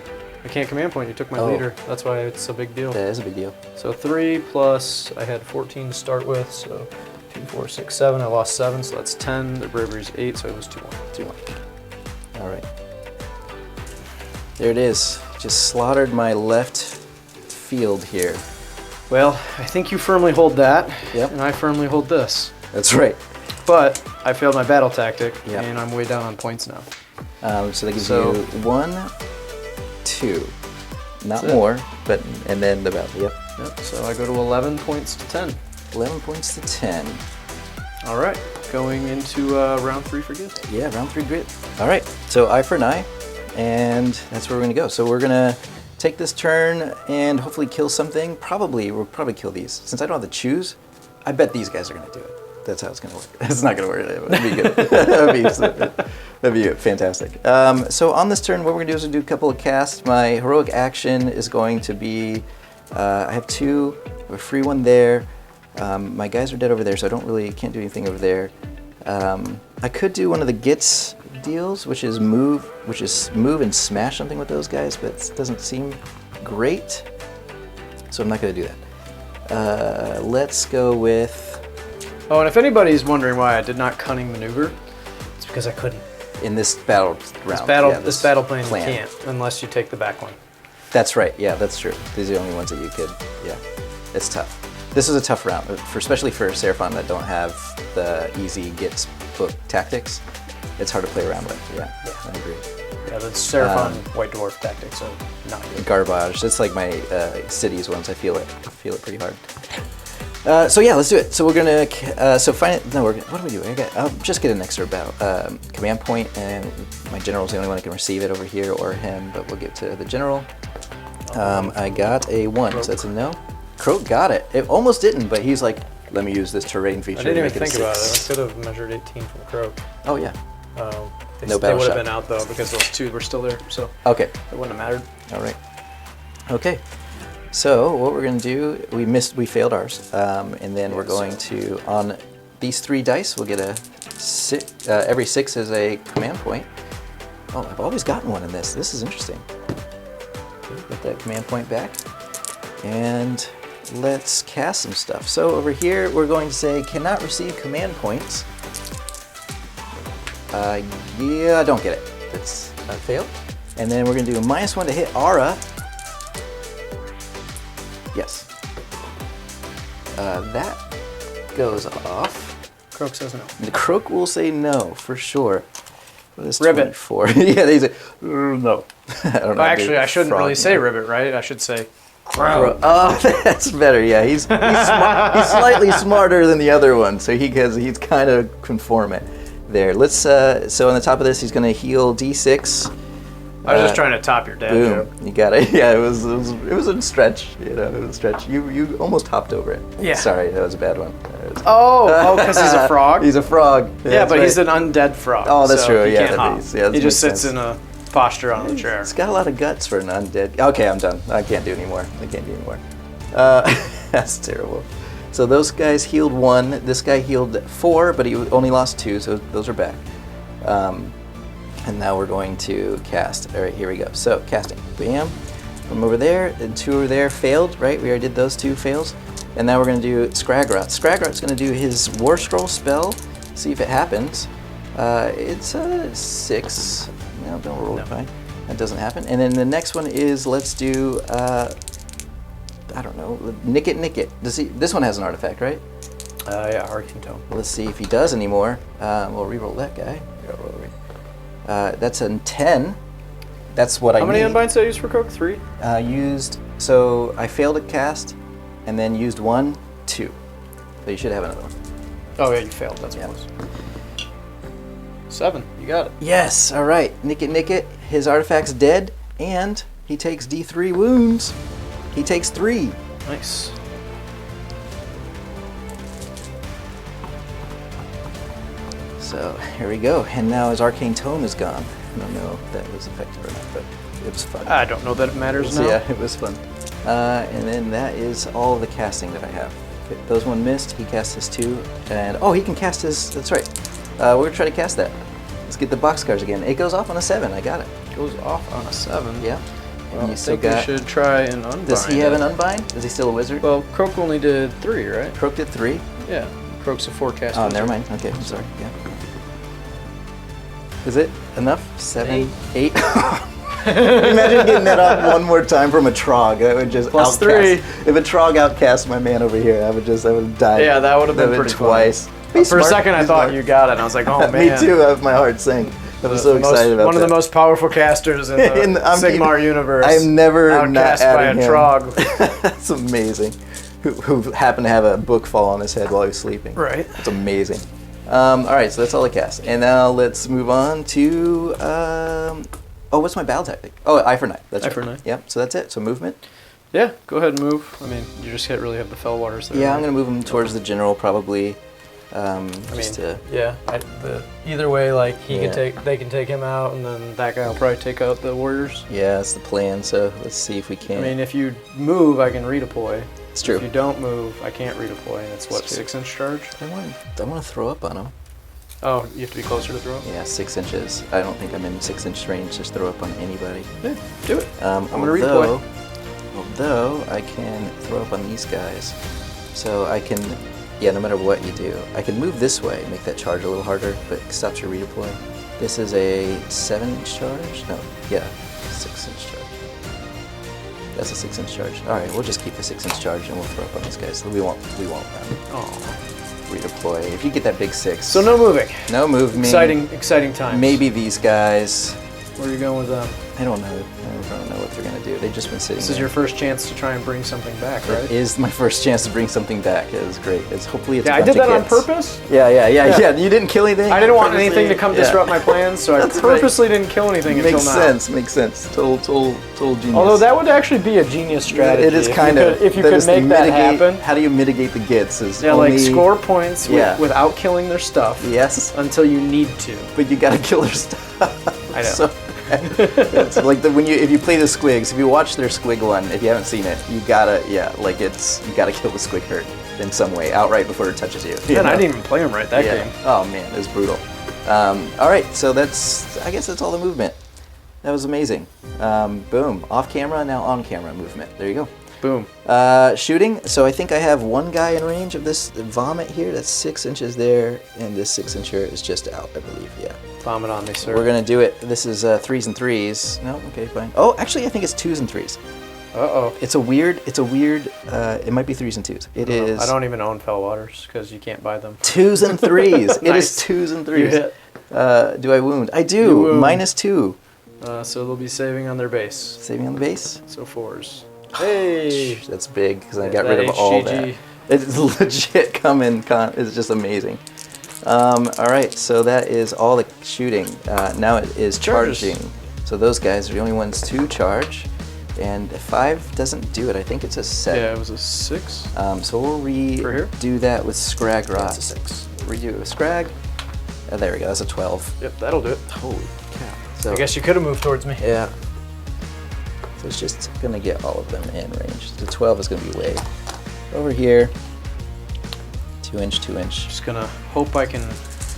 can't command point. You took my Oh. leader. That's why it's a big deal. That is a big deal. So 3 plus I had 14 to start with. So 2, 4, 6, 7. I lost 7, so that's 10. Their bravery's 8, so I was 2-1. 2-1. All right. There it is. Just slaughtered my left field here. Well, I think you firmly hold that, Yep. and I firmly hold this. That's right. But I failed my battle tactic, Yep. and I'm way down on points now. So that gives So- you 1, 2. Not That's it. more, but and then the battle. Yep. Yep. So I go to 11 points to 10. 11 points to 10. All right, going into round 3 for Gitz. Yeah, round 3 grit. All right. So eye for an eye, and that's where we're gonna go. So we're gonna take this turn and hopefully kill something. We'll probably kill these. Since I don't have to choose, I bet these guys are gonna do it. That's how it's gonna work. It's not gonna work. That'd be good. that'd be fantastic. So on this turn, what we're gonna do is we'll do a couple of casts. My heroic action is going to be, I have 2, I have a free one there. My guys are dead over there, so I can't do anything over there. I could do one of the Gitz deals, which is move and smash something with those guys, but it doesn't seem great. So I'm not gonna do that. Let's go with. Oh, and if anybody's wondering why I did not cunning maneuver, it's because I couldn't. In this battle round. This battle plan you can't unless you take the back one. That's right. Yeah, that's true. These are the only ones that you could. Yeah, it's tough. This is a tough round, especially for Seraphon that don't have the easy Gitz book tactics. It's hard to play around with. Yeah, I agree. Yeah, the Seraphon White Dwarf tactics are not good. Garbage. It's like my cities ones. I feel it pretty hard. So yeah, let's do it. So we're gonna. What do we do? I'll just get an extra battle command point, and my general's the only one that can receive it over here, or him. But we'll get to the general. I got a 1, so that's a no. Croak got it. It almost didn't, but he's like, let me use this terrain feature. I didn't to even make think about it. I 6. could have measured 18 from Croak. Oh yeah. They, No they battle would have shock. been out though because those 2 were still there, so Okay. it wouldn't have mattered. All right. Okay. So what we're gonna do? We failed ours, and then we're going to on these 3 dice. We'll get a 6. Every 6 is a command point. Oh, I've always gotten one in this. This is interesting. Okay, get that command point back, and let's cast some stuff. So over here, we're going to say cannot receive command points. Yeah, I don't get it. That's I failed. And then we're gonna do a -1 to hit aura. Yes. That goes off. Croak says no. The croak will say no for sure. What is Ribbit. 24? Yeah, they say no. I don't know. Well, actually, I shouldn't Frog really say no. ribbit, right? I should say Crow. Oh, that's better. Yeah, he's smart. He's slightly smarter than the other one, so he's kind of conformant there. Let's so on the top of this, he's gonna heal D6. I was just trying to top your dad Boom! joke. You got it. Yeah, it was a stretch. You know, it was a stretch. You almost hopped over it. Yeah. Sorry, that was a bad one. Oh, because he's a frog? He's a frog. Yeah, but that's he's right. an undead frog. Oh, that's so true. He Yeah, can't that hop. makes- yeah, that he just makes sits sense. in a posture on the chair. It's got a lot of guts for an undead. Okay, I'm done. I can't do anymore. That's terrible. So those guys healed 1. This guy healed 4, but he only lost 2, so those are back. And now we're going to cast. All right, here we go. So casting. Bam. From over there, and 2 over there failed, right? We already did those 2 fails. And now we're going to do Scragrot. Scragrot's going to do his War Scroll spell. See if it happens. It's a 6. No, don't roll it fine. That doesn't happen. And then the next one is, let's do, I don't know, Nick It. This one has an artifact, right? Yeah, Arcane Tome. Let's see if he does anymore. We'll reroll that guy. That's a 10. That's what I need. How many unbinds did I use for Croak? 3? So I failed a cast, and then used 1, 2. So you should have another one. Oh, yeah, you failed. That's what it was. 7. You got it. Yes, all right. Nick It. His artifact's dead, And he takes D3 wounds. He takes 3. Nice. So here we go. And now his arcane tome is gone. I don't know if that was effective or not, but it was fun. I don't know that it matters now. Yeah, it was fun. And then that is all the casting that I have. Okay, those one missed. He cast his 2. And oh, he can cast his. That's right. We're gonna try to cast that. Let's get the boxcars again. It goes off on a 7. I got it. Goes off on a 7. Yeah. Well, you I still think we should try and unbind. Does he have it. an unbind? Is he still a wizard? Well, Croak only did 3, right? Croak did 3. Yeah. Croak's a 4-cast. Oh, wizard. never mind. Okay, I'm sorry. Yeah. Is it enough? 7, 8. Imagine getting that off one more time from a Trogg. That would just Plus outcast. 3. If a Trogg outcast my man over here, I would have died. Yeah, that would have been pretty twice. funny. For a second, I thought you got it, and I was like, oh, man. Me too. My heart sank. I was so excited about one that. of the most powerful casters in the Sigmar universe. I'm never not outcast by a adding him. Trogg. That's amazing. Who happened to have a book fall on his head while he was sleeping. Right. That's amazing. All right, so that's all I cast. And now let's move on to... what's my battle tactic? Oh, eye for knife. That's Eye for knife. Yep, so that's it. So movement. Yeah, go ahead and move. I mean, you just can't really have the Fellwaters there. Yeah, right? I'm going to move him towards the general probably. Yeah. Either way, like they can take him out, and then that guy will probably take out the warriors. Yeah, that's the plan. So let's see if we can. I mean, if you move, I can redeploy. It's true. If you don't move, I can't redeploy. And it's what, 6-inch charge? I want to throw up on him. Oh, you have to be closer to throw up? Yeah, 6 inches. I don't think I'm in 6-inch range to throw up on anybody. Yeah, do it. I'm gonna redeploy. Although I can throw up on these guys, so I can. Yeah, no matter what you do, I can move this way, make that charge a little harder, but it stops your redeploy. This is a 7-inch charge? No, yeah, 6-inch charge. That's a 6-inch charge. All right, we'll just keep the 6-inch charge and we'll throw up on these guys. We won't redeploy. If you get that big 6. So no moving. No movement. Exciting times. Maybe these guys. Where are you going with them? I don't know. I don't know what they're gonna do. They've just been sitting. This is your first chance to try and bring something back, right? It is my first chance to bring something back. It was great. Hopefully it's. Yeah, a I bunch did that of on kids. purpose. Yeah. You didn't kill anything. I didn't want anything to come disrupt my plans, so I That's purposely didn't kill anything until now. Makes sense. Total genius. Although that would actually be a genius strategy. It is kind of. If you could make that happen. How do you mitigate the Gitz? Like score points without killing their stuff. Yes. Until you need to. But you gotta kill their stuff. I know. So, it's like if you play the Squigs, if you watch their Squig one, if you haven't seen it, you gotta you gotta kill the Squig herd in some way outright before it touches you. Man, I didn't even play him right that game. Oh man, it was brutal. All right, so I guess that's all the movement. That was amazing. Boom, off camera, now on camera movement. There you go. Boom. Shooting. So I think I have one guy in range of this vomit here. That's 6 inches there, and this 6-incher is just out, I believe. Yeah. Vomit on me, sir. We're gonna do it. This is 3s and 3s. No, okay, fine. Oh, actually, I think it's 2s and 3s. Uh-oh. It's a weird. It might be 3s and 2s. It is. I don't even own Fellwaters because you can't buy them. 2s and 3s. Nice. It is 2s and 3s. You hit. Do I wound? I do. -2. So they'll be saving on their base. Saving on the base. So 4s. Hey. That's big because I got rid of all that. It's legit coming. It's just amazing. All right, so that is all the shooting. Now it is charging. So those guys are the only ones to charge. And 5 doesn't do it. I think it's a 7. Yeah, it was a 6. So we'll redo that with Scrag Rock. That's a 6. Redo it with Scrag. Oh, there we go. That's a 12. Yep, that'll do it. Holy cow. So, I guess you could have moved towards me. Yeah. So it's just going to get all of them in range. The 12 is going to be way over here. 2-inch, 2-inch. Just gonna hope I can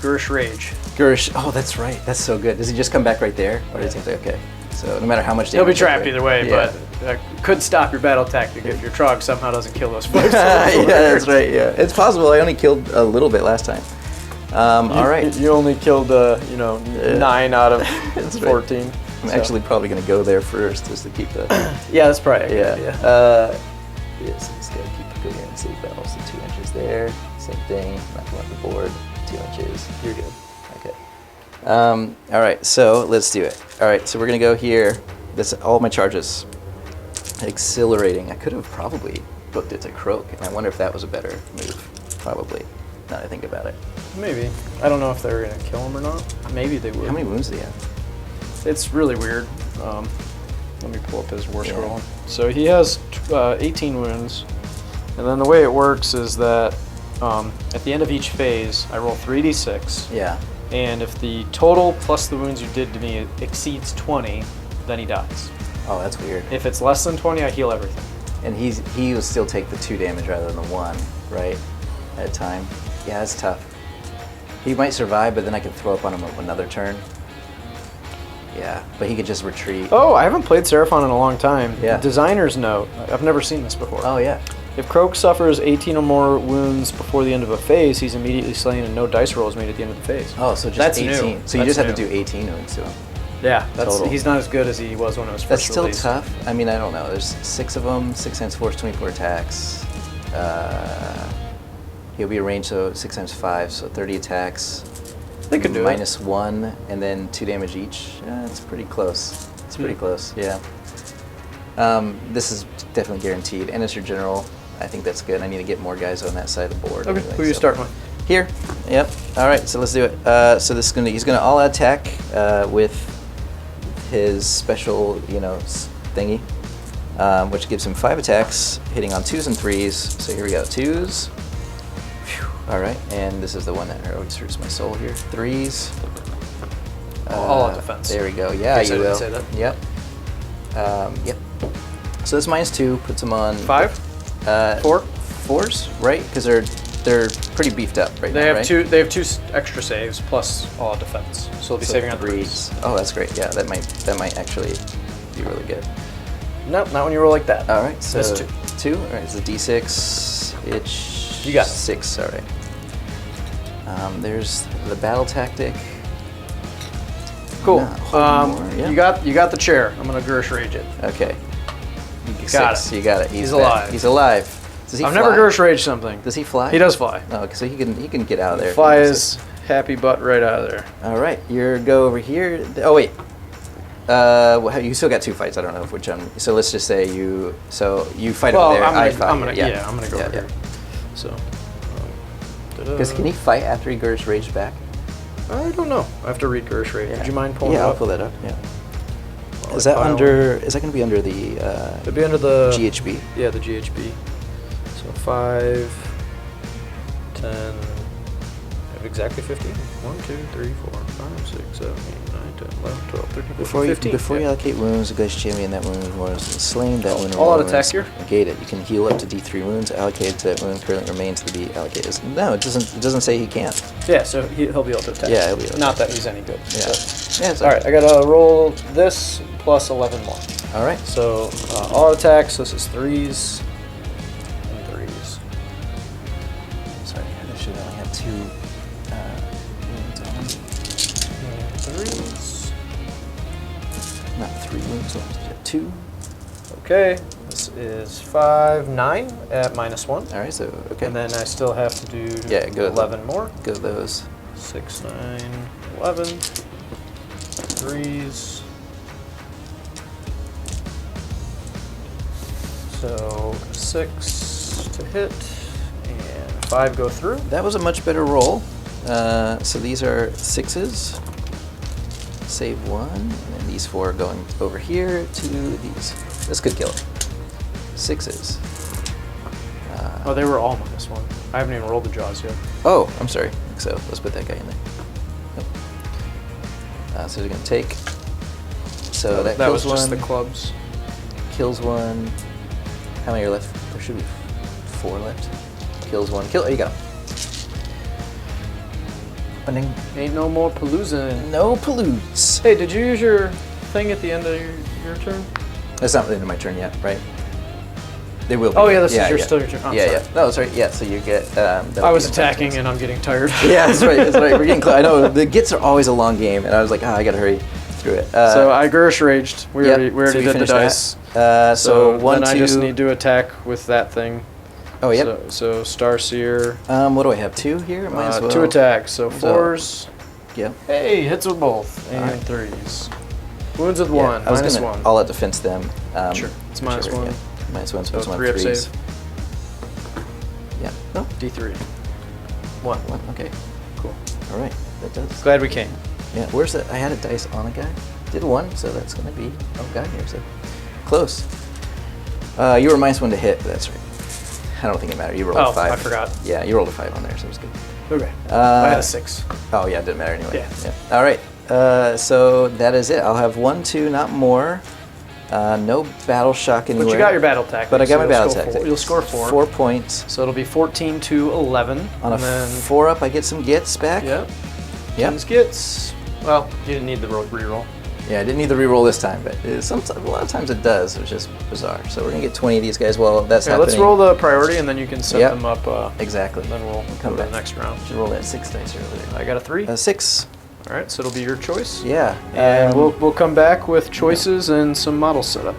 Gurish Rage. Gurish, oh, that's right. That's so good. Does he just come back right there? Or does he say, okay. So no matter how much He'll be damage trapped either way, but could stop your battle tactic if your Trogg somehow doesn't kill those folks. Yeah, that's right, yeah. It's possible. I only killed a little bit last time. All right. You only killed, 9 out of 14. Right. I'm actually probably going to go there first just to keep the... Yeah, that's probably a good idea. Yes, I'm just going to keep going and save battles. So 2 inches there. Same thing. Knock them off the board. 2 inches. You're good. Okay. All right, so let's do it. All right, so we're going to go here. That's all my charges. Exhilarating. I could have probably booked it to Croak, and I wonder if that was a better move. Probably. Now that I think about it. Maybe. I don't know if they were going to kill him or not. Maybe they would. How many wounds do you have? It's really weird. Let me pull up his war Yeah. scroll. So he has 18 wounds, and then the way it works is that at the end of each phase, I roll 3d6, Yeah. and if the total plus the wounds you did to me exceeds 20, then he dies. Oh, that's weird. If it's less than 20, I heal everything. And he will still take the 2 damage rather than the 1, right? At a time. Yeah, that's tough. He might survive, but then I could throw up on him another turn. Yeah, but he could just retreat. Oh, I haven't played Seraphon in a long time. Yeah. Designer's note. I've never seen this before. Oh, yeah. If Croak suffers 18 or more wounds before the end of a phase, he's immediately slain and no dice roll is made at the end of the phase. Oh, so just That's 18. new. So you That's just have to new. do 18 wounds to him. Yeah, Total. he's not as good as he was when it was That's first still released. tough. I mean, I don't know. There's 6 of them. 6 times 4 is 24 attacks. He'll be a range, so 6 times 5, so 30 attacks. They could do minus 1, and then 2 damage each. It's pretty close. It's pretty close, yeah. This is definitely guaranteed, and it's your general. I think that's good. I need to get more guys on that side of the board. Okay, anyway, who are you so. starting with? Here. Yep. All right. So let's do it. So this is he's gonna all attack with his special, thingy, which gives him 5 attacks, hitting on 2s and 3s. So here we go. 2s. Phew. All right. And this is the one that always hurts my soul here. 3s. All out defense. There we go. Yeah, Guess I you didn't will. say that. Yep. Yep. So this -2 puts him on 5? 4? 4s, right? Because they're pretty beefed up right They now, have right? two. They have 2 extra saves plus all defense, so they'll be So saving on 3s. 3s. Oh, that's great. Yeah, that might actually be really good. Nope, not when you roll like that. All right, so That's 2. 2. All right, it's a D6. It's You got it. 6. All right. There's the battle tactic. Cool. Nah, hold more, yeah. You got the chair. I'm gonna Gersh Rage it. Okay. Got 6. it. You got it. He's back. alive. He's alive. Does he I've fly? never Gersh Rage something. Does he fly? He does fly. Oh, okay, so he can get out of there. Fly his happy butt right out of there. All right, you go over here. Oh wait, you still got 2 fights. I don't know which one. So let's just say you fight over there. I fight. I'm gonna go Yeah, over here. So. Because can he fight after he Gersh Rage back? I don't know. I have to read Gersh Rage. Yeah. Would you mind pulling it Yeah, I'll up? pull that up. Yeah. While Is I that file? under? Is that going to be under the It'd be under the GHB? Yeah, the GHB. So 5, 10, I have exactly 15. 1, 2, 3, 4, 5, 6, 7, 8, 9, 10, 11, 12, 13, 14, Before you 15. before you yeah. allocate wounds, the guy's champion that wound was slain. That wound all out remains attack here? negated. You can heal up to D3 wounds allocated to that wound currently remains to be allocated. No, it doesn't say he can't. Yeah, so he'll be able to attack. Yeah, he'll be able to Not that he's any good. Yeah. but- Yeah. It's All right, I gotta roll this plus 11 more. All right. So all attacks. This is 3s and 3s. Sorry, I should only have 2 wounds on him. And 3s. Not 3 wounds, so 2. Okay, this is 5, 9 at -1. All right, so okay. And then I still have to do Yeah, go 11 more. Go those. 6, 9, 11. 3s. So 6 to hit, and 5 go through. That was a much better roll. So these are 6s. Save 1, and then these 4 are going over here to these. This could kill it. 6s. Oh, they were all -1. I haven't even rolled the jaws yet. Oh, I'm sorry. So let's put that guy in there. Nope. So they're gonna take. So that was kills just the one. clubs. Kills 1. How many are left? There should be 4 left. Kills 1. Kill. Oh, you got him. Funding. Ain't no more Palooza. No pollutes. Hey, did you use your thing at the end of your turn? That's not the end of my turn yet, right? They will be. Oh, yeah, this is still your turn. Oh, yeah, sorry. yeah. No, sorry. Yeah, so you get. I was attacking and I'm getting tired. Yeah, that's right. That's right. We're getting close. I know the Gitz are always a long game, and I was like, I gotta hurry through it. So I Gersh Raged. We yep, already so we did the finished dice. that. So 1, then 2. I just need to attack with that thing. Oh, yep. So Starseer. What do I have? 2 here? Might as well. 2 attacks. So 4s. Yeah. Hey, hits with both. And Alright. 3s. Wounds with Yeah, 1. I was Minus gonna 1. all out defense them. Sure. It's -1. Yeah. -1, so it's So 1 3 up 3s. save. Yeah. No. D3. 1. 1. Okay. Cool. All right. That does. Glad we came. Yeah. Where's that? I had a dice on a guy. Did 1, so that's gonna be. Oh, guy here. So. Close. You were -1 to hit, but that's right. I don't think it mattered. You rolled a 5. I forgot. Yeah, you rolled a 5 on there, so it was good. Okay. I had a 6. Oh, yeah, it didn't matter anyway. Yeah. All right. So that is it. I'll have 1, 2, not more. No battle shock anywhere. But you got your battle tactic. But I got my battle score tactic. You'll score 4. 4 points. So it'll be 14 to 11. On a and then 4-up, I get some Gitz back. Yep. Yep. King's Gitz. Well, you didn't need the reroll. Yeah, I didn't need the reroll this time, but a lot of times it does, which is bizarre. So we're going to get 20 of these guys while that's happening. Let's roll the priority, and then you can set Yep. them up. Exactly. And then we'll Come go to back. the next round. Should roll that 6 dice over there. I got a 3. 6. All right, so it'll be your choice. Yeah. And we'll come back with choices and some model setup.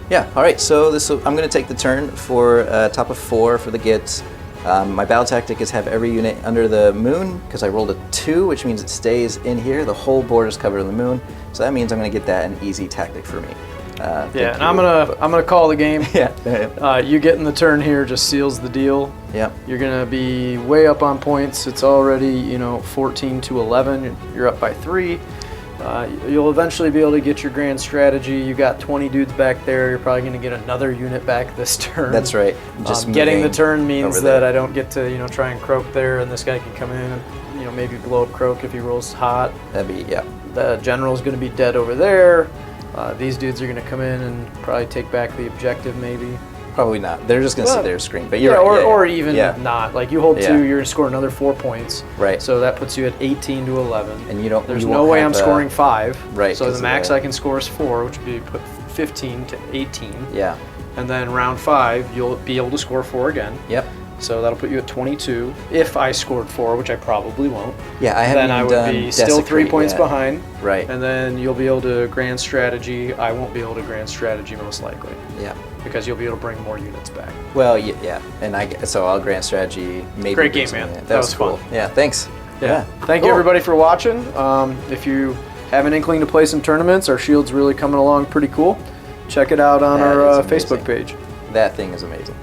Yeah, all right, so I'm going to take the turn for top of 4 for the Gitz. My battle tactic is have every unit under the moon, because I rolled a 2, which means it stays in here. The whole board is covered in the moon, so that means I'm going to get that an easy tactic for me. Yeah, and I'm gonna call the game. Yeah. You getting the turn here just seals the deal. Yep. You're gonna be way up on points. It's already 14 to 11. You're up by 3. You'll eventually be able to get your grand strategy. You got 20 dudes back there. You're probably gonna get another unit back this turn. That's right. Just getting the turn means that there. I don't get to try and croak there, and this guy can come in and maybe blow up croak if he rolls hot. That'd be, yeah. The general's gonna be dead over there. These dudes are going to come in and probably take back the objective, maybe. Probably not. They're just going to sit there and scream. But you're yeah, right. or even yeah. not. Like you hold 2, Yeah. you're going to score another 4 points. Right. So that puts you at 18 to 11. And you don't. There's you no won't way have, I'm scoring 5. Right. So the max I I can score is 4, which would be put 15 to 18. Yeah. And then round 5, you'll be able to score 4 again. Yep. So that'll put you at 22. If I scored 4, which I probably won't. Yeah, I haven't then I even would done be still 3 Desecrate points yet. behind. Right. And then you'll be able to grand strategy. I won't be able to grand strategy most likely. Yeah. Because you'll be able to bring more units back. Well, yeah. And so I'll grand strategy. Maybe Great bring game, some man. in. That was cool. fun. Yeah. Thanks. Yeah. Thank you Cool. everybody for watching. If you have an inkling to play some tournaments, our shield's really coming along pretty cool. Check it out on That our is amazing. Facebook page. That thing is amazing.